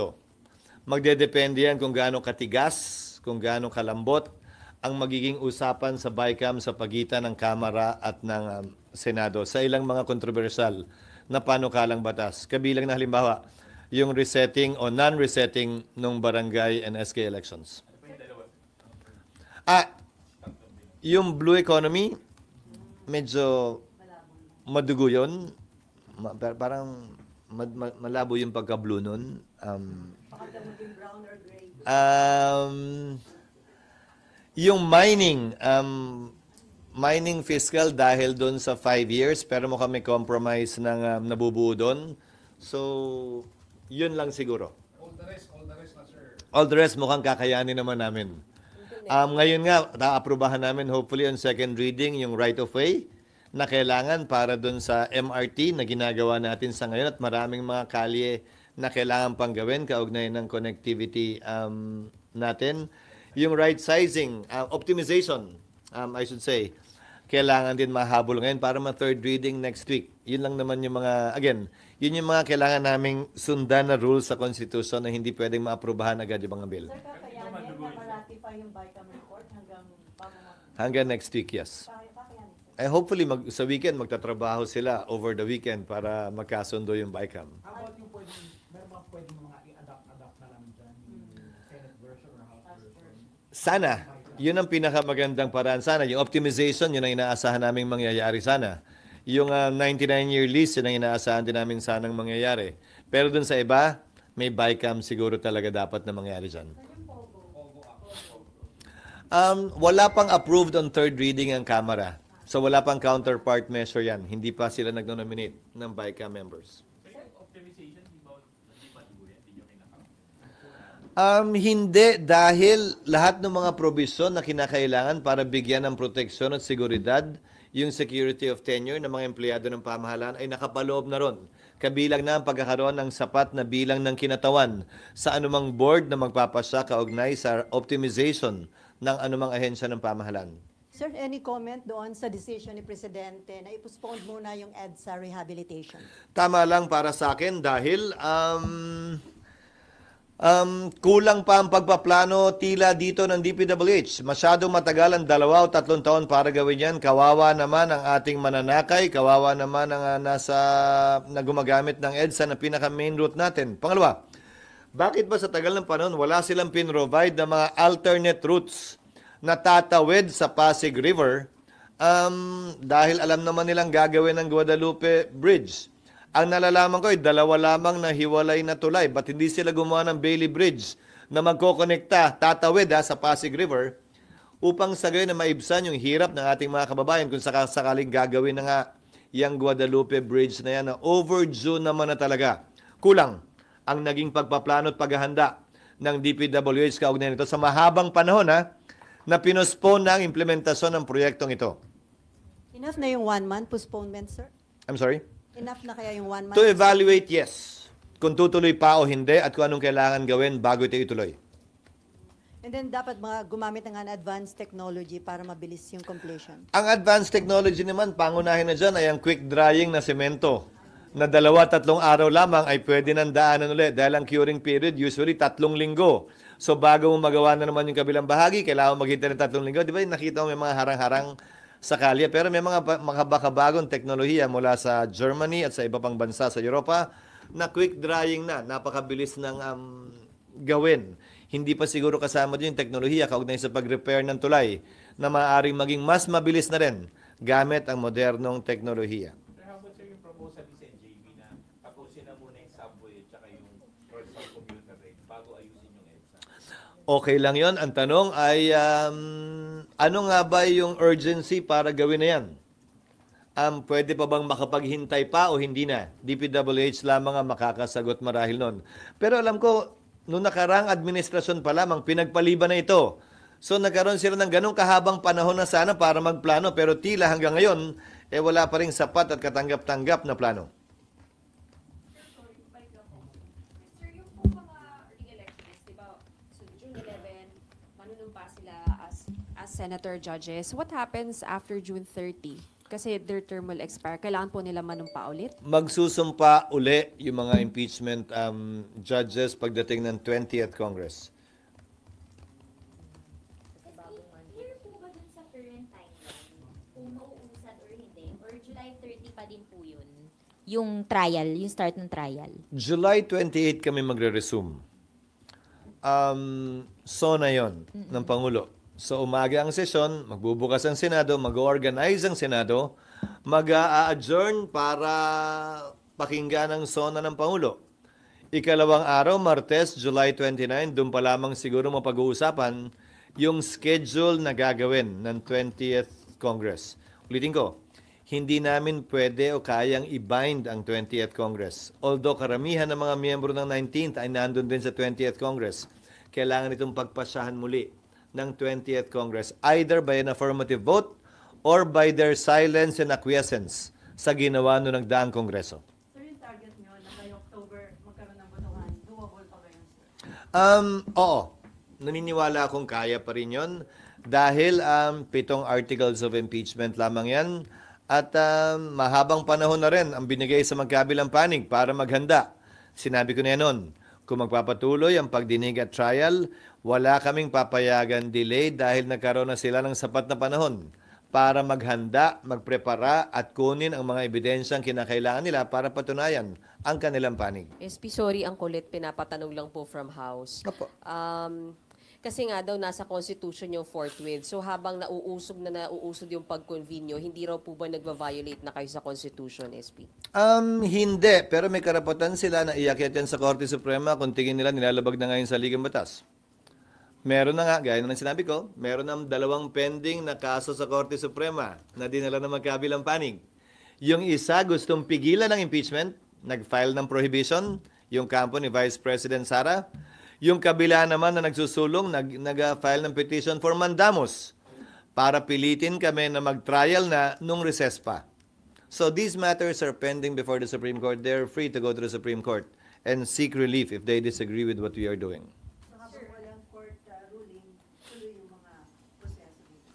[SPEAKER 5] Magdedepende yan kung gaano katigas, kung gaano kalambot ang magiging usapan sa BICAM sa pagitan ng Kamara at ng Senado sa ilang mga kontrobersyal na panukalang batas. Kabilang na halimbawa, yung resetting o non-resetting ng barangay and SK elections. Yung blue economy, medyo madugo yun. Parang malabo yung pagka-blue nun. Yung mining fiscal dahil doon sa 5 years, pero mukhang may compromise ng nabubuo doon. So, yun lang siguro.
[SPEAKER 9] All the rest na, sir.
[SPEAKER 5] All the rest mukhang kakayanin naman namin. Ngayon nga, naaprubahan namin hopefully on second reading yung right of way na kailangan para doon sa MRT na ginagawa natin sa ngayon at maraming mga kalye na kailangan pang gawin kaugnay ng connectivity natin. Yung right sizing, optimization, I should say, kailangan din mahabol ngayon para ma-third reading next week. Yun lang naman yung mga, again, yun yung mga kailangan naming sundan na rules sa Constitution na hindi pwedeng maaprubahan agad yung mga bill.
[SPEAKER 10] Sir, kakayanin na ma-ratify yung BICAM report
[SPEAKER 5] Hanggang next week, yes. Hopefully, sa weekend, magtatrabaho sila over the weekend para magkasundo yung BICAM.
[SPEAKER 12] How about yung meron bang pwedeng mga i-adapt na lang dyan, yung Senate version or House version?
[SPEAKER 5] Sana. Yun ang pinakamagandang paraan. Sana. Yung optimization, yun ang inaasahan namin mangyayari sana. Yung 99-year lease, yun ang inaasahan din namin sanang mangyayari. Pero dun sa iba, may BICAM siguro talaga dapat na mangyari dyan. Wala pang approved on third reading ang Kamara. So wala pang counterpart measure yan. Hindi pa sila nag-nominate ng BICAM members. Hindi, dahil lahat ng mga probisyon na kinakailangan para bigyan ng proteksyon at seguridad yung security of tenure ng mga empleyado ng pamahalaan ay nakapaloob na ron. Kabilang na ang pagkakaroon ng sapat na bilang ng kinatawan sa anumang board na magpapasya kaugnay sa optimization ng anumang ahensya ng pamahalaan.
[SPEAKER 10] Sir, any comment doon sa decision ni Presidente na i-postpone muna yung EDSA rehabilitation?
[SPEAKER 5] Tama lang para sa akin dahil kulang pa ang pagpaplano tila dito ng DPWH. Masyadong matagal ang 2 o 3 taon para gawin yan. Kawawa naman ang ating mananakay. Kawawa naman ang na gumagamit ng EDSA na pinaka-main route natin. Pangalawa, bakit ba sa tagal ng panahon wala silang pin-provide ng mga alternate routes na tatawid sa Pasig River dahil alam naman nilang gagawin ng Guadalupe Bridge. Ang nalalaman ko ay 2 lamang na hiwalay na tulay. Ba't hindi sila gumawa ng Bailey Bridge na magkokonekta, tatawid sa Pasig River upang sa gayon na maibsan yung hirap ng ating mga kababayan kung sakaling gagawin na nga yung Guadalupe Bridge na yan na overdue naman na talaga. Kulang ang naging pagpaplano at paghahanda ng DPWH kaugnay nito sa mahabang panahon na pinospone na ang implementasyon ng proyektong ito.
[SPEAKER 10] Enough na yung 1 month postponement, sir?
[SPEAKER 5] I'm sorry?
[SPEAKER 10] Enough na kaya yung 1 month?
[SPEAKER 5] To evaluate, yes. Kung tutuloy pa o hindi at kung anong kailangan gawin bago ito ituloy.
[SPEAKER 10] And then dapat mga gumamit ng advanced technology para mabilis yung completion.
[SPEAKER 5] Ang advanced technology naman, pangunahin na dyan ay ang quick drying na semento na 2-3 araw lamang ay pwede nang daanan ulit dahil ang curing period usually 3 linggo. So bago mo magawa na naman yung kabilang bahagi, kailangan maghintay ng 3 linggo. Di ba nakita mo may mga harang-harang sa kalye? Pero may mga makabagong teknolohiya mula sa Germany at sa iba pang bansa sa Europa na quick drying na. Napakabilis ng gawin. Hindi pa siguro kasama din yung teknolohiya kaugnay sa pag-repair ng tulay na maaaring maging mas mabilis na rin gamit ang modernong teknolohiya.
[SPEAKER 9] How about sir yung proposal ni SNJB na tapusin na muna yung subway at saka yung personal commuter rate bago ayusin yung EDSA?
[SPEAKER 5] Okay lang yon. Ang tanong ay, ano nga ba yung urgency para gawin na yan? Pwede pa bang makapaghintay pa o hindi na? DPWH lamang ang makakasagot marahil nun. Pero alam ko, noong nakarang administrasyon pa lamang, pinagpaliban na ito. So nagkaroon sila ng ganong kahabang panahon na sana para magplano, pero tila hanggang ngayon, wala pa rin sapat at katanggap-tanggap na plano.
[SPEAKER 11] Sir, yung po mga re-elections, di ba, so June 11, manunumpa sila as senator judges. What happens after June 30? Kasi their term will expire. Kailangan po nila manumpa ulit?
[SPEAKER 5] Magsusumpa uli yung mga impeachment judges pagdating ng 20th Congress.
[SPEAKER 11] Clear po ba dun sa current timeline kung mauusad or hindi? Or July 30 pa din po yun? Yung trial, yung start ng trial?
[SPEAKER 5] July 28 kami magre-resume. So na yon ng Pangulo. So umaga ang sesyon, magbubukas ang Senado, mag-organize ang Senado, mag-a-adjourn para pakinggan ang sona ng Pangulo. Ikalawang araw, Martes, July 29, doon pa lamang siguro mapag-uusapan yung schedule na gagawin ng 20th Congress. Ulitin ko, hindi namin pwede o kayang i-bind ang 20th Congress. Although karamihan ng mga miyembro ng 19th ay nandun din sa 20th Congress, kailangan itong pagpasyahan muli ng 20th Congress, either by an affirmative vote or by their silence and acquiescence sa ginawa noong nagdaang Kongreso.
[SPEAKER 6] Sir, yung target nyo na by October magkaroon ng botohan, doable pa ba yun, sir?
[SPEAKER 5] Oo. Naniniwala akong kaya pa rin yun dahil 7 articles of impeachment lamang yan at mahabang panahon na rin ang binigay sa magkabilang panig para maghanda. Sinabi ko na yan noon, kung magpapatuloy ang pagdinig at trial, wala kaming papayagan delay dahil nagkaroon na sila ng sapat na panahon para maghanda, magprepara at kunin ang mga ebidensyang kinakailangan nila para patunayan ang kanilang panig.
[SPEAKER 7] SP, sorry, ang kulit, pinapatanong lang po from House.
[SPEAKER 5] Opo.
[SPEAKER 7] Kasi nga daw nasa Constitution yung forthwith. So habang nauusog yung pag-convene nyo, hindi raw po ba nagva-violate na kayo sa Constitution, SP?
[SPEAKER 5] Hindi, pero may karapatan sila na iakyat yan sa Korte Suprema kung tingin nila nilalabag na ngayon sa Ligang Batas. Meron na nga, gaya na ng sinabi ko, meron ng 2 pending na kaso sa Korte Suprema na dinala ng magkabilang panig. Yung isa gustong pigilan ng impeachment, nag-file ng prohibition, yung kampo ni Vice President Sara. Yung kabila naman na nagsusulong, nag-file ng petition for mandamus para pilitin kami na mag-trial na nung recess pa. So these matters are pending before the Supreme Court. They're free to go to the Supreme Court and seek relief if they disagree with what we are doing.
[SPEAKER 6] So habang walang court ruling, tuloy yung mga proseso dito.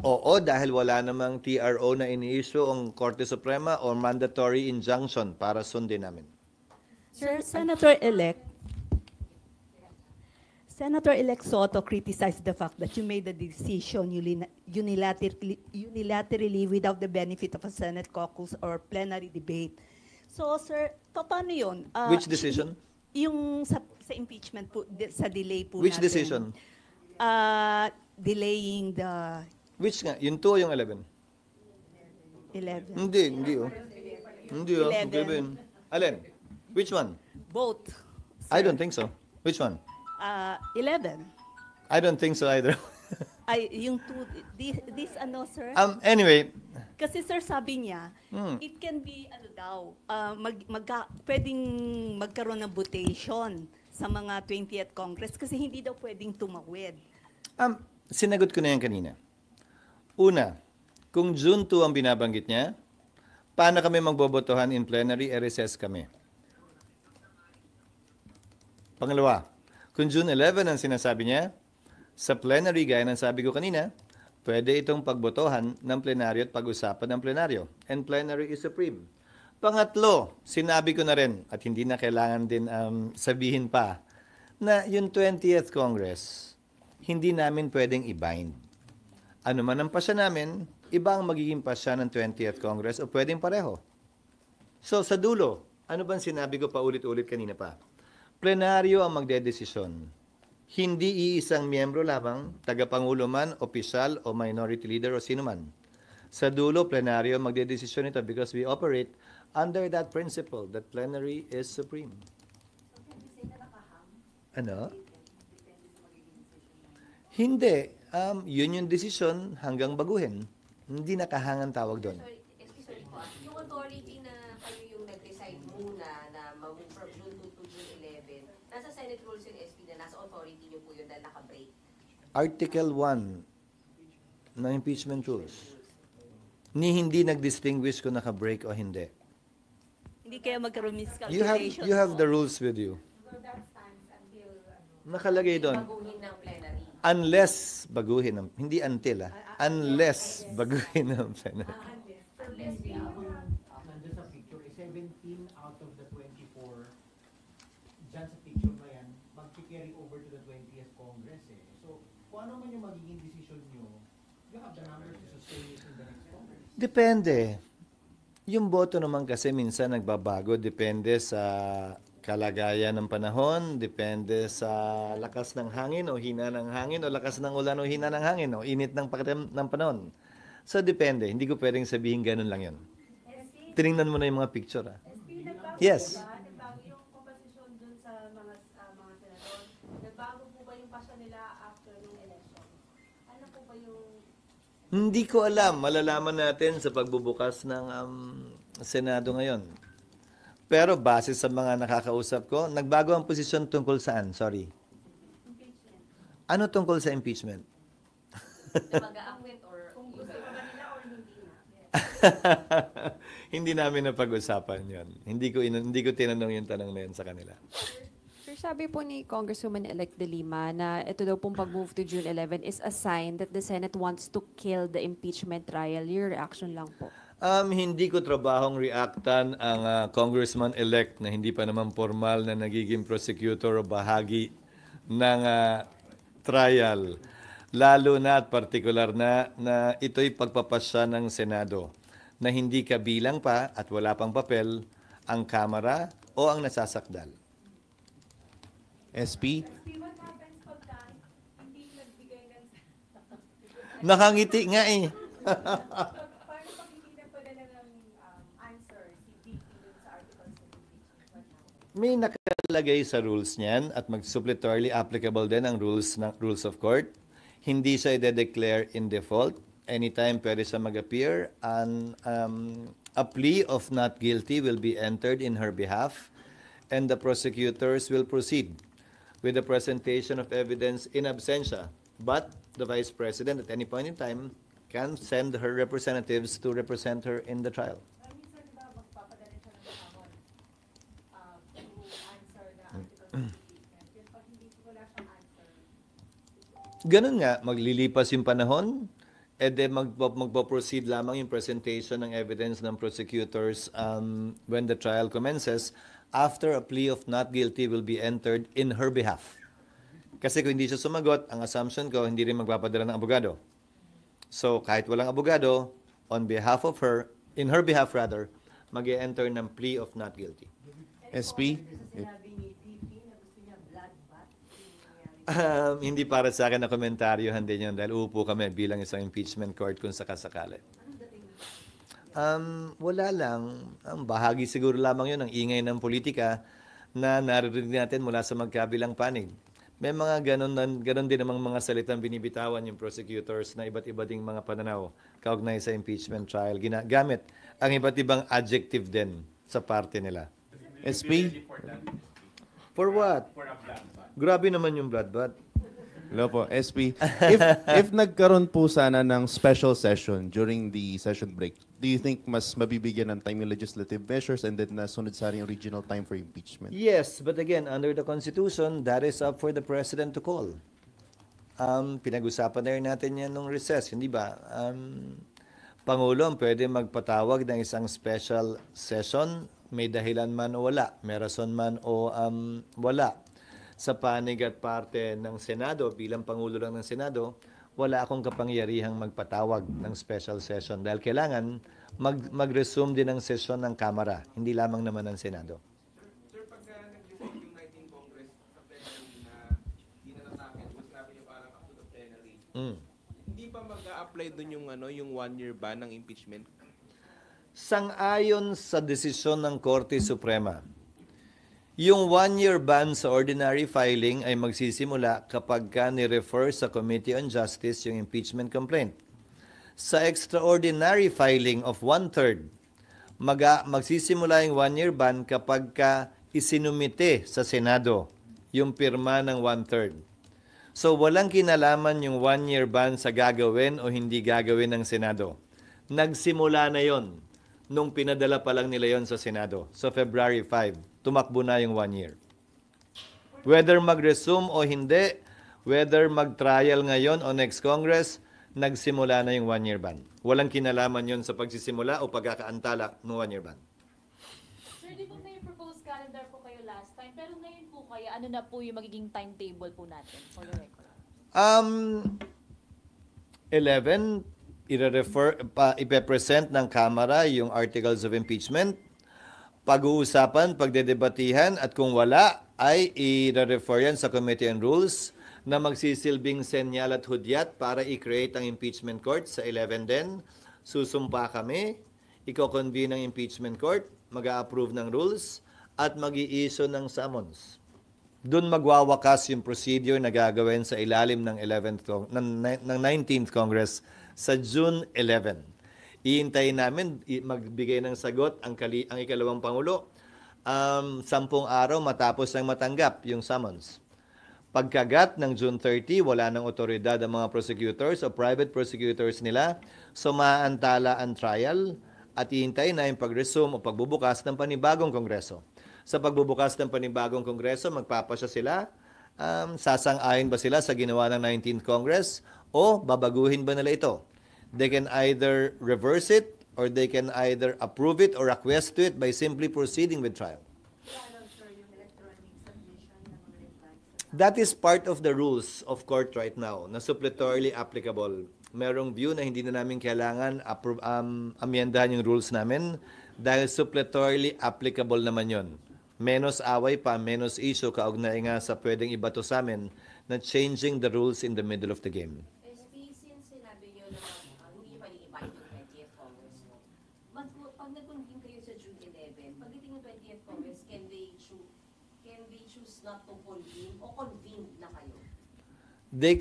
[SPEAKER 5] Oo, dahil wala namang TRO na ini-issue ang Korte Suprema or mandatory injunction para sundin namin.
[SPEAKER 13] Sir, Senator-elect Soto criticized the fact that you made the decision unilaterally without the benefit of a Senate caucus or plenary debate. So, sir, paano yun?
[SPEAKER 5] Which decision?
[SPEAKER 13] Yung sa impeachment po, sa delay po
[SPEAKER 5] Which
[SPEAKER 13] natin.
[SPEAKER 5] decision?
[SPEAKER 13] Delaying the
[SPEAKER 5] Which nga? Yung 2 o yung 11?
[SPEAKER 13] 11.
[SPEAKER 5] Hindi oh. Hindi oh.
[SPEAKER 13] 11.
[SPEAKER 5] Alin? Which one?
[SPEAKER 13] Both.
[SPEAKER 5] I don't think so. Which one?
[SPEAKER 13] 11.
[SPEAKER 5] I don't think so either.
[SPEAKER 13] Ay, yung this ano, sir?
[SPEAKER 5] Anyway,
[SPEAKER 13] Kasi sir, sabi niya, it can be, pwedeng magkaroon ng votation sa mga 20th Congress kasi hindi daw pwedeng tumawid.
[SPEAKER 5] sinagot ko na yan kanina. Una, kung June 2 ang binabanggit niya, paano kami magbobotohan in plenary, recess kami. Pangalawa, kung June 11 ang sinasabi niya, sa plenary, gaya ng sabi ko kanina, pwede itong pagbotohan ng plenaryo at pag-usapan ng plenaryo. And plenary is supreme. Pangatlo, sinabi ko na rin, at hindi na kailangan din sabihin pa, na yung 20th Congress, hindi namin pwedeng i-bind. Ano man ang pasya namin, iba ang magiging pasya ng 20th Congress o pwedeng pareho. So sa dulo, ano bang sinabi ko pa ulit-ulit kanina pa? Plenaryo ang magdedesisyon. Hindi iisang miyembro lamang, tagapangulo man, opisyal o minority leader o sino man. Sa dulo, plenaryo ang magdedesisyon ito because we operate under that principle that plenary is supreme. Ano? Hindi. Yun yung decision hanggang baguhin. Hindi nakahangan tawag doon.
[SPEAKER 7] Sorry po. Yung authority na kayo yung nag-decide muna na mag-move from June 2 to June 11, nasa Senate rules yung SP na nasa authority nyo po yun dahil naka-break.
[SPEAKER 5] Article 1 ng impeachment rules. Ni hindi nag-distinguish kung naka-break o hindi.
[SPEAKER 13] Hindi kaya magkaroon miscalculation.
[SPEAKER 5] You have the rules with you. Nakalagay doon.
[SPEAKER 7] Baguhin ng plenary.
[SPEAKER 5] Unless baguhin ng, hindi until unless baguhin ng plenary.
[SPEAKER 12] Nandiyan sa picture, 17 out of the 24, dyan sa picture na yan, mag-carry over to the 20th Congress eh. So, kung ano man yung magiging decision nyo, you have the numbers to sustain it in the next Congress.
[SPEAKER 5] Depende. Yung boto naman kasi minsan nagbabago, depende sa kalagayan ng panahon, depende sa lakas ng hangin o hina ng hangin o lakas ng ulan o hina ng hangin o init ng panahon. So, depende. Hindi ko pwedeng sabihin ganun lang yun. Tinignan mo na yung mga picture. Yes.
[SPEAKER 6] Nagbago yung composition dun sa mga senador. Nagbago po ba yung pasya nila after yung election? Ano po ba yung...
[SPEAKER 5] Hindi ko alam. Malalaman natin sa pagbubukas ng Senado ngayon. Pero base sa mga nakakausap ko, nagbago ang posisyon tungkol saan? Sorry.
[SPEAKER 6] Impeachment.
[SPEAKER 5] Ano tungkol sa impeachment?
[SPEAKER 7] Na mag-a-acquit or kung gusto ba nila or hindi na?
[SPEAKER 5] Hindi namin napag-usapan yon. Hindi ko tinanong yung tanong na yun sa kanila.
[SPEAKER 11] Sir, sabi po ni Congresswoman-elect De Lima na ito daw pong pag-move to June 11 is a sign that the Senate wants to kill the impeachment trial. Your reaction lang po.
[SPEAKER 5] Hindi ko trabahong reactan ang congressman-elect na hindi pa naman formal na nagiging prosecutor o bahagi ng trial. Lalo na at partikular na ito'y pagpapasya ng Senado na hindi kabilang pa at wala pang papel ang Kamara o ang nasasakdal.
[SPEAKER 3] SP?
[SPEAKER 6] What happens pagka hindi nagbigay ng...
[SPEAKER 5] Nakangiti nga eh.
[SPEAKER 6] Paano pag hindi nagpadala ng answer si VP dun sa articles of impeachment?
[SPEAKER 5] May lagay sa rules niyan at mag-suppletorily applicable din ang rules of court. Hindi siya i-declare in default. Anytime pwede siya mag-appear, and a plea of not guilty will be entered in her behalf, and the prosecutors will proceed with the presentation of evidence in absentia. But the Vice President at any point in time can send her representatives to represent her in the trial. Ganun nga, maglilipas yung panahon, and then magpo-proceed lamang yung presentation ng evidence ng prosecutors when the trial commences, after a plea of not guilty will be entered in her behalf. Kasi kung hindi siya sumagot, ang assumption ko, hindi rin magpapadala ng abogado. So, kahit walang abogado, on behalf of her, in her behalf rather, mag-e-enter ng plea of not guilty.
[SPEAKER 14] SP?
[SPEAKER 5] Hindi para sa akin na komentaryo din yun dahil uupo kami bilang isang impeachment court kung sakasakali. Wala lang. Bahagi siguro lamang yun ng ingay ng politika na naririnig natin mula sa magkabilang panig. May mga ganon din namang mga salitang binibitawan yung prosecutors na iba't iba ding mga pananaw kaugnay sa impeachment trial. Ginagamit ang iba't ibang adjective din sa parte nila.
[SPEAKER 14] SP?
[SPEAKER 5] For what? Grabe naman yung bloodbath.
[SPEAKER 14] Hello po, SP. If nagkaroon po sana ng special session during the session break, do you think mas mabibigyan ng time yung legislative measures and then nasunod sana yung regional time for impeachment?
[SPEAKER 5] Yes, but again, under the Constitution, that is up for the President to call. Pinag-usapan na rin natin yan nung recess, hindi ba? Pangulo ang pwede magpatawag ng isang special session, may dahilan man o wala, may rason man o wala. Sa panig at parte ng Senado, bilang Pangulo lang ng Senado, wala akong kapangyarihang magpatawag ng special session dahil kailangan mag-resume din ang session ng Kamara, hindi lamang naman ng Senado.
[SPEAKER 9] Sir, pagka nag-decide yung 19 Congress sa plenary na hindi na nasakit, mas nabi niyo parang up to the plenary, hindi pa mag-a-apply dun yung one-year ban ng impeachment?
[SPEAKER 5] Sang-ayon sa desisyon ng Korte Suprema, yung one-year ban sa ordinary filing ay magsisimula kapag ni-refer sa Committee on Justice yung impeachment complaint. Sa extraordinary filing of one-third, magsisimula yung one-year ban kapag isinumite sa Senado yung pirma ng one-third. So walang kinalaman yung one-year ban sa gagawin o hindi gagawin ng Senado. Nagsimula na yon nung pinadala pa lang nila yon sa Senado. So February 5. Tumakbo na yung 1 year. Whether mag-resume o hindi, whether mag-trial ngayon o next Congress, nagsimula na yung 1 year ban. Walang kinalaman yon sa pagsisimula o pagkakaantala ng 1 year ban.
[SPEAKER 15] Sir, di po may proposed calendar po kayo last time, pero ngayon po kayo, ano na po yung magiging timetable po natin for the record?
[SPEAKER 5] 11, ipe-present ng Kamara yung articles of impeachment. Pag-uusapan, pagdedebatihan, at kung wala, ay i-refer yan sa Committee on Rules na magsisilbing senyal at hudyat para i-create ang impeachment court sa 11 din. Susumpa kami, i-convene ng impeachment court, mag-a-approve ng rules, at mag-i-issue ng summons. Doon magwawakas yung procedure na gagawin sa ilalim ng 19th Congress sa June 11. Iintayin namin magbigay ng sagot ang ikalawang Pangulo 10 araw matapos ng matanggap yung summons. Pagkagat ng June 30, wala nang otoridad ang mga prosecutors o private prosecutors nila, so maaantala ang trial at iintayin na yung pag-resume o pagbubukas ng panibagong kongreso. Sa pagbubukas ng panibagong kongreso, magpapasya sila, sasang-ayon ba sila sa ginawa ng 19th Congress o babaguhin ba nila ito? They can either reverse it or they can either approve it or acquiesce to it by simply proceeding with trial. That is part of the rules of court right now na suppletorily applicable. Merong view na hindi na namin kailangan amyendahan yung rules namin dahil suppletorily applicable naman yon. Menos away pa, menos issue kaugnay nga sa pwedeng ibato sa amin na changing the rules in the middle of the game.
[SPEAKER 7] Pag nag-convene kayo sa June 11, pagdating ng 20th Congress, can they
[SPEAKER 5] They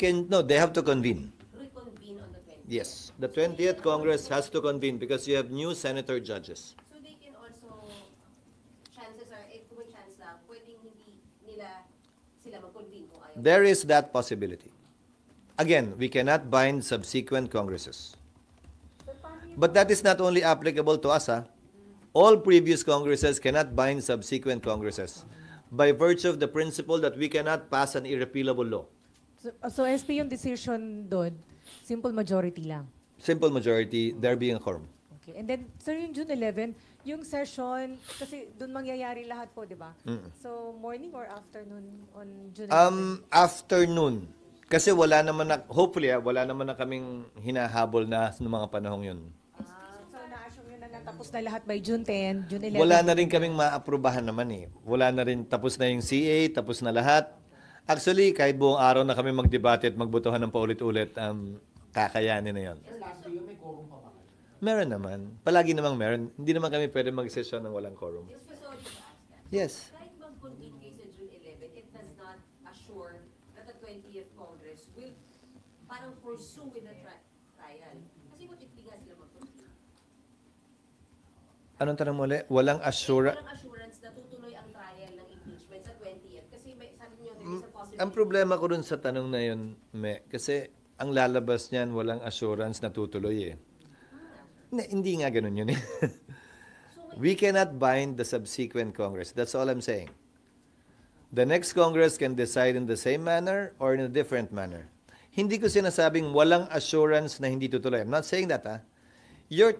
[SPEAKER 5] have to convene.
[SPEAKER 7] Reconvene on the 20th.
[SPEAKER 5] Yes, the 20th Congress has to convene because you have new senator judges.
[SPEAKER 7] So they can also, chances are, kung may chance lang, pwedeng hindi nila sila mag-convene kung ayaw.
[SPEAKER 5] There is that possibility. Again, we cannot bind subsequent Congresses. But that is not only applicable to us. All previous Congresses cannot bind subsequent Congresses by virtue of the principle that we cannot pass an irrepealable law.
[SPEAKER 8] So SP, yung decision doon, simple majority lang.
[SPEAKER 5] Simple majority, there being a quorum.
[SPEAKER 8] Okay. And then, sir, yung June 11, yung session, kasi doon mangyayari lahat po, di ba? So, morning or afternoon on June 11?
[SPEAKER 5] Afternoon. Kasi wala naman na, hopefully, wala naman na kaming hinahabol na ng mga panahong yun.
[SPEAKER 8] So, na-assume yun na natapos na lahat by June 10, June 11.
[SPEAKER 5] Wala na rin kaming maaprubahan naman eh. Wala na rin, tapos na yung CA, tapos na lahat. Actually, kahit buong araw na kami magdebate at magbotohan ng paulit-ulit, kakayanin na yun.
[SPEAKER 12] Last year, may quorum pa ba?
[SPEAKER 5] Meron naman. Palagi namang meron. Hindi naman kami pwede mag-session ng walang quorum. Yes.
[SPEAKER 7] Kahit mag-convene kayo sa June 11, it does not assure that the 20th Congress will parang pursue with the trial. Kasi kung hindi nga sila mag-convene.
[SPEAKER 5] Anong tanong mo ulit? Walang assurance.
[SPEAKER 7] Walang assurance na tutuloy ang trial ng impeachment sa 20th. Kasi may, sabi niyo, there is a possibility.
[SPEAKER 5] Ang problema ko dun sa tanong na yun, kasi ang lalabas niyan, walang assurance na tutuloy eh. Hindi nga ganun yun eh. We cannot bind the subsequent Congress. That's all I'm saying. The next Congress can decide in the same manner or in a different manner. Hindi ko sinasabing walang assurance na hindi tutuloy. I'm not saying that, ha? You're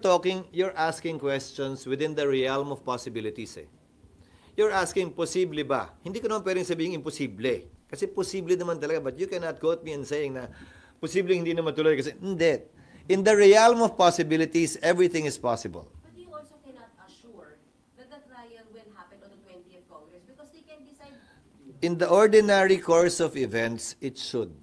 [SPEAKER 5] asking questions within the realm of possibilities, eh. You're asking, posible ba? Hindi ko naman pwedeng sabihin imposible. Kasi posible naman talaga, but you cannot quote me and saying na posible hindi naman tuloy kasi hindi. In the realm of possibilities, everything is possible.
[SPEAKER 7] But you also cannot assure that the trial will happen on the 20th Congress because they can decide.
[SPEAKER 5] In the ordinary course of events, it should.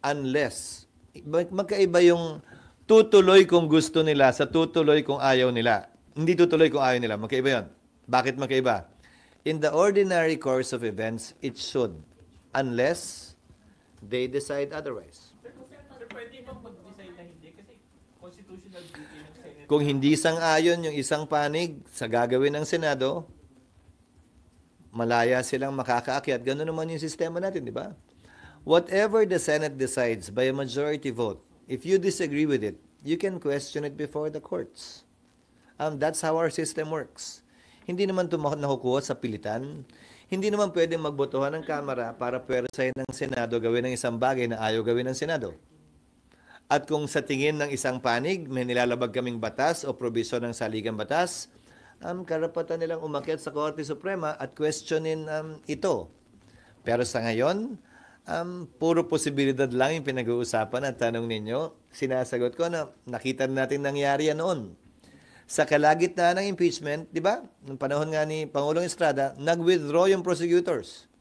[SPEAKER 5] Unless, magkaiba yung tutuloy kung gusto nila sa tutuloy kung ayaw nila. Hindi tutuloy kung ayaw nila. Magkaiba yun. Bakit magkaiba? In the ordinary course of events, it should. Unless they decide otherwise.
[SPEAKER 12] Sir, pwede bang mag-decide na hindi? Kasi constitutional duty ng Senate.
[SPEAKER 5] Kung hindi sang-ayon yung isang panig sa gagawin ng Senado, malaya silang makakaakyat. Ganun naman yung sistema natin, di ba? Whatever the Senate decides by a majority vote, if you disagree with it, you can question it before the courts. That's how our system works. Hindi naman ito nakukuha sa pilitan. Hindi naman pwedeng magbotohan ng Kamara para pwersahin ng Senado gawin ng isang bagay na ayaw gawin ng Senado. At kung sa tingin ng isang panig, may nilalabag kaming batas o probisyon ng saligang batas, karapatan nilang umakyat sa Korte Suprema at questionin ito. Pero sa ngayon, puro posibilidad lang yung pinag-uusapan at tanong ninyo. Sinasagot ko na nakita natin nangyari yan noon. Sa kalagitnaan ng impeachment, di ba? Noong panahon nga ni Pangulong Estrada, nag-withdraw yung prosecutors.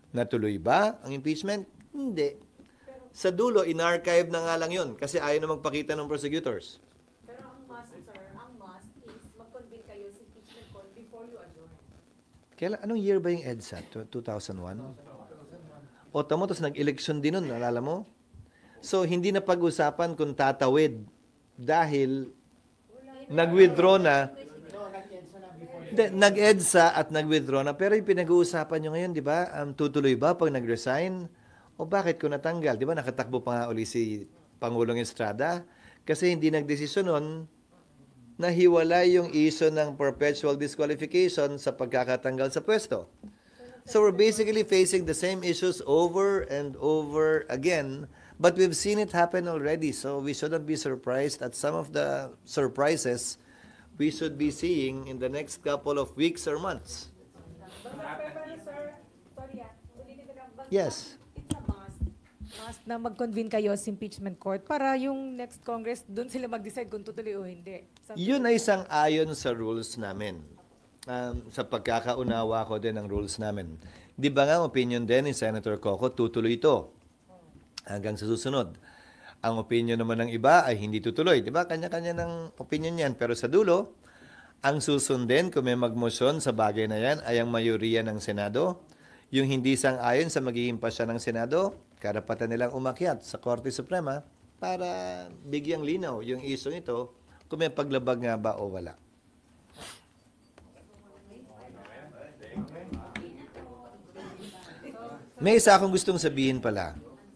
[SPEAKER 5] Natuloy ba ang impeachment? Hindi. Sa dulo, in-archive na nga lang yun kasi ayaw na magpakita ng prosecutors.
[SPEAKER 7] Pero ang must, sir, ang must is mag-convene kayo sa impeachment court before you adjourn.
[SPEAKER 5] Kailan, anong year ba yung EDSA? 2001? O tamo, tapos nag-election din nun, nalala mo? So, hindi na pag-usapan kung tatawid dahil nag-withdraw na. Nag-EDSA at nag-withdraw na. Pero yung pinag-uusapan nyo ngayon, di ba? Tutuloy ba pag nag-resign? O bakit kung natanggal? Di ba nakatakbo pa nga uli si Pangulong Estrada? Kasi hindi nagdesisyon nun na hiwalay yung issue ng perpetual disqualification sa pagkakatanggal sa pwesto. So we're basically facing the same issues over and over again. But we've seen it happen already, so we shouldn't be surprised at some of the surprises we should be seeing in the next couple of weeks or months. Yes.
[SPEAKER 8] It's a must na mag-convene kayo sa impeachment court para yung next Congress, doon sila mag-decide kung tutuloy o hindi.
[SPEAKER 5] Yun ay sang-ayon sa rules namin. Sa pagkakaunawa ko din ng rules namin. Di ba nga opinion din ni Senator Coco, tutuloy ito hanggang sa susunod. Ang opinion naman ng iba ay hindi tutuloy. Di ba? Kanya-kanya ng opinion yan. Pero sa dulo, ang susundin kung may magmosyon sa bagay na yan ay ang mayoriya ng Senado. Yung hindi sang-ayon sa magiging pasya ng Senado, karapatan nilang umakyat sa Korte Suprema para bigyang linaw yung isyong ito kung may paglabag nga ba o wala. May isa akong gustong sabihin pala.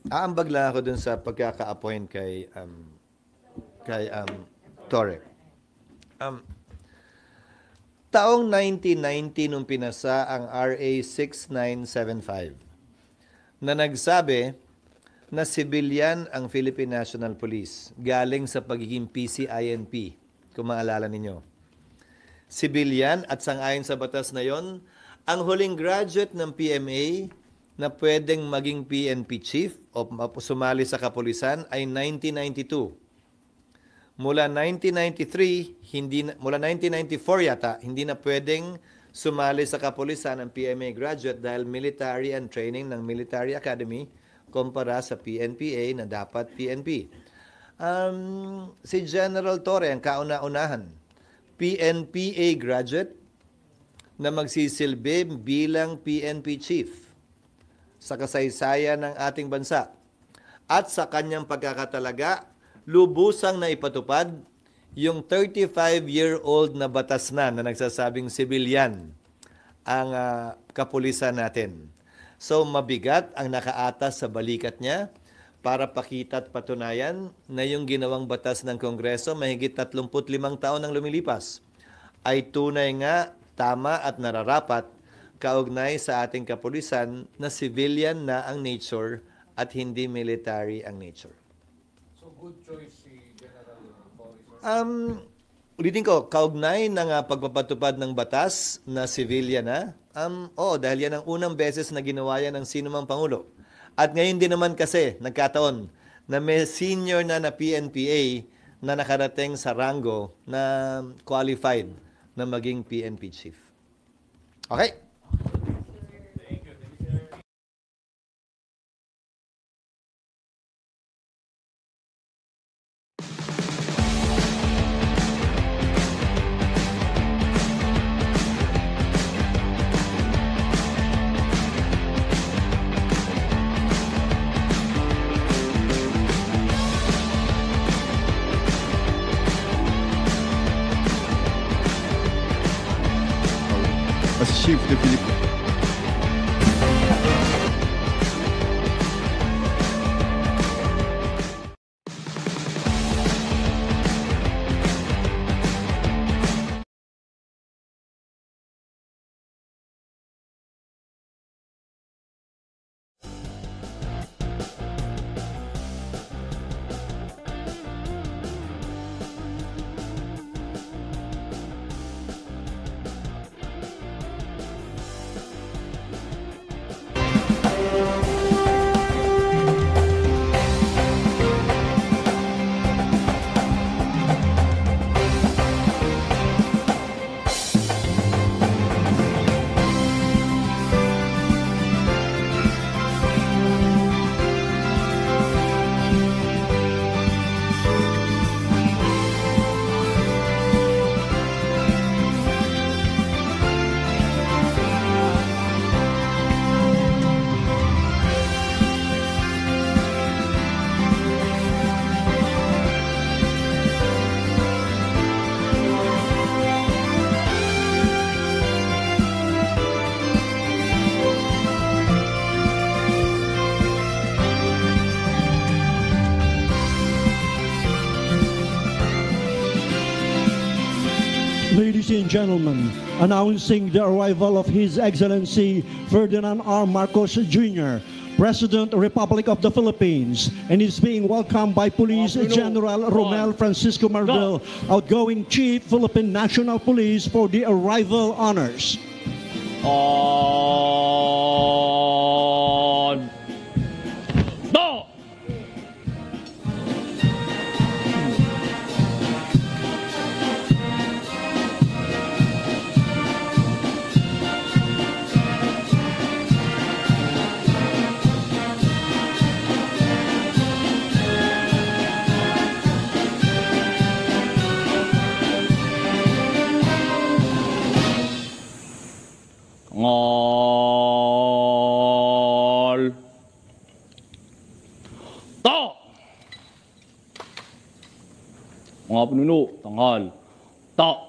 [SPEAKER 5] Aambag lang ako dun sa pagkaka-appoint kay Torre. Taong 1990 nung pinasa ang RA 6975 na nagsabi na sibilyan ang Philippine National Police galing sa pagiging PCINP, kung maalala ninyo. Sibilyan at sangayon sa batas na yon, ang huling graduate ng PMA na pwedeng maging PNP chief o sumali sa kapulisan ay 1992. Mula 1993, mula 1994 yata, hindi na pwedeng sumali sa kapulisan ng PMA graduate dahil military and training ng Military Academy kumpara sa PNPA na dapat PNP. Si General Torre ang kauna-unahan, PNPA graduate na magsisilbi bilang PNP chief sa kasaysayan ng ating bansa. At sa kanyang pagkakatalaga, lubusang na ipatupad yung 35-year-old na batas na nagsasabing sibilyan ang kapulisan natin. So mabigat ang nakaatas sa balikat niya para pakita at patunayan na yung ginawang batas ng Kongreso mahigit 35 taon nang lumilipas ay tunay nga, tama at nararapat kaugnay sa ating kapulisan na civilian na ang nature at hindi military ang nature.
[SPEAKER 3] So good choice si General Torre.
[SPEAKER 5] Ulitin ko, kaugnay ng pagpapatupad ng batas na civilian na, dahil yan ang unang beses na ginawa yan ng sinumang Pangulo. At ngayon din naman kasi, nagkataon, na may senior na PNPA na nakarating sa rango na qualified na maging PNP chief. Okay?
[SPEAKER 16] As chief de Philippines.
[SPEAKER 17] Ladies and gentlemen, announcing the arrival of His Excellency Ferdinand R. Marcos Jr., President, Republic of the Philippines, and is being welcomed by Police General Romel Francisco Marvel, outgoing Chief Philippine National Police, for the arrival honors.
[SPEAKER 18] On. No! On. mga pinuno, tanghal, ta.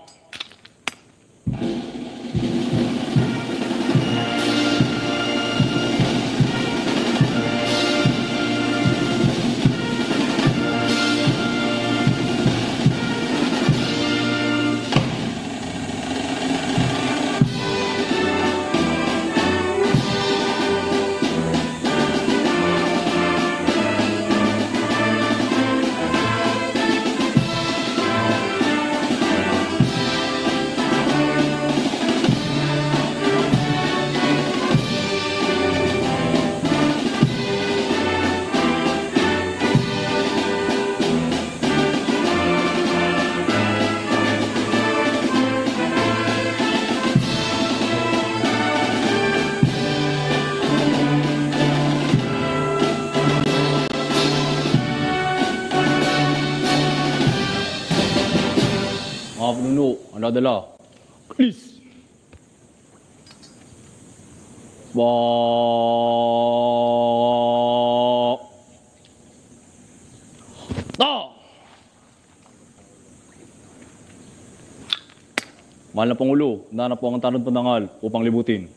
[SPEAKER 18] Mga pinuno, ang dadala. Please. Ta! Mahal na Pangulo, handa na po ang tanod pandangal upang libutin.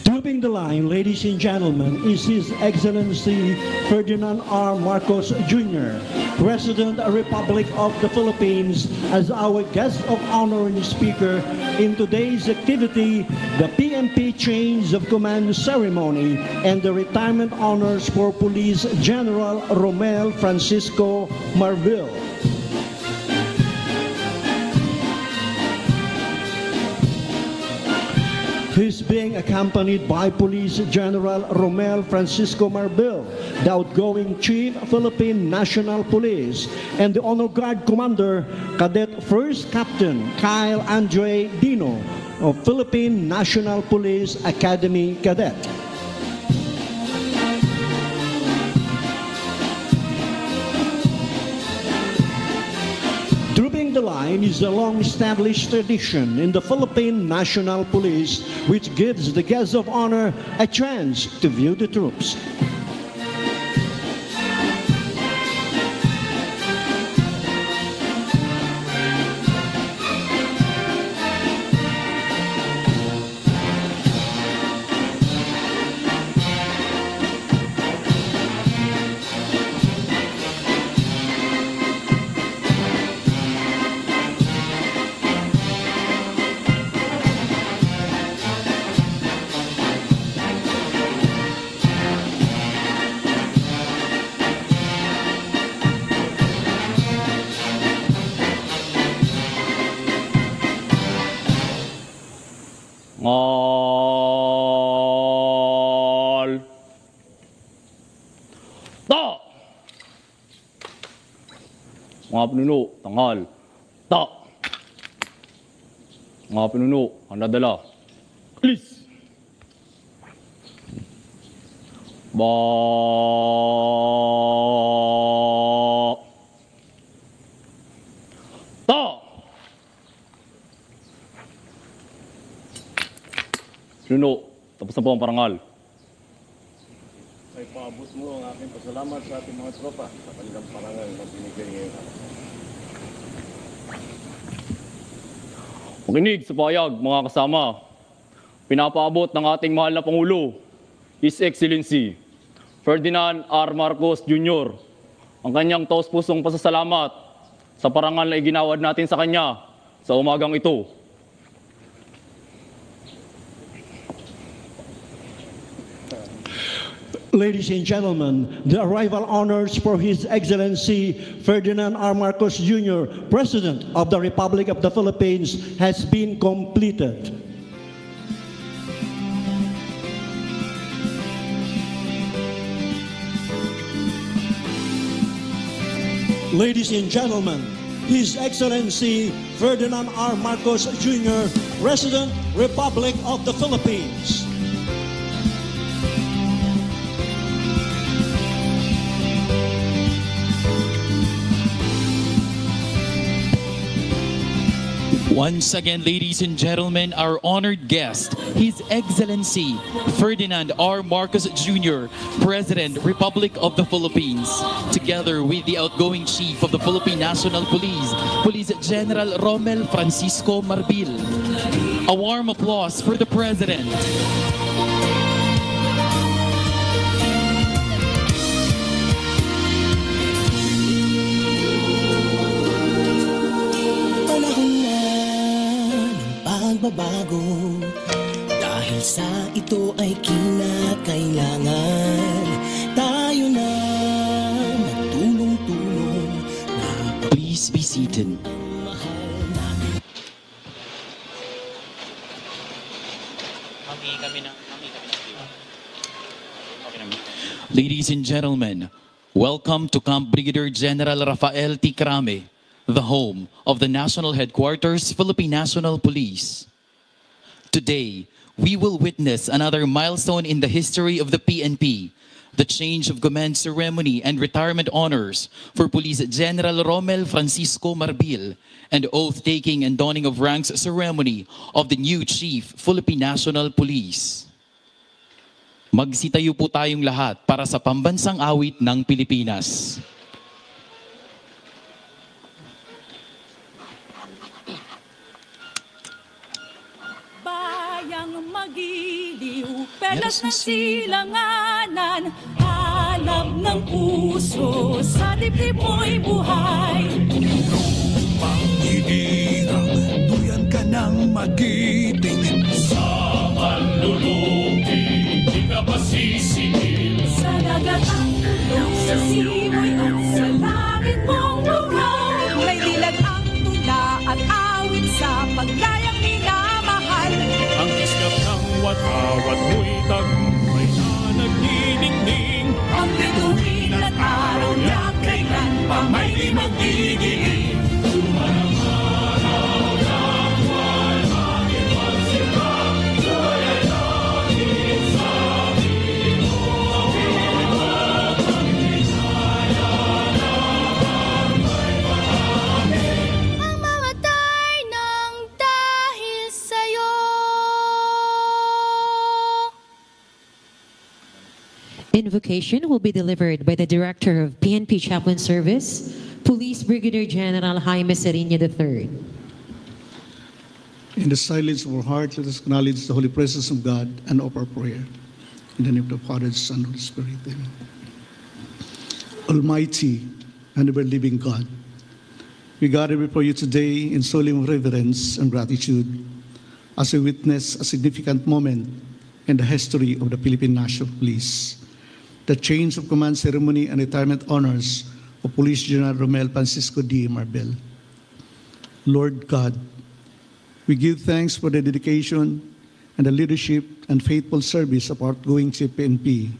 [SPEAKER 17] Trooping the line, ladies and gentlemen, is His Excellency Ferdinand R. Marcos Jr., President of the Republic of the Philippines, as our guest of honor and speaker in today's activity, the PNP Change of Command ceremony and the retirement honors for Police General Romel Francisco Marvil. He's being accompanied by Police General Romel Francisco Marbil, the outgoing Chief Philippine National Police, and the Honor Guard Commander, Cadet First Captain Kyle Andre Dino of Philippine National Police Academy Cadet. Trooping the line is a long-established tradition in the Philippine National Police, which gives the guests of honor a chance to view the troops.
[SPEAKER 18] Tanghal, ta! Mga pinuno, tanghal, ta! Mga pinuno, ang dadala. Please. Ta! Pinuno, tapos na po ang parangal.
[SPEAKER 19] May paabot mo ang aking pasalamat sa ating mga tropa sa kanilang parangal na binigay ngayon.
[SPEAKER 18] Makinig sa pahayag, mga kasama. Pinapaabot ng ating mahal na Pangulo, His Excellency Ferdinand R. Marcos Jr. ang kanyang taos-pusong pasasalamat sa parangal na iginawad natin sa kanya sa umagang ito.
[SPEAKER 17] Ladies and gentlemen, the arrival honors for His Excellency Ferdinand R. Marcos Jr., President of the Republic of the Philippines, has been completed. Ladies and gentlemen, His Excellency Ferdinand R. Marcos Jr., President, Republic of the Philippines.
[SPEAKER 20] Once again, ladies and gentlemen, our honored guest, His Excellency Ferdinand R. Marcos Jr., President, Republic of the Philippines, together with the outgoing Chief of the Philippine National Police, Police General Romel Francisco Marbil. A warm applause for the President.
[SPEAKER 21] Pagbabago dahil sa ito ay kinakailangan tayo na magtulong-tulong na
[SPEAKER 20] please be seated. Ladies and gentlemen, welcome to Camp Brigadier General Rafael T. Crame, the home of the National Headquarters, Philippine National Police. Today, we will witness another milestone in the history of the PNP, the change of command ceremony and retirement honors for Police General Romel Francisco Marbil, and oath-taking and donning of ranks ceremony of the new Chief, Philippine National Police. Magsitayo po tayong lahat para sa pambansang awit ng Pilipinas.
[SPEAKER 22] Bayang magiliw, pelas ng silanganan, halap ng puso, sa dibdib mo'y buhay.
[SPEAKER 23] Panghidirang, duyan ka ng magiting. Sa manlulupi, di ka masisingil.
[SPEAKER 22] Sa dagat ang tulong, sa simoy at sa langit mong lugaw. May dilag ang tula at awit sa paglayang minamahal.
[SPEAKER 23] Ang iskap ng watawat mo'y tagumpay na nagniningning.
[SPEAKER 22] Ang bituin at araw niya kailan pa may di magdidilim.
[SPEAKER 24] Invocation will be delivered by the Director of PNP Chaplain Service, Police Brigadier General Jaime Serino III.
[SPEAKER 25] In the silence of our hearts, let us acknowledge the holy presence of God and offer prayer. In the name of the Father, the Son, and the Holy Spirit. Amen. Almighty and ever-living God, we gather before you today in solemn reverence and gratitude as we witness a significant moment in the history of the Philippine National Police, the change of command ceremony and retirement honors of Police General Romel Francisco D. Marbil. Lord God, we give thanks for the dedication and the leadership and faithful service of our outgoing Chief PNP.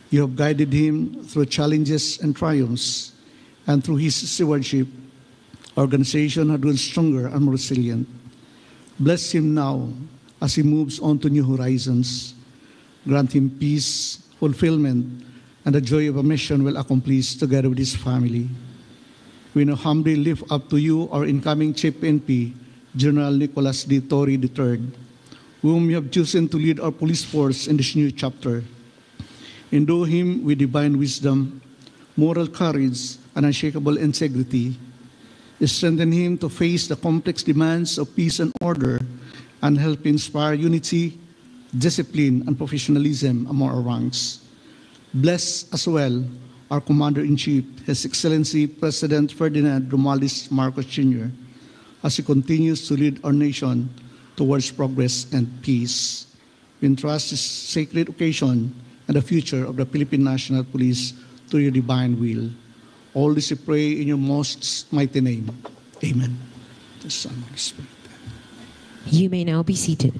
[SPEAKER 25] You have guided him through challenges and triumphs, and through his stewardship, our organization has grown stronger and more resilient. Bless him now as he moves on to new horizons. Grant him peace, fulfillment, and the joy of a mission well accomplished together with his family. We now humbly lift up to you our incoming Chief PNP, General Nicolas D. Torre III, whom you have chosen to lead our police force in this new chapter. Endue him with divine wisdom, moral courage, and unshakable integrity. Strengthen him to face the complex demands of peace and order, and help inspire unity, discipline, and professionalism among our ranks. Bless as well our Commander-in-Chief, His Excellency President Ferdinand Romualdez Marcos Jr., as he continues to lead our nation towards progress and peace. We entrust this sacred occasion and the future of the Philippine National Police to your divine will. All this we pray in your most mighty name. Amen. The Son and the Spirit.
[SPEAKER 24] You may now be seated.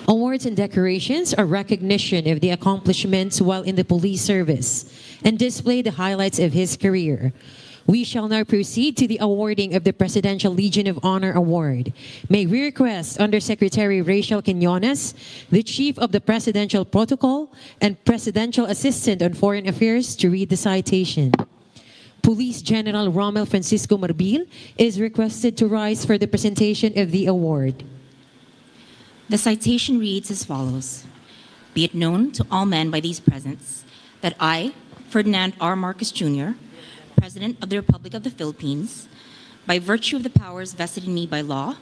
[SPEAKER 24] Awards and decorations are recognition of the accomplishments while in the police service and display the highlights of his career. We shall now proceed to the awarding of the Presidential Legion of Honor Award. May we request Undersecretary Rachel Quinones, the Chief of the Presidential Protocol and Presidential Assistant on Foreign Affairs, to read the citation. Police General Romel Francisco Marbil is requested to rise for the presentation of the award.
[SPEAKER 1] The citation reads as follows. Be it known to all men by these presents that I, Ferdinand R. Marcos Jr., President of the Republic of the Philippines, by virtue of the powers vested in me by law,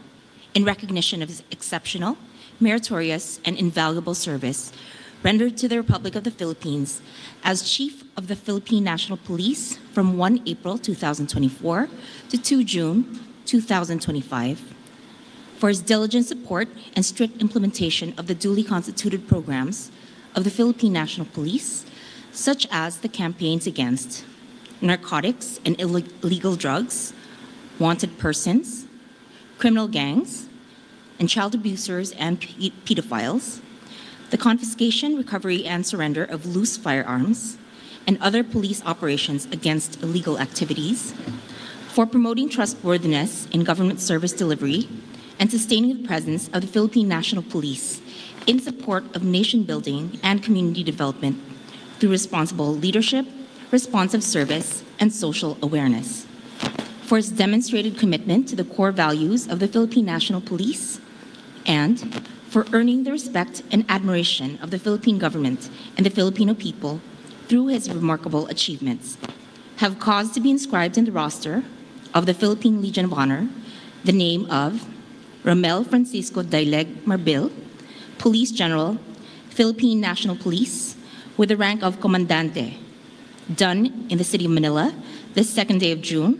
[SPEAKER 1] in recognition of his exceptional, meritorious, and invaluable service rendered to the Republic of the Philippines as Chief of the Philippine National Police from 1 April 2024 to 2 June 2025, for his diligent support and strict implementation of the duly constituted programs of the Philippine National Police, such as the campaigns against narcotics and illegal drugs, wanted persons, criminal gangs, and child abusers and pedophiles, the confiscation, recovery, and surrender of loose firearms, and other police operations against illegal activities, for promoting trustworthiness in government service delivery, and sustaining the presence of the Philippine National Police in support of nation building and community development through responsible leadership, responsive service, and social awareness. For its demonstrated commitment to the core values of the Philippine National Police, and for earning the respect and admiration of the Philippine government and the Filipino people through his remarkable achievements, have caused to be inscribed in the roster of the Philippine Legion of Honor the name of Romel Francisco Daileg Marbil, Police General, Philippine National Police, with the rank of Comandante, done in the city of Manila this 2nd day of June,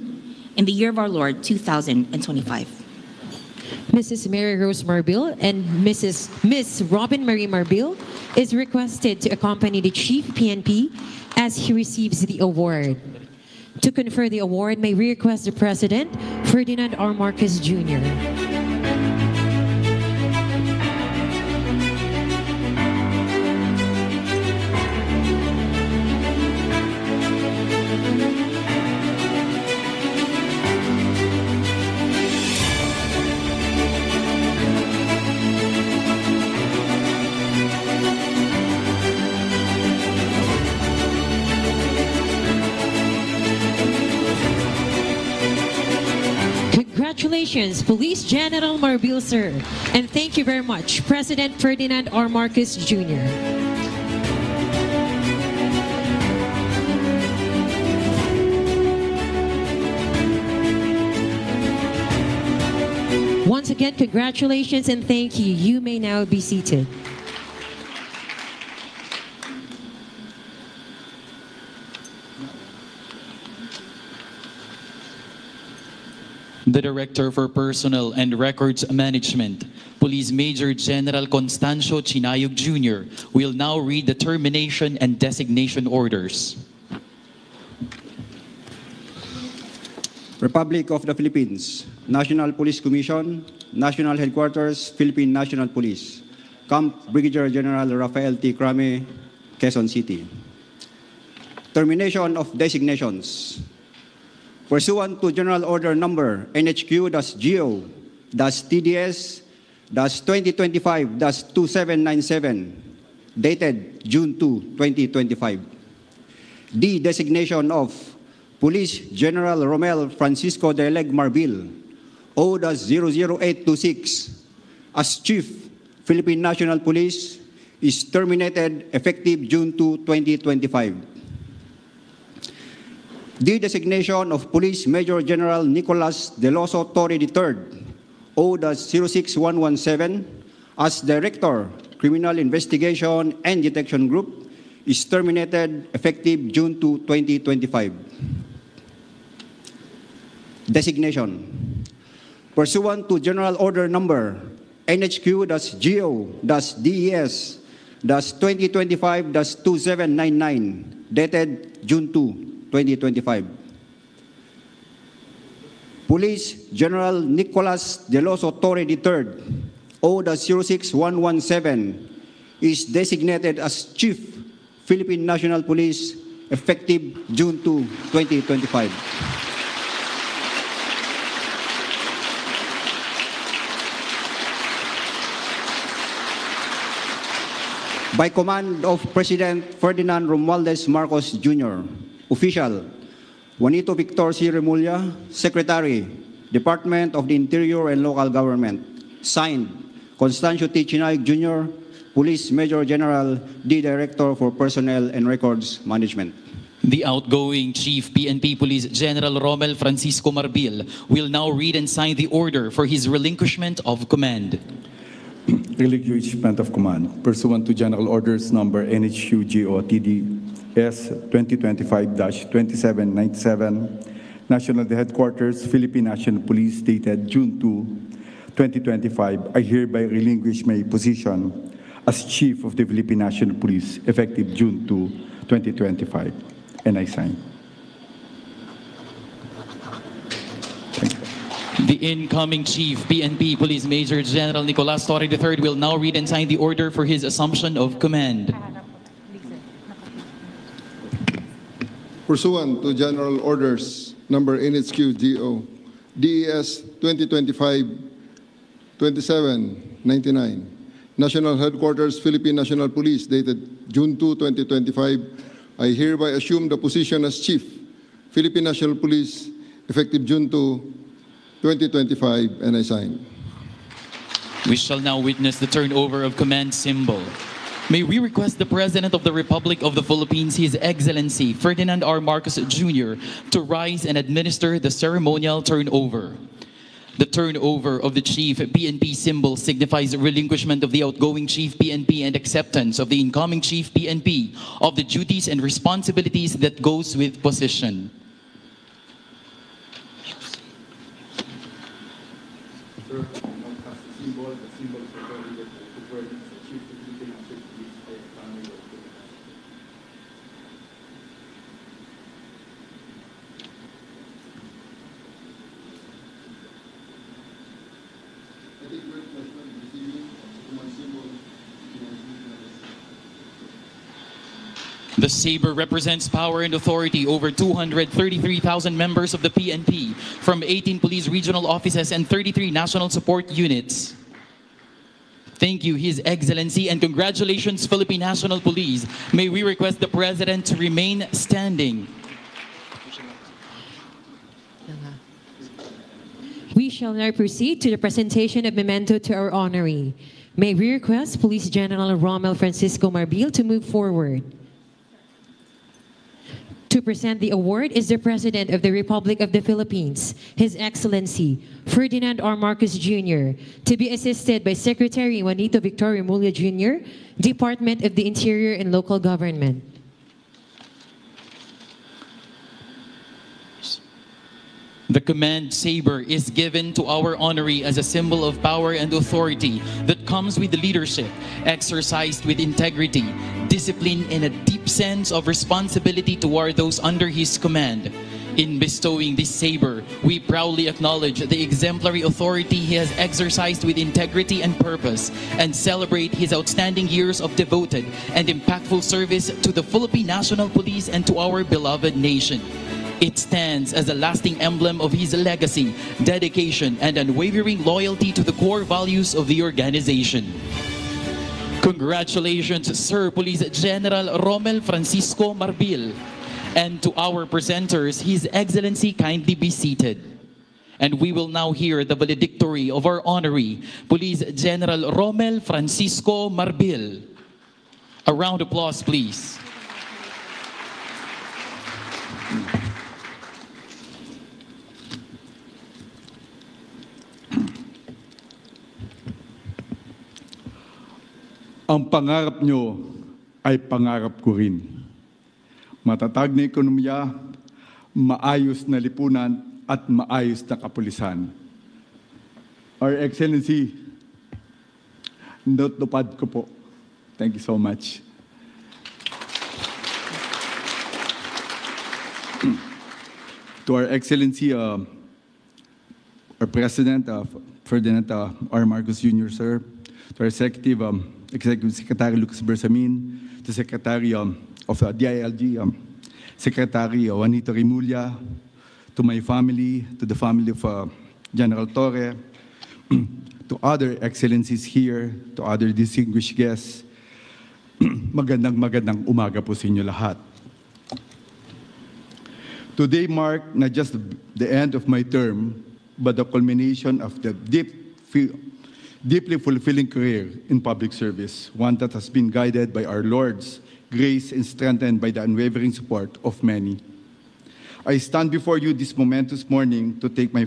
[SPEAKER 1] in the year of our Lord, 2025.
[SPEAKER 24] Mrs. Mary Rose Marbil and Miss Robin Marie Marbil is requested to accompany the Chief PNP as he receives the award. To confer the award, may we request the President, Ferdinand R. Marcos Jr. Congratulations, Police General Marbil, sir. And thank you very much, President Ferdinand R. Marcos Jr. Once again, congratulations and thank you. You may now be seated.
[SPEAKER 20] The Director for Personnel and Records Management, Police Major General Constancio Chinayog Jr., will now read the termination and designation orders.
[SPEAKER 2] Republic of the Philippines, National Police Commission, National Headquarters, Philippine National Police, Camp Brigadier General Rafael T. Crame, Quezon City. Termination of designations. Pursuant to General Order Number NHQ-GO-TDS-2025-2797, dated June 2, 2025. The designation of Police General Romel Francisco Daileg Marbil, O-00826, as Chief Philippine National Police is terminated effective June 2, 2025. The designation of Police Major General Nicolas Deloso Torre III, O-06117, as Director, Criminal Investigation and Detection Group, is terminated effective June 2, 2025. Designation. Pursuant to General Order Number NHQ-GO-DES-2025-2799, dated June 2, 2025. Police General Nicolas Deloso Torre III, O-06117, is designated as Chief Philippine National Police effective June 2, 2025. By command of President Ferdinand Romualdez Marcos Jr., Official, Juanito Victor C. Remulla, Secretary, Department of the Interior and Local Government. Signed, Constancio T. Chinaig Jr., Police Major General, D. Director for Personnel and Records Management.
[SPEAKER 20] The outgoing Chief PNP Police General Romel Francisco Marbil will now read and sign the order for his relinquishment of command.
[SPEAKER 16] Relinquishment of command pursuant to General Orders number NHU-GO-TDS 2025-2797, National Headquarters, Philippine National Police, dated June 2, 2025, I hereby relinquish my position as Chief of the Philippine National Police effective June 2, 2025, and I sign.
[SPEAKER 20] The incoming Chief PNP Police Major General Nicolas Torre III will now read and sign the order for his assumption of command.
[SPEAKER 16] Pursuant to General Orders number NHQ-GO, DES 2025-2799, National Headquarters, Philippine National Police, dated June 2, 2025, I hereby assume the position as Chief, Philippine National Police, effective June 2, 2025, and I sign.
[SPEAKER 20] We shall now witness the turnover of command symbol. May we request the President of the Republic of the Philippines, His Excellency Ferdinand R. Marcos Jr., to rise and administer the ceremonial turnover. The turnover of the Chief PNP symbol signifies relinquishment of the outgoing Chief PNP and acceptance of the incoming Chief PNP of the duties and responsibilities that goes with position. The saber represents power and authority over 233,000 members of the PNP from 18 police regional offices and 33 national support units. Thank you, His Excellency, and congratulations, Philippine National Police. May we request the President to remain standing.
[SPEAKER 24] We shall now proceed to the presentation of memento to our honoree. May we request Police General Romel Francisco Marbil to move forward. To present the award is the President of the Republic of the Philippines, His Excellency Ferdinand R. Marcos Jr., to be assisted by Secretary Juanito Victor Remulla Jr., Department of the Interior and Local Government.
[SPEAKER 20] The command saber is given to our honoree as a symbol of power and authority that comes with leadership, exercised with integrity, discipline, and a deep sense of responsibility toward those under his command. In bestowing this saber, we proudly acknowledge the exemplary authority he has exercised with integrity and purpose, and celebrate his outstanding years of devoted and impactful service to the Philippine National Police and to our beloved nation. It stands as a lasting emblem of his legacy, dedication, and unwavering loyalty to the core values of the organization. Congratulations, Sir Police General Romel Francisco Marbil. And to our presenters, His Excellency, kindly be seated. And we will now hear the valedictory of our honoree, Police General Romel Francisco Marbil. A round of applause, please.
[SPEAKER 16] Ang pangarap nyo ay pangarap ko rin. Matatag na ekonomiya, maayos na lipunan, at maayos na kapulisan. Our Excellency, natupad ko po. Thank you so much. To our Excellency, our President, Ferdinand R. Marcos Jr., sir, to our Executive Secretary Lucas Bersamin, to Secretary of DILG, Secretary Juanito Remulla, to my family, to the family of General Torre, to other excellencies here, to other distinguished guests, magandang umaga po sa inyo lahat. Today marked not just the end of my term, but the culmination of the deeply fulfilling career in public service, one that has been guided by our Lord's grace and strengthened by the unwavering support of many. I stand before you this momentous morning to take my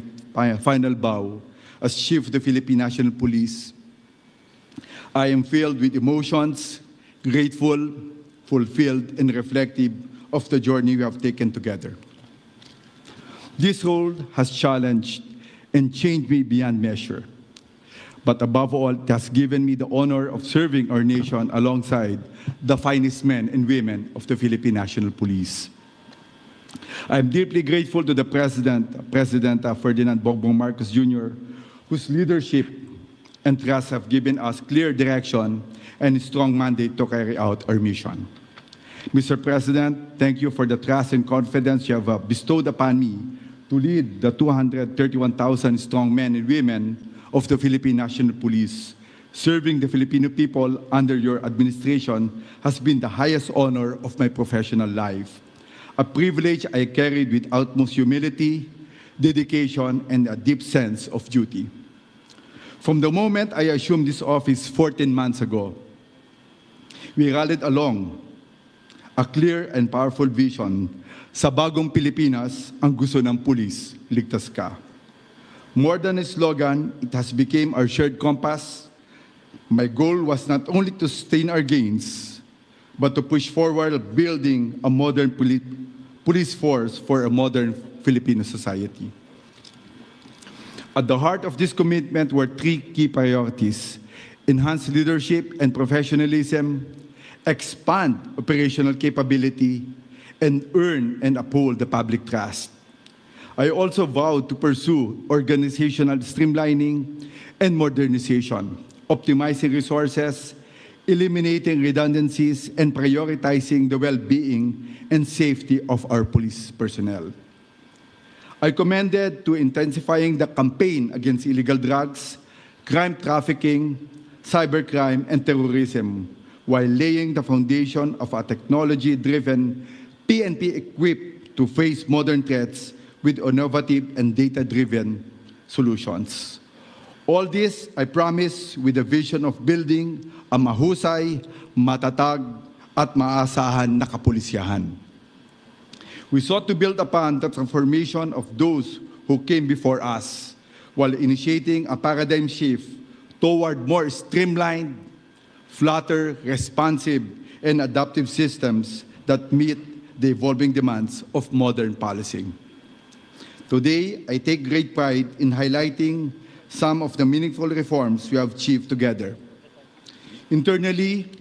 [SPEAKER 16] final bow as Chief of the Philippine National Police. I am filled with emotions, grateful, fulfilled, and reflective of the journey we have taken together. This role has challenged and changed me beyond measure. But above all, it has given me the honor of serving our nation alongside the finest men and women of the Philippine National Police. I am deeply grateful to the President Ferdinand Bongbong Marcos Jr., whose leadership and trust have given us clear direction and a strong mandate to carry out our mission. Mr. President, thank you for the trust and confidence you have bestowed upon me to lead the 231,000 strong men and women of the Philippine National Police. Serving the Filipino people under your administration has been the highest honor of my professional life, a privilege I carried with utmost humility, dedication, and a deep sense of duty. From the moment I assumed this office 14 months ago, we rallied along a clear and powerful vision. Sa bagong Pilipinas, ang gusto ng pulis, ligtas ka. More than a slogan, it has become our shared compass. My goal was not only to sustain our gains, but to push forward building a modern police force for a modern Filipino society. At the heart of this commitment were three key priorities: enhance leadership and professionalism, expand operational capability, and earn and uphold the public trust. I also vowed to pursue organizational streamlining and modernization, optimizing resources, eliminating redundancies, and prioritizing the well-being and safety of our police personnel. I commended to intensifying the campaign against illegal drugs, crime trafficking, cybercrime, and terrorism, while laying the foundation of a technology-driven PNP equipped to face modern threats with innovative and data-driven solutions. All this, I promise, with the vision of building a mahusay, matatag, at maasahan na kapulisyahan. We sought to build upon the transformation of those who came before us, while initiating a paradigm shift toward more streamlined, flatter, responsive, and adaptive systems that meet the evolving demands of modern policing. Today, I take great pride in highlighting some of the meaningful reforms we have achieved together. Internally,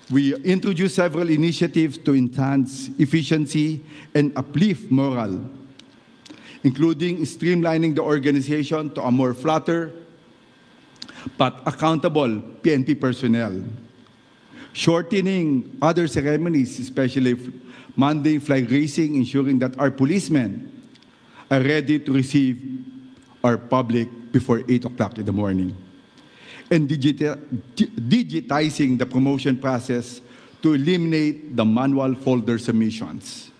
[SPEAKER 16] we introduced several initiatives to enhance efficiency and uplift morale, including streamlining the organization to a more flatter but accountable PNP personnel, shortening other ceremonies, especially Monday flag racing, ensuring that our policemen are ready to receive our public before 8 o'clock in the morning, and digitizing the promotion process to eliminate the manual folder submissions.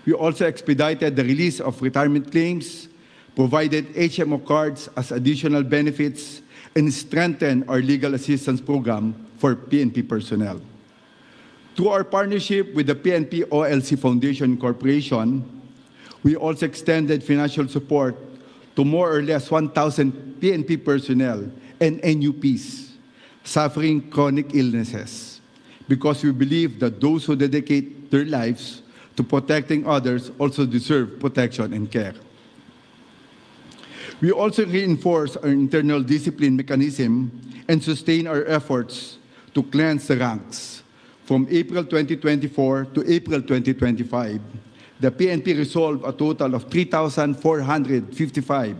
[SPEAKER 16] We also expedited the release of retirement claims, provided HMO cards as additional benefits, and strengthened our legal assistance program for PNP personnel. Through our partnership with the PNP OLC Foundation Corporation, we also extended financial support to more or less 1,000 PNP personnel and NUPs suffering chronic illnesses, because we believe that those who dedicate their lives to protecting others also deserve protection and care. We also reinforce our internal discipline mechanism and sustain our efforts to cleanse the ranks. From April 2024 to April 2025, the PNP resolved a total of 3,455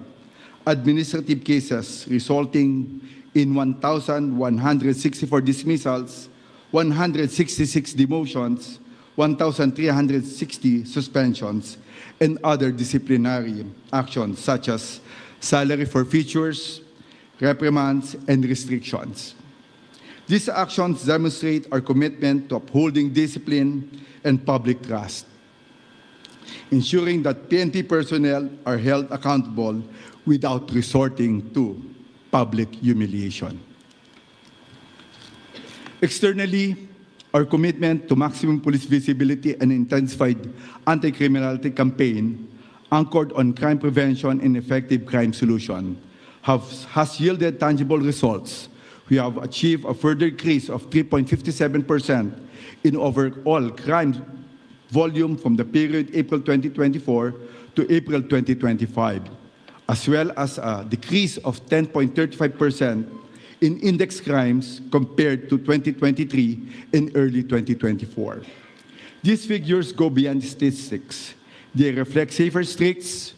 [SPEAKER 16] administrative cases, resulting in 1,164 dismissals, 166 demotions, 1,360 suspensions, and other disciplinary actions such as salary forfeitures, reprimands, and restrictions. These actions demonstrate our commitment to upholding discipline and public trust. ensuring that PNP personnel are held accountable without resorting to public humiliation. Externally, our commitment to maximum police visibility and intensified anti-criminality campaign anchored on crime prevention and effective crime solution has yielded tangible results. We have achieved a further increase of 3.57% in overall crime volume from the period April 2024 to April 2025, as well as a decrease of 10.35% in index crimes compared to 2023 and early 2024. These figures go beyond statistics. They reflect safer streets,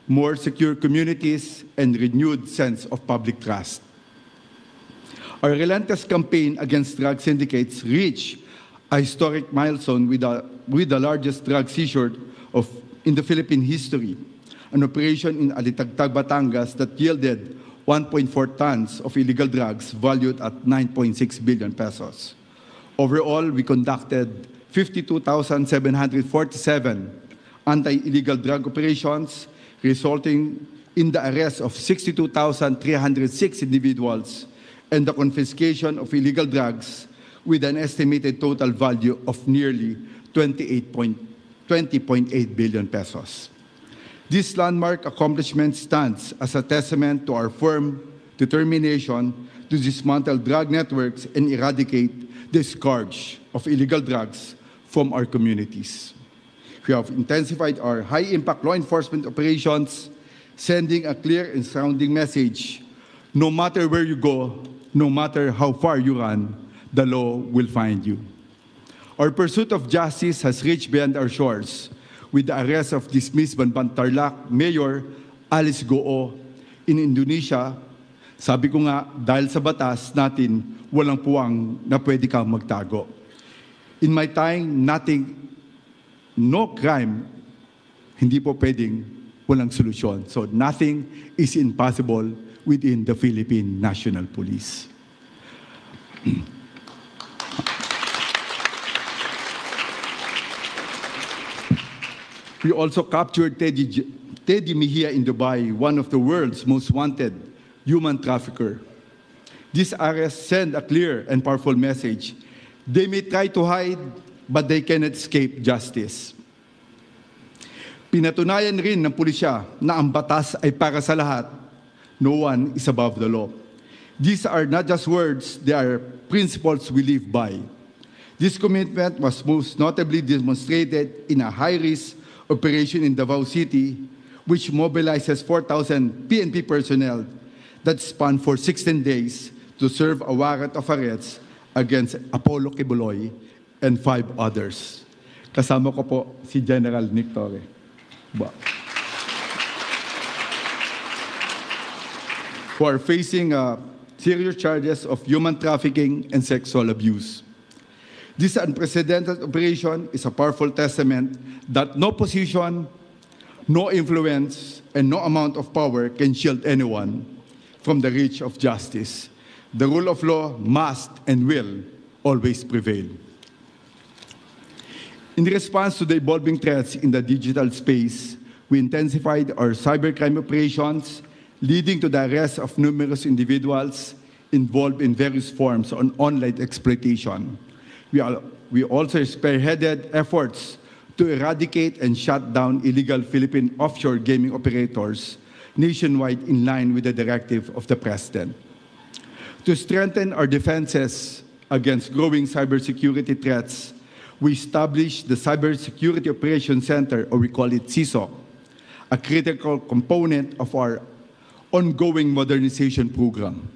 [SPEAKER 16] more secure communities, and renewed sense of public trust. Our relentless campaign against drug syndicates reached a historic milestone with the largest drug seizure in the Philippine history, an operation in Alitagtag, Batangas that yielded 1.4 tons of illegal drugs valued at 9.6 billion pesos. Overall, we conducted 52,747 anti-illegal drug operations, resulting in the arrest of 62,306 individuals and the confiscation of illegal drugs with an estimated total value of nearly 20.8 billion pesos. This landmark accomplishment stands as a testament to our firm determination to dismantle drug networks and eradicate the scourge of illegal drugs from our communities. We have intensified our high-impact law enforcement operations, sending a clear and sounding message: no matter where you go, no matter how far you run, the law will find you. Our pursuit of justice has reached beyond our shores, with the arrest of dismissed Banban Tarlac Mayor Alice Goo in Indonesia. Sabi ko nga, dahil sa batas natin, walang puwang na pwede kang magtago. In my time, no crime, hindi po pwedeng walang solusyon. So nothing is impossible within the Philippine National Police. We also captured Teddy Mejia in Dubai, one of the world's most wanted human trafficker. This arrest sent a clear and powerful message. They may try to hide, but they cannot escape justice. Pinatunayan rin ng pulisya na ang batas ay para sa lahat. No one is above the law. These are not just words, they are principles we live by. This commitment was most notably demonstrated in a high-risk operation in Davao City, which mobilizes 4,000 PNP personnel that span for 16 days to serve a warrant of arrest against Apollo Kibuloy and 5 others. Kasama ko po si General Nick Torre. Who are facing serious charges of human trafficking and sexual abuse. This unprecedented operation is a powerful testament that no position, no influence, and no amount of power can shield anyone from the reach of justice. The rule of law must and will always prevail. In response to the evolving threats in the digital space, we intensified our cybercrime operations, leading to the arrest of numerous individuals involved in various forms of online exploitation. We also spearheaded efforts to eradicate and shut down illegal Philippine offshore gaming operators nationwide in line with the directive of the President. To strengthen our defenses against growing cybersecurity threats, we established the Cybersecurity Operations Center, or we call it CISOC, a critical component of our ongoing modernization program.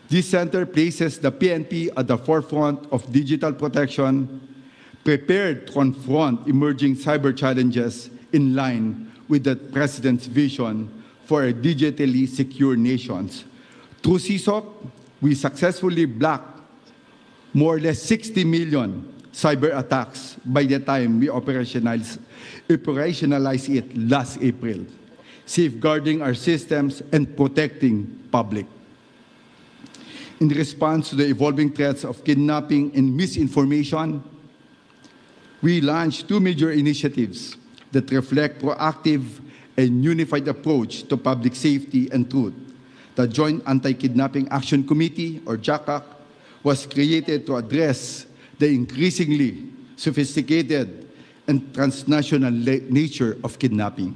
[SPEAKER 16] This center places the PNP at the forefront of digital protection, prepared to confront emerging cyber challenges in line with the President's vision for a digitally secure nation. Through CISOC, we successfully blocked more or less 60 million cyber attacks by the time we operationalized it last April, safeguarding our systems and protecting public. In response to the evolving threats of kidnapping and misinformation, we launched 2 major initiatives: that reflect proactive and unified approach to public safety and truth. The Joint Anti-Kidnapping Action Committee, or JACAC, was created to address the increasingly sophisticated and transnational nature of kidnapping,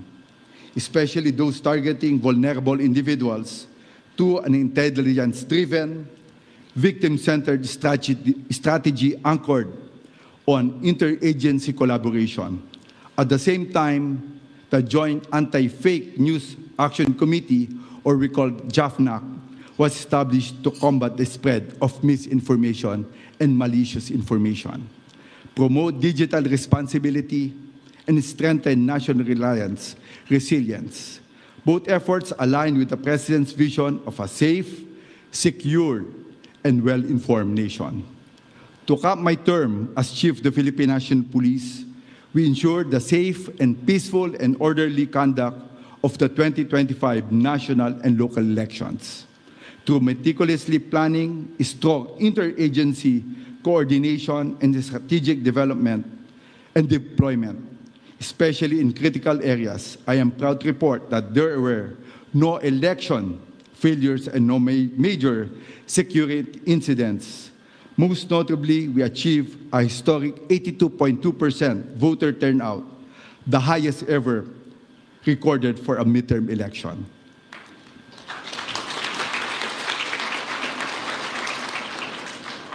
[SPEAKER 16] especially those targeting vulnerable individuals, to an intelligence-driven, victim-centered strategy anchored on interagency collaboration. At the same time, the Joint Anti-Fake News Action Committee, or we call JAFNAC, was established to combat the spread of misinformation and malicious information, promote digital responsibility, and strengthen national resilience. Both efforts align with the President's vision of a safe, secure, and well-informed nation. To cap my term as Chief of the Philippine National Police, we ensure the safe and peaceful and orderly conduct of the 2025 national and local elections through meticulously planning, strong interagency coordination, and strategic development and deployment, especially in critical areas. I am proud to report that there were no election failures and no major security incidents. Most notably, we achieved a historic 82.2% voter turnout, the highest ever recorded for a midterm election.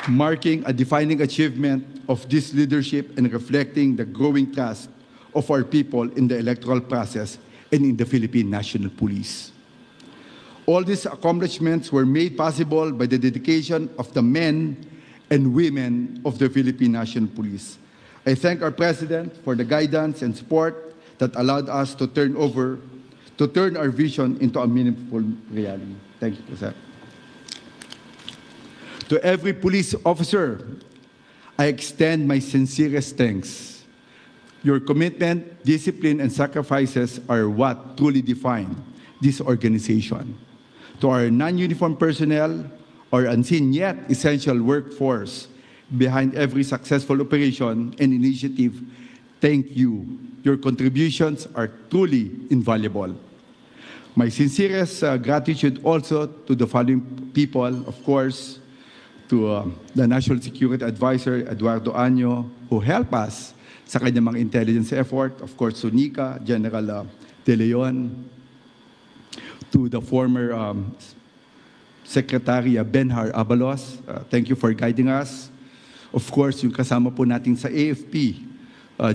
[SPEAKER 16] Marking a defining achievement of this leadership and reflecting the growing trust of our people in the electoral process and in the Philippine National Police. All these accomplishments were made possible by the dedication of the men and women of the Philippine National Police. I thank our President for the guidance and support that allowed us to turn our vision into a meaningful reality. Thank you, sir. To every police officer, I extend my sincerest thanks. Your commitment, discipline, and sacrifices are what truly define this organization. To our non-uniformed personnel, our unseen yet essential workforce behind every successful operation and initiative, thank you. Your contributions are truly invaluable. My sincerest gratitude also to the following people, of course, to the National Security Advisor, Eduardo Año, who helped us sa kanyang mga intelligence effort. Of course, to Nika, General De Leon, to the former Secretary Benhar Abalos, thank you for guiding us. Of course, yung kasama po natin sa AFP,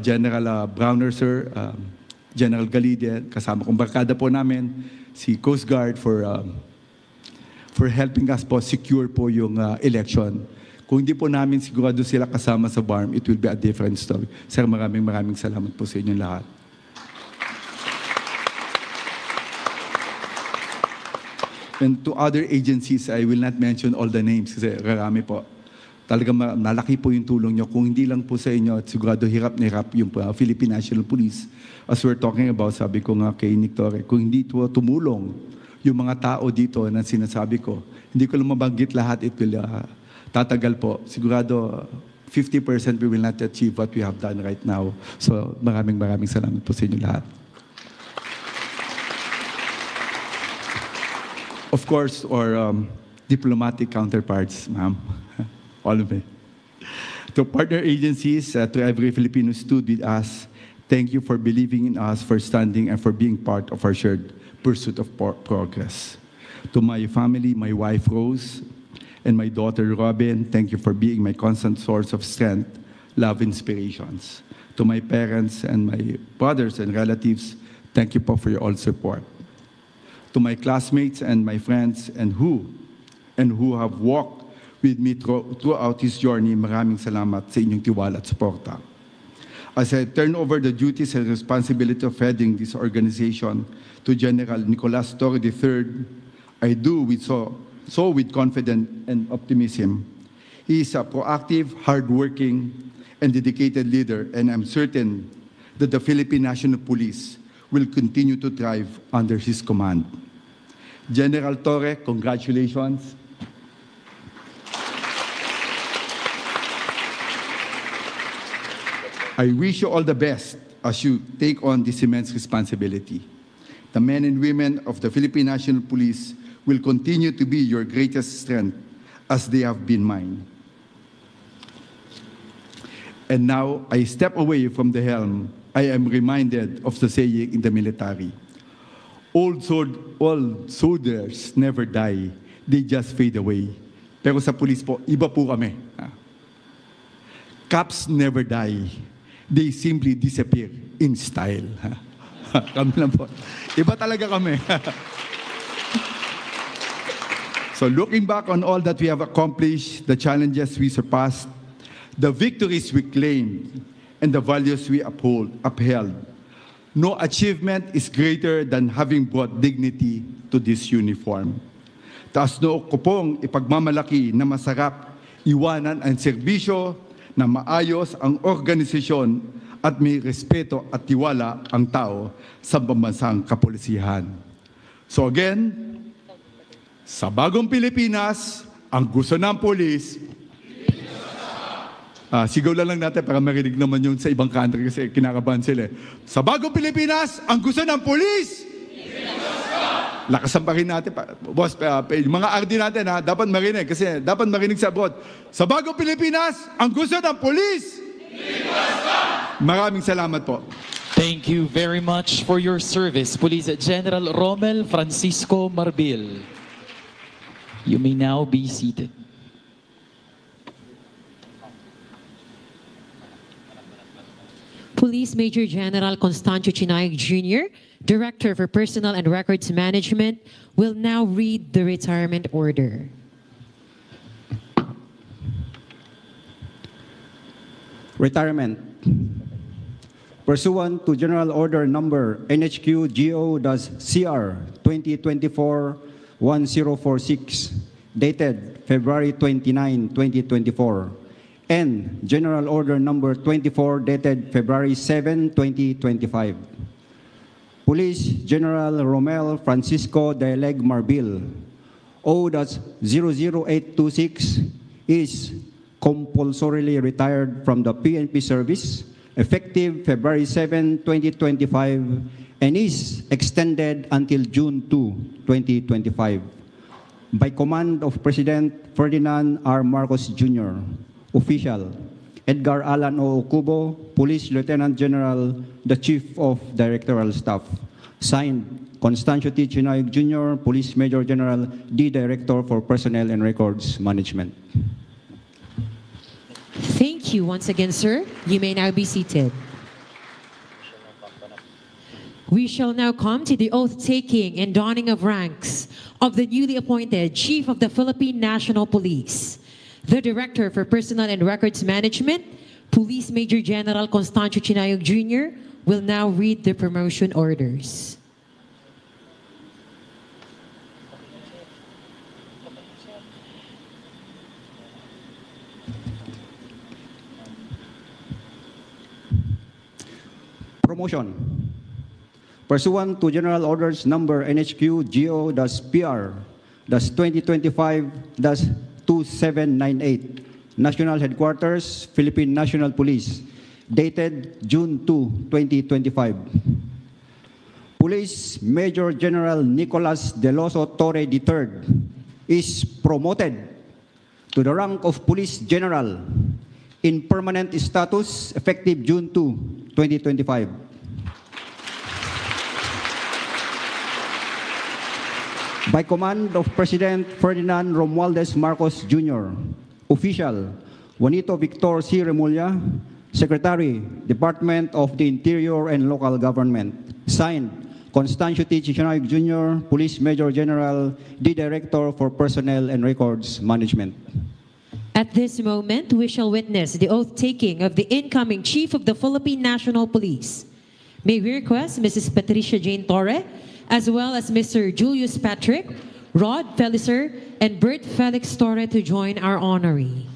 [SPEAKER 16] General Browner, sir, General Galide, kasama kong barkada po namin, si Coast Guard for helping us po secure po yung election. Kung hindi po namin sigurado sila kasama sa BARM, it will be a different story. Sir, maraming salamat po sa inyong lahat. And to other agencies, I will not mention all the names kasi marami po. Talagang nalaki po yung tulong nyo. Kung hindi lang po sa inyo, at sigurado hirap na hirap yung Philippine National Police. As we're talking about, sabi ko nga kay Nick Torre, kung hindi tumulong yung mga tao dito na sinasabi ko, hindi ko lang mabanggit lahat, it will tatagal po. Sigurado 50% we will not achieve what we have done right now. So maraming salamat po sa inyo lahat. Of course, our diplomatic counterparts, ma'am, all of it. To partner agencies, to every Filipino who stood with us, thank you for believing in us, for standing, and for being part of our shared pursuit of progress. To my family, my wife Rose, and my daughter Robin, thank you for being my constant source of strength, love, inspirations. To my parents and my brothers and relatives, thank you po for your all support. To my classmates and my friends and who have walked with me throughout this journey, maraming salamat sa inyong tiwala at suporta. As I turn over the duties and responsibility of heading this organization to General Nicolas Torre III, I do so with confidence and optimism. He is a proactive, hardworking, and dedicated leader, and I'm certain that the Philippine National Police will continue to thrive under his command. General Torre, congratulations. I wish you all the best as you take on this immense responsibility. The men and women of the Philippine National Police will continue to be your greatest strength as they have been mine. And now I step away from the helm. I am reminded of the saying in the military. Old soldiers never die. They just fade away. Pero sa police po, iba po kami. Cops never die. They simply disappear in style. Kami lang po. Iba talaga kami. So looking back on all that we have accomplished, the challenges we surpassed, the victories we claimed, and the values we upheld, no achievement is greater than having brought dignity to this uniform. Taas noo ko pong ipagmamalaki na masarap iwanan ang serbisyo na maayos ang organisasyon at may respeto at tiwala ang tao sa pambansang kapolisihan. So again, sa bagong Pilipinas, ang gusto ng polis, sigaw lang natin para marinig naman yun sa ibang country kasi kinakabahan sila. Sa bagong Pilipinas, ang gusto ng polis, lakasan pa rin natin. Boss, yung mga RD natin dapat marinig kasi dapat marinig sa abroad. Sa bagong Pilipinas, ang gusto ng polis, maraming salamat po.
[SPEAKER 20] Thank you very much for your service, Police General Romel Francisco Marbil. You may now be seated.
[SPEAKER 24] Police Major General Constancio Chinayog Jr., Director for Personnel and Records Management, will now read the retirement order.
[SPEAKER 2] Retirement. Pursuant to General Order Number NHQ-GO-CR 2024-1046, dated February 29, 2024, and General Order Number 24, dated February 7, 2025. Police General Romel Francisco Dayaleg Marbil, O.00826, is compulsorily retired from the PNP service effective February 7, 2025, and is extended until June 2, 2025. By command of President Ferdinand R. Marcos Jr., Official, Edgar Alan O. Cubo, Police Lieutenant General, the Chief of Directorial Staff. Signed, Constancio T. Chinayog Jr., Police Major General, D. Director for Personnel and Records Management.
[SPEAKER 24] Thank you once again, sir. You may now be seated. We shall now come to the oath-taking and donning of ranks of the newly appointed Chief of the Philippine National Police. The Director for Personnel and Records Management, Police Major General Constancio Chinayog Jr., will now read the promotion orders.
[SPEAKER 2] Promotion. Pursuant to General Orders Number NHQ-GO-PR, 2025-2798, National Headquarters, Philippine National Police, dated June 2, 2025. Police Major General Nicolas Deloso Torre III is promoted to the rank of Police General in permanent status effective June 2, 2025. By command of President Ferdinand Romualdez Marcos Jr., Official, Juanito Victor C. Remulla, Secretary, Department of the Interior and Local Government. Signed, Constancio T. Chinayog Jr., Police Major General, D. Director for Personnel and Records Management.
[SPEAKER 24] At this moment, we shall witness the oath-taking of the incoming Chief of the Philippine National Police. May we request Mrs. Patricia Jane Torre, as well as Mr. Julius Patrick, Rod Felicer, and Bert Felix Torre to join our honoree.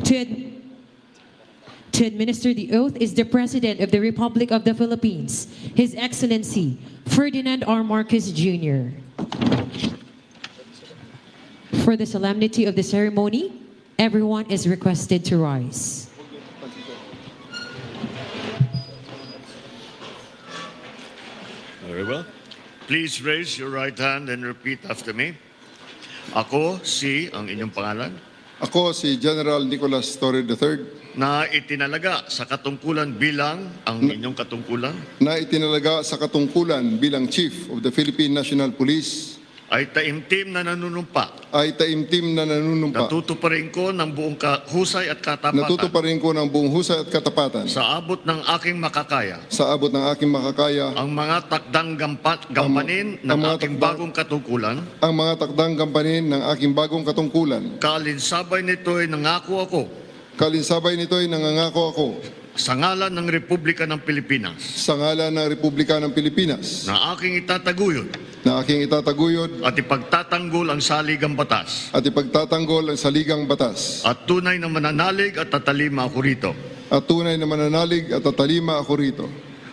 [SPEAKER 24] To administer the oath is the President of the Republic of the Philippines, His Excellency Ferdinand R. Marcos Jr. For the solemnity of the ceremony, everyone is requested to rise.
[SPEAKER 19] Very well. Please raise your right hand and repeat after me. Ako ang inyong pangalan,
[SPEAKER 4] Ako si General Nicolas Torre III
[SPEAKER 19] na itinalaga sa katungkulan bilang ang inyong katungkulan,
[SPEAKER 4] na itinalaga sa katungkulan bilang Chief of the Philippine National Police
[SPEAKER 19] ay taimtim na nanunumpa.
[SPEAKER 4] Natutuparin
[SPEAKER 19] ko ng buong husay at katapatan.
[SPEAKER 4] Natutuparin ko ng buong husay at katapatan.
[SPEAKER 19] Sa abot ng aking makakaya.
[SPEAKER 4] Sa abot ng aking makakaya.
[SPEAKER 19] Ang mga takdang gampanin ng aking bagong katungkulan.
[SPEAKER 4] Ang mga takdang gampanin ng aking bagong katungkulan.
[SPEAKER 19] Kalinsabay nito'y nangako ako.
[SPEAKER 4] Kalinsabay nito'y nangangako ako.
[SPEAKER 19] Sa ngalan ng Republika ng Pilipinas.
[SPEAKER 4] Sa ngalan ng Republika ng Pilipinas.
[SPEAKER 19] Na aking itataguyod.
[SPEAKER 4] Na aking itataguyod.
[SPEAKER 19] At ipagtatanggol ang saligang batas.
[SPEAKER 4] At ipagtatanggol ang saligang batas.
[SPEAKER 19] At tunay na mananalig at tatalima ako rito.
[SPEAKER 4] At tunay na mananalig at tatalima ako rito.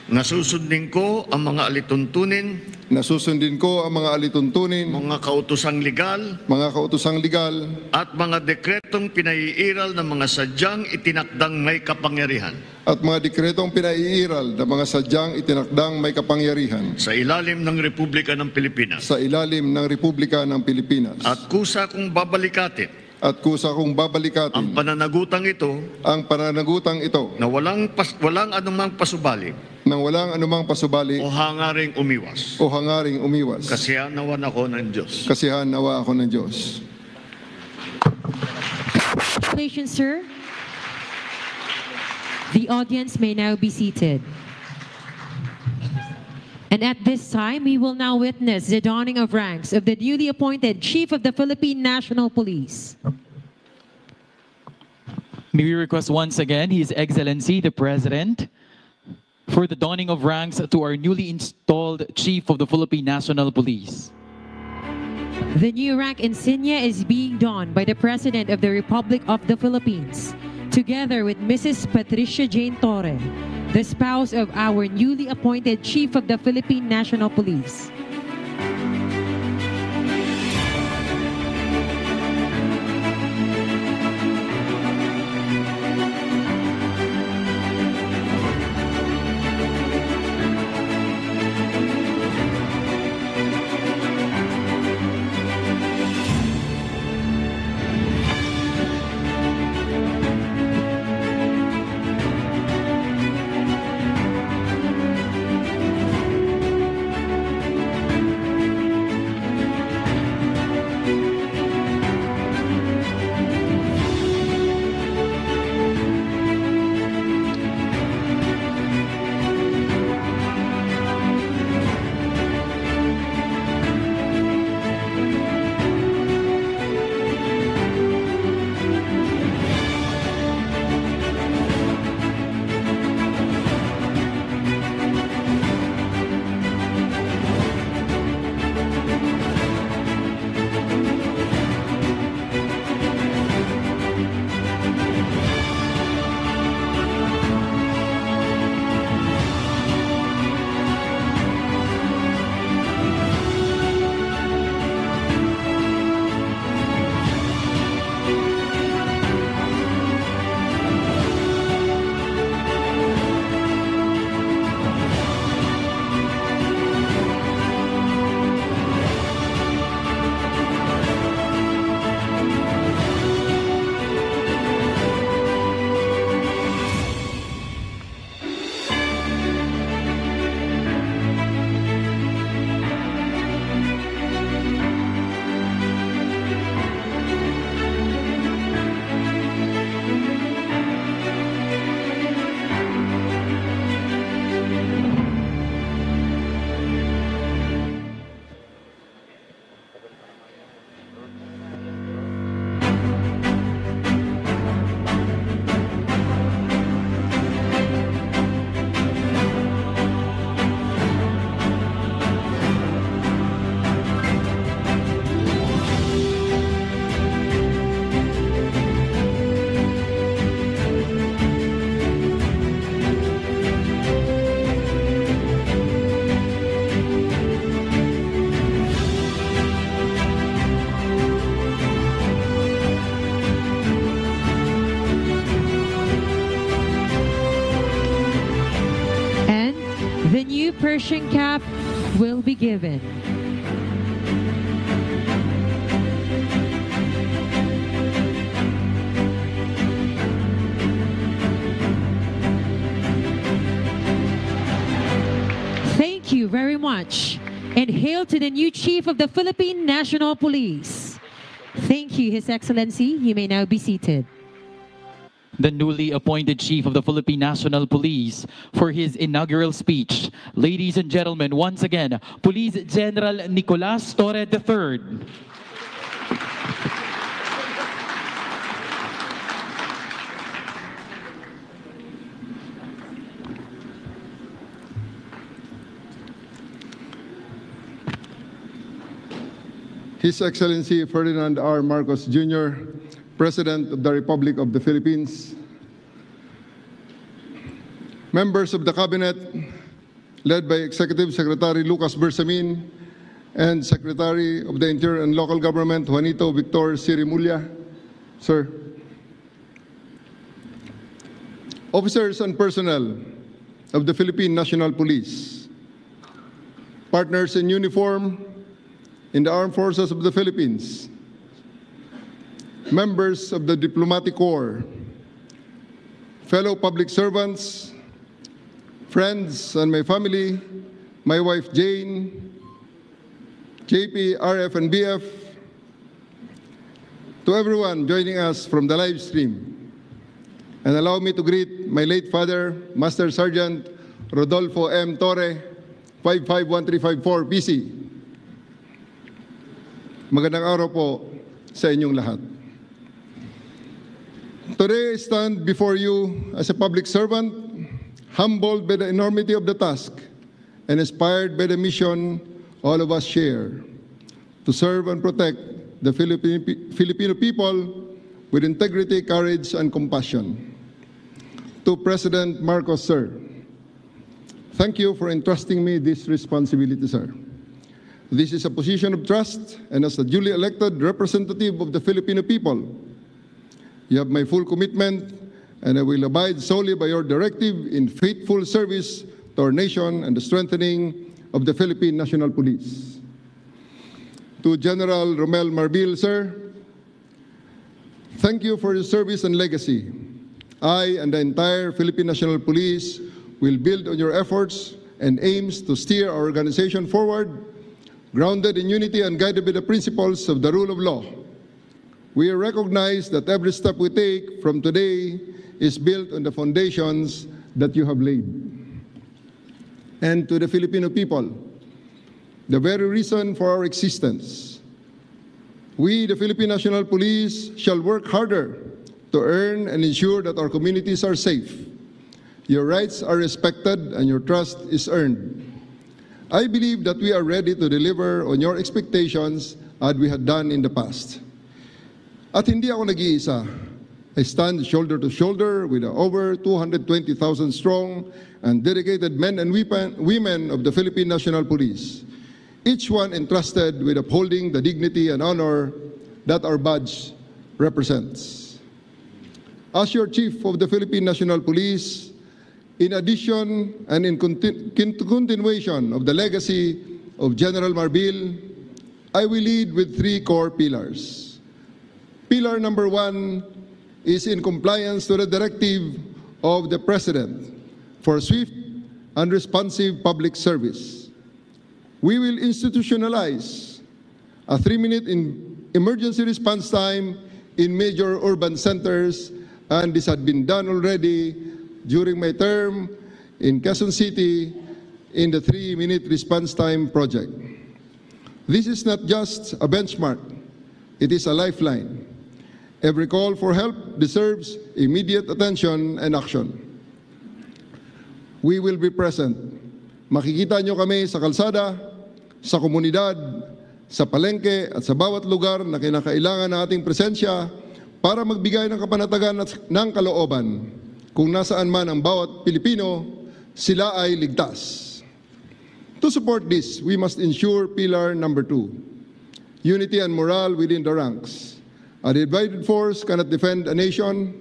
[SPEAKER 19] Nasusundin ko ang mga alituntunin.
[SPEAKER 4] Nasusundin ko ang mga alituntunin.
[SPEAKER 19] Mga kautosang legal.
[SPEAKER 4] Mga kautosang legal.
[SPEAKER 19] At mga dekretong pinaiiral ng mga sadyang itinakdang may kapangyarihan.
[SPEAKER 4] At mga dekretong pinaiiral ng mga sadyang itinakdang may kapangyarihan.
[SPEAKER 19] Sa ilalim ng Republika ng Pilipinas.
[SPEAKER 4] Sa ilalim ng Republika ng Pilipinas.
[SPEAKER 19] At kusa kong babalikatin.
[SPEAKER 4] At kusa kong babalikatin.
[SPEAKER 19] Ang pananagutang ito.
[SPEAKER 4] Ang pananagutang ito.
[SPEAKER 19] Na walang anumang pasubali.
[SPEAKER 4] Nang walang anumang pasubali.
[SPEAKER 19] O hangaring umiwas.
[SPEAKER 4] O hangaring umiwas.
[SPEAKER 19] Kasihan nawa ako ng Diyos.
[SPEAKER 4] Kasihan nawa ako ng Diyos.
[SPEAKER 24] Congratulations, sir. The audience may now be seated. And at this time, we will now witness the donning of ranks of the newly appointed Chief of the Philippine National Police.
[SPEAKER 20] May we request once again His Excellency the President for the donning of ranks to our newly installed Chief of the Philippine National Police.
[SPEAKER 24] The new rank insignia is being donned by the President of the Republic of the Philippines, together with Mrs. Patricia Jane Torre, the spouse of our newly appointed Chief of the Philippine National Police. immersion cap will be given. Thank you very much. And hail to the new Chief of the Philippine National Police. Thank you, His Excellency. You may now be seated.
[SPEAKER 20] The newly appointed Chief of the Philippine National Police for his inaugural speech. Ladies and gentlemen, once again, Police General Nicolas Torre III.
[SPEAKER 4] His Excellency Ferdinand R. Marcos Jr., President of the Republic of the Philippines, members of the Cabinet, led by Executive Secretary Lucas Bersamin and Secretary of the Interior and Local Government, Juanito Victor Sirimulya, sir, officers and personnel of the Philippine National Police, partners in uniform in the Armed Forces of the Philippines, members of the Diplomatic Corps, fellow public servants, friends and my family, my wife Jane, JP, RF and BF, to everyone joining us from the live stream. And allow me to greet my late father, Master Sergeant Rodolfo M. Torre, 551354 PC. Magandang araw po sa inyong lahat. Today I stand before you as a public servant, humbled by the enormity of the task and inspired by the mission all of us share, to serve and protect the Filipino people with integrity, courage, and compassion. To President Marcos, sir, thank you for entrusting me this responsibility, sir. This is a position of trust, and as a duly elected representative of the Filipino people, you have my full commitment, and I will abide solely by your directive in faithful service to our nation and the strengthening of the Philippine National Police. To General Romel Marbil, sir, thank you for your service and legacy. I and the entire Philippine National Police will build on your efforts and aims to steer our organization forward, grounded in unity and guided by the principles of the rule of law. We recognize that every step we take from today is built on the foundations that you have laid. And to the Filipino people, the very reason for our existence, we, the Philippine National Police, shall work harder to earn and ensure that our communities are safe, your rights are respected, and your trust is earned. I believe that we are ready to deliver on your expectations as we had done in the past. At hindi ako nag-iisa. I stand shoulder to shoulder with the over 220,000 strong and dedicated men and women of the Philippine National Police, each one entrusted with upholding the dignity and honor that our badge represents. As your Chief of the Philippine National Police, in addition and in continuation of the legacy of General Marbil, I will lead with three core pillars. Pillar number one is in compliance to the directive of the President for swift and responsive public service. We will institutionalize a 3-minute emergency response time in major urban centers, and this had been done already during my term in Quezon City in the 3-minute response time project. This is not just a benchmark, it is a lifeline. Every call for help deserves immediate attention and action. We will be present. Makikita nyo kami sa kalsada, sa komunidad, sa palengke at sa bawat lugar na kinakailangan ng ating presensya para magbigay ng kapanatagan at ng kalooban. Kung nasaan man ang bawat Pilipino, sila ay ligtas. To support this, we must ensure pillar number 2, unity and morale within the ranks. A divided force cannot defend a nation,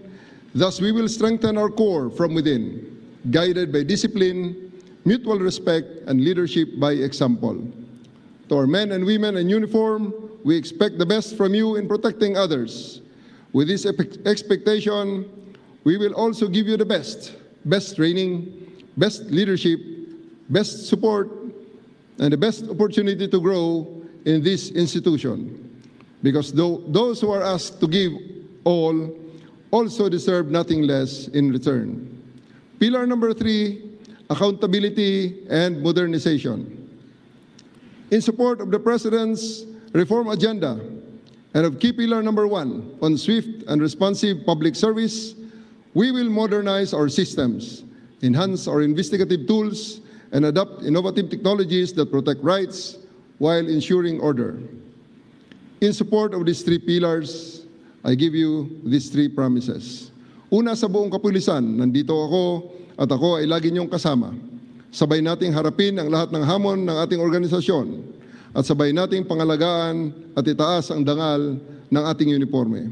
[SPEAKER 4] thus we will strengthen our core from within, guided by discipline, mutual respect, and leadership by example. To our men and women in uniform, we expect the best from you in protecting others. With this expectation, we will also give you the best training, best leadership, best support, and the best opportunity to grow in this institution. Because those who are asked to give all also deserve nothing less in return. Pillar number 3, accountability and modernization. In support of the President's reform agenda and of key pillar number 1 on swift and responsive public service, we will modernize our systems, enhance our investigative tools, and adopt innovative technologies that protect rights while ensuring order. In support of these 3 pillars, I give you these 3 promises. Una, sa buong kapulisan, nandito ako at ako ay lagi niyong kasama. Sabay nating harapin ang lahat ng hamon ng ating organisasyon at sabay nating pangalagaan at itaas ang dangal ng ating uniforme.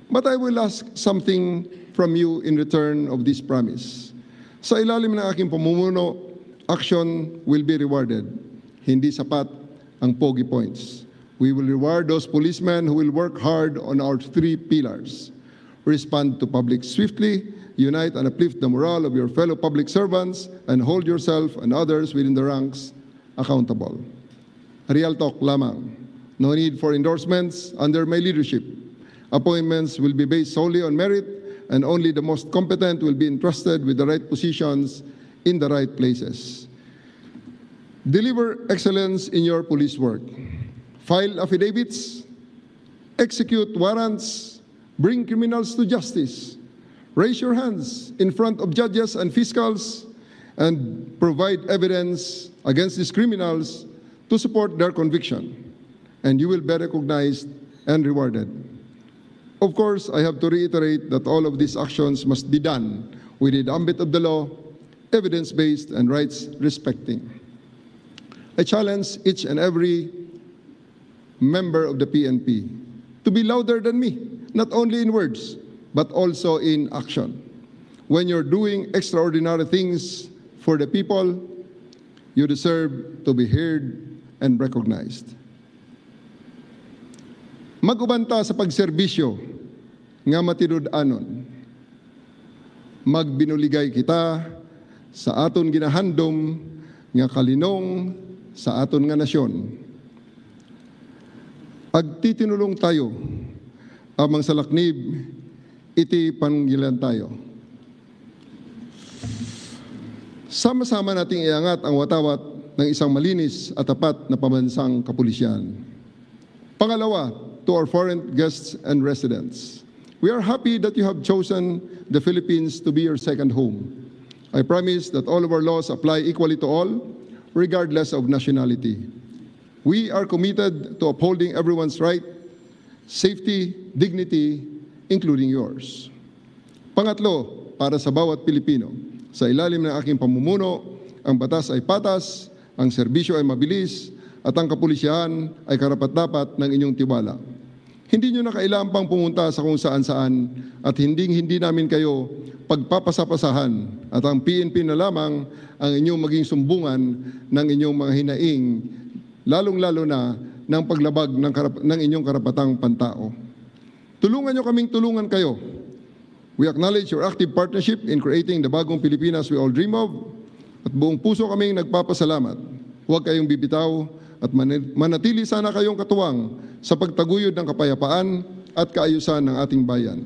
[SPEAKER 4] But I will ask something from you in return of this promise. Sa ilalim ng aking pamumuno, action will be rewarded. Hindi sapat ang pogi points. We will reward those policemen who will work hard on our 3 pillars. Respond to public swiftly, unite and uplift the morale of your fellow public servants, and hold yourself and others within the ranks accountable. Real talk lamang. No need for endorsements under my leadership. Appointments will be based solely on merit, and only the most competent will be entrusted with the right positions in the right places. Deliver excellence in your police work. File affidavits, execute warrants, bring criminals to justice, raise your hands in front of judges and fiscals, and provide evidence against these criminals to support their conviction, and you will be recognized and rewarded. Of course, I have to reiterate that all of these actions must be done within the ambit of the law, evidence-based, and rights-respecting. I challenge each and every member of the PNP to be louder than me, not only in words, but also in action. When you're doing extraordinary things for the people, you deserve to be heard and recognized. Magubanta sa pagserbisyo nga matinud-anon. Magbinuligay kita sa aton ginahandom nga kalinong sa aton nga nasyon. Agtitinulong tayo amang sa laknib iti panggilan tayo. Sama-sama nating iangat ang watawat ng isang malinis at tapat na pambansang kapulisyan. Pangalawa, to our foreign guests and residents, we are happy that you have chosen the Philippines to be your second home. I promise that all of our laws apply equally to all, regardless of nationality. We are committed to upholding everyone's right, safety, dignity, including yours. Pangatlo, para sa bawat Pilipino, sa ilalim ng aking pamumuno, ang batas ay patas, ang serbisyo ay mabilis, at ang kapulisyahan ay karapat-dapat ng inyong tiwala. Hindi nyo na kailangan pang pumunta sa kung saan-saan at hindi namin kayo pagpapasapasahan at ang PNP na lamang ang inyong maging sumbungan ng inyong mga hinaing, lalong-lalo na ng paglabag ng inyong karapatang pantao. Tulungan nyo kaming tulungan kayo. We acknowledge your active partnership in creating the bagong Pilipinas we all dream of at buong puso kaming nagpapasalamat. Huwag kayong bibitaw at manatili sana kayong katuwang sa pagtaguyod ng kapayapaan at kaayusan ng ating bayan.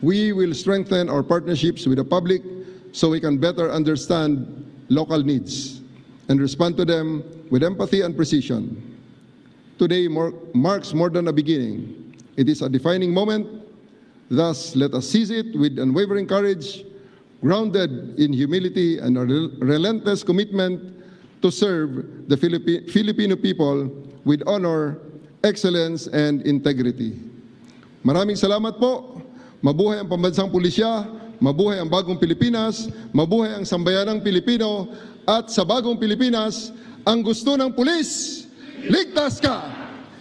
[SPEAKER 4] We will strengthen our partnerships with the public so we can better understand local needs and respond to them with empathy and precision. Today marks more than a beginning. It is a defining moment. Thus, let us seize it with unwavering courage, grounded in humility and a relentless commitment to serve the Filipino people with honor, excellence, and integrity. Maraming salamat po. Mabuhay ang pambansang pulisya, mabuhay ang bagong Pilipinas, mabuhay ang sambayanang Pilipino, at sa bagong Pilipinas, ang gusto ng pulis, ligtas ka!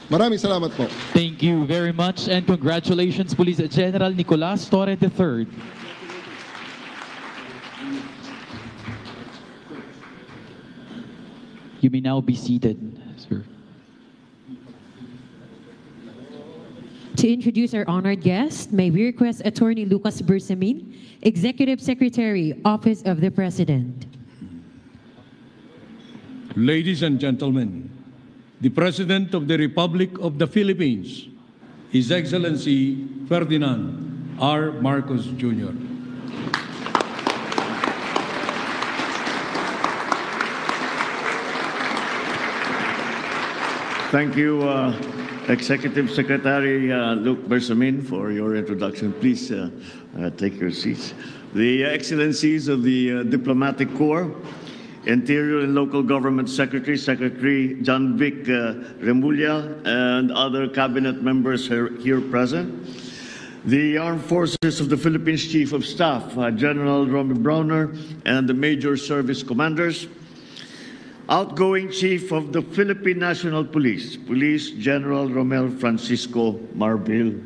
[SPEAKER 4] Maraming salamat po.
[SPEAKER 20] Thank you very much and congratulations Police General Nicolas Torre III. You may now be seated, sir.
[SPEAKER 24] To introduce our honored guest, may we request Attorney Lucas Bersamin, Executive Secretary, Office of the President.
[SPEAKER 6] Ladies and gentlemen, the President of the Republic of the Philippines, His Excellency Ferdinand R. Marcos Jr.
[SPEAKER 19] Thank you, Executive Secretary Luke Bersamin, for your introduction. Please take your seats. The Excellencies of the Diplomatic Corps, Interior and Local Government Secretary, Secretary John Vic Remulla, and other cabinet members here present. The Armed Forces of the Philippines Chief of Staff, General Romy Browner, and the Major Service Commanders. Outgoing Chief of the Philippine National Police, Police General Romel Francisco Marbil.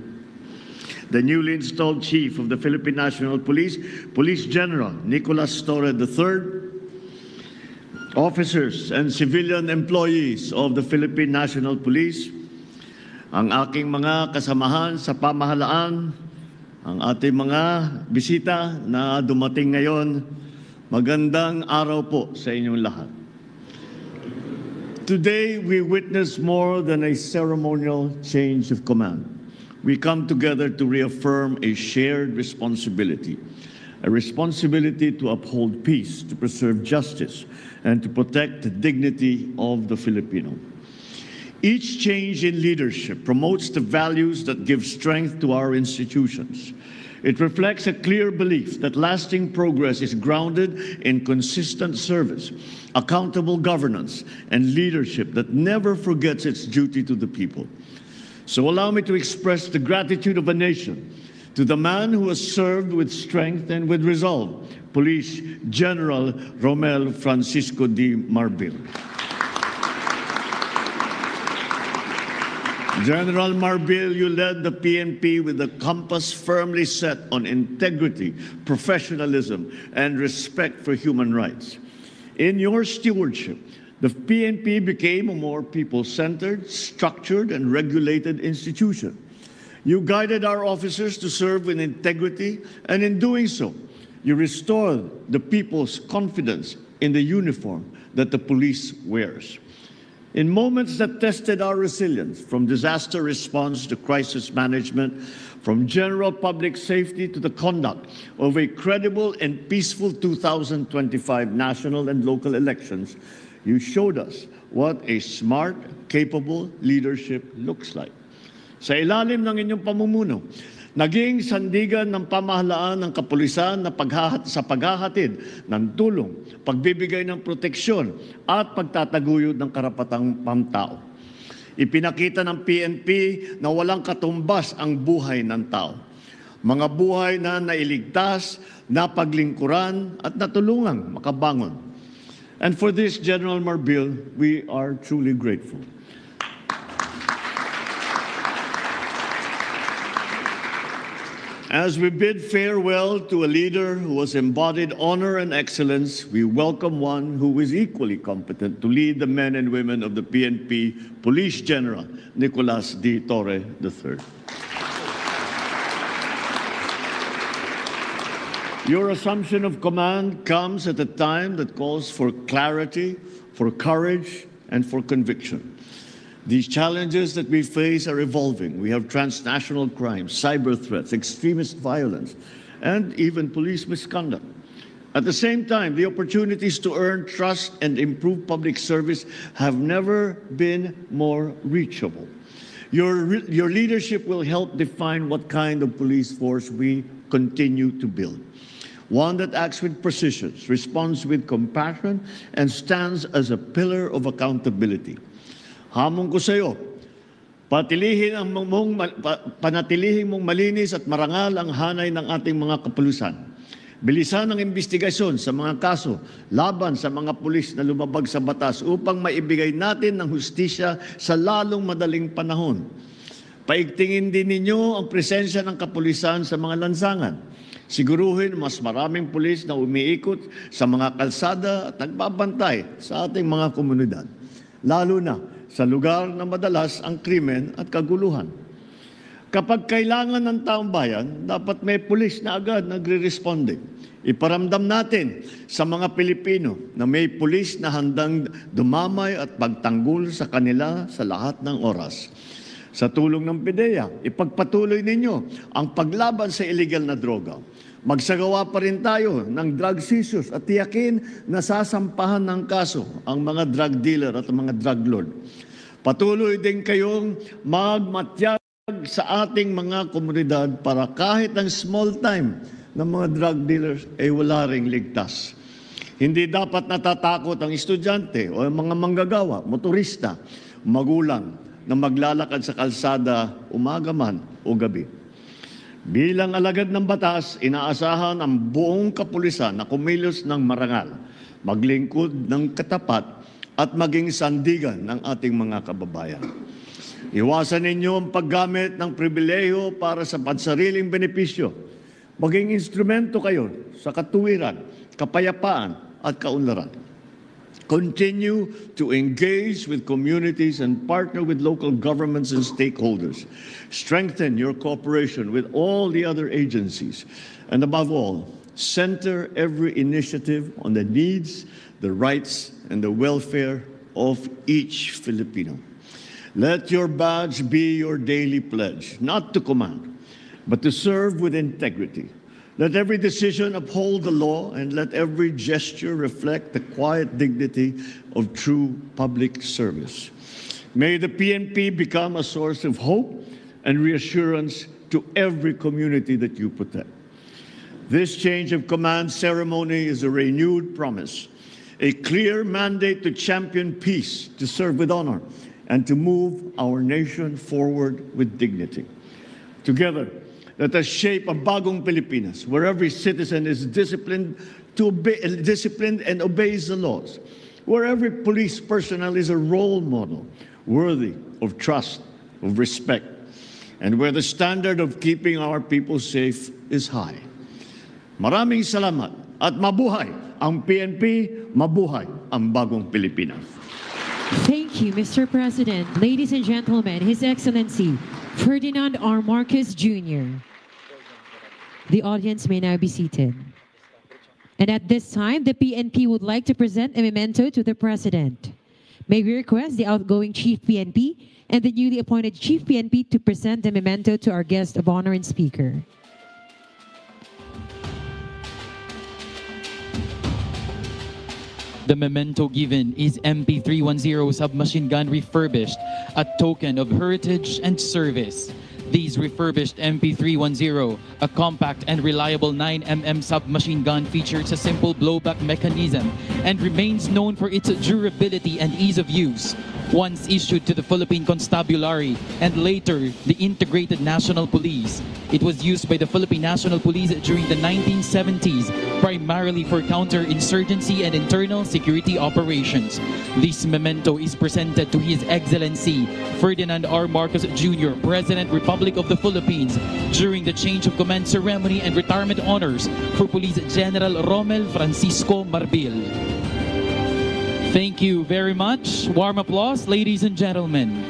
[SPEAKER 19] The newly installed Chief of the Philippine National Police, Police General Nicolas Torre III. Officers and civilian employees of the Philippine National Police, ang aking mga kasamahan sa pamahalaan, ang ating mga bisita na dumating ngayon, magandang araw po sa inyong lahat. Today, we witness more than a ceremonial change of command. We come together to reaffirm a shared responsibility, a responsibility to uphold peace, to preserve justice, and to protect the dignity of the Filipino. Each change in leadership promotes the values that give strength to our institutions. It reflects a clear belief that lasting progress is grounded in consistent service, accountable governance, and leadership that never forgets its duty to the people. So allow me to express the gratitude of a nation to the man who has served with strength and with resolve, Police General Romel Francisco D. Marbil. General Marbil, you led the PNP with a compass firmly set on integrity, professionalism, and respect for human rights. In your stewardship, the PNP became a more people-centered, structured, and regulated institution. You guided our officers to serve with integrity, and in doing so, you restored the people's confidence in the uniform that the police wears. In moments that tested our resilience, from disaster response to crisis management, from general public safety to the conduct of a credible and peaceful 2025 national and local elections, you showed us what a smart, capable leadership looks like. Sa ilalim ng inyong pamumuno, naging sandigan ng pamahalaan ng kapulisan na sa paghahatid ng tulong, pagbibigay ng proteksyon at pagtataguyod ng karapatang pamtao. Ipinakita ng PNP na walang katumbas ang buhay ng tao. Mga buhay na nailigtas, napaglingkuran at natulungang makabangon. And for this, General Marbil, we are truly grateful. As we bid farewell to a leader who has embodied honor and excellence, we welcome one who is equally competent to lead the men and women of the PNP, Police General Nicolas D. Torre III. Your assumption of command comes at a time that calls for clarity, for courage, and for conviction. These challenges that we face are evolving. We have transnational crime, cyber threats, extremist violence, and even police misconduct. At the same time, the opportunities to earn trust and improve public service have never been more reachable. Your leadership will help define what kind of police force we continue to build. One that acts with precision, responds with compassion, and stands as a pillar of accountability. Hamon ko sa iyo, panatilihin mong malinis at marangal ang hanay ng ating mga kapulisan. Bilisan ang investigasyon sa mga kaso laban sa mga pulis na lumabag sa batas upang maibigay natin ng hustisya sa lalong madaling panahon. Paigtingin din ninyo ang presensya ng kapulisan sa mga lansangan. Siguruhin mas maraming pulis na umiikot sa mga kalsada at nagbabantay sa ating mga komunidad, lalo na sa lugar na madalas ang krimen at kaguluhan. Kapag kailangan ng taong bayan, dapat may pulis na agad nagre-responding. Iparamdam natin sa mga Pilipino na may pulis na handang dumamay at pagtanggol sa kanila sa lahat ng oras. Sa tulong ng PIDEA, ipagpatuloy ninyo ang paglaban sa illegal na droga. Magsagawa pa rin tayo ng drug seizures at tiyakin na sasampahan ng kaso ang mga drug dealer at mga drug lord. Patuloy din kayong magmatyag sa ating mga komunidad para kahit ang small time ng mga drug dealers ay wala ring ligtas. Hindi dapat natatakot ang estudyante o ang mga manggagawa, motorista, magulang na maglalakad sa kalsada umaga man o gabi. Bilang alagad ng batas, inaasahan ang buong kapulisan na kumilos ng marangal, maglingkod ng katapat at maging sandigan ng ating mga kababayan. Iwasan ninyo ang paggamit ng pribilehiyo para sa pansariling benepisyo. Maging instrumento kayo sa katuwiran, kapayapaan at kaunlaran. Continue to engage with communities and partner with local governments and stakeholders. Strengthen your cooperation with all the other agencies. And above all, center every initiative on the needs, the rights, and the welfare of each Filipino. Let your badge be your daily pledge, not to command, but to serve with integrity. Let every decision uphold the law, and let every gesture reflect the quiet dignity of true public service. May the PNP become a source of hope and reassurance to every community that you protect. This change of command ceremony is a renewed promise, a clear mandate to champion peace, to serve with honor, and to move our nation forward with dignity. Together, let us shape a bagong Pilipinas where every citizen is disciplined and obeys the laws, where every police personnel is a role model worthy of trust, of respect, and where the standard of keeping our people safe is high. Maraming salamat at mabuhay ang PNP, mabuhay ang bagong Pilipinas.
[SPEAKER 24] Thank you, Mr. President. Ladies and gentlemen, His Excellency Ferdinand R. Marcos Jr. The audience may now be seated. And at this time, the PNP would like to present a memento to the President. May we request the outgoing Chief PNP and the newly appointed Chief PNP to present the memento to our guest of honor and speaker.
[SPEAKER 20] The memento given is MP310 submachine gun refurbished, a token of heritage and service. These refurbished MP310, a compact and reliable 9mm submachine gun, features a simple blowback mechanism and remains known for its durability and ease of use. Once issued to the Philippine Constabulary and later the Integrated National Police, it was used by the Philippine National Police during the 1970s, primarily for counterinsurgency and internal security operations. This memento is presented to His Excellency Ferdinand R. Marcos Jr., President, Republic of the Philippines, during the change of command ceremony and retirement honors for Police General Romel Francisco Marbil. Thank you very much. Warm applause, ladies and gentlemen.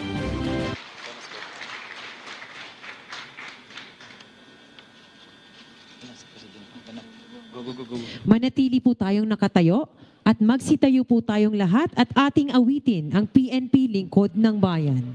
[SPEAKER 24] Manatili po tayong nakatayo at magsitayo po tayong lahat at ating awitin ang PNP Lingkod ng Bayan.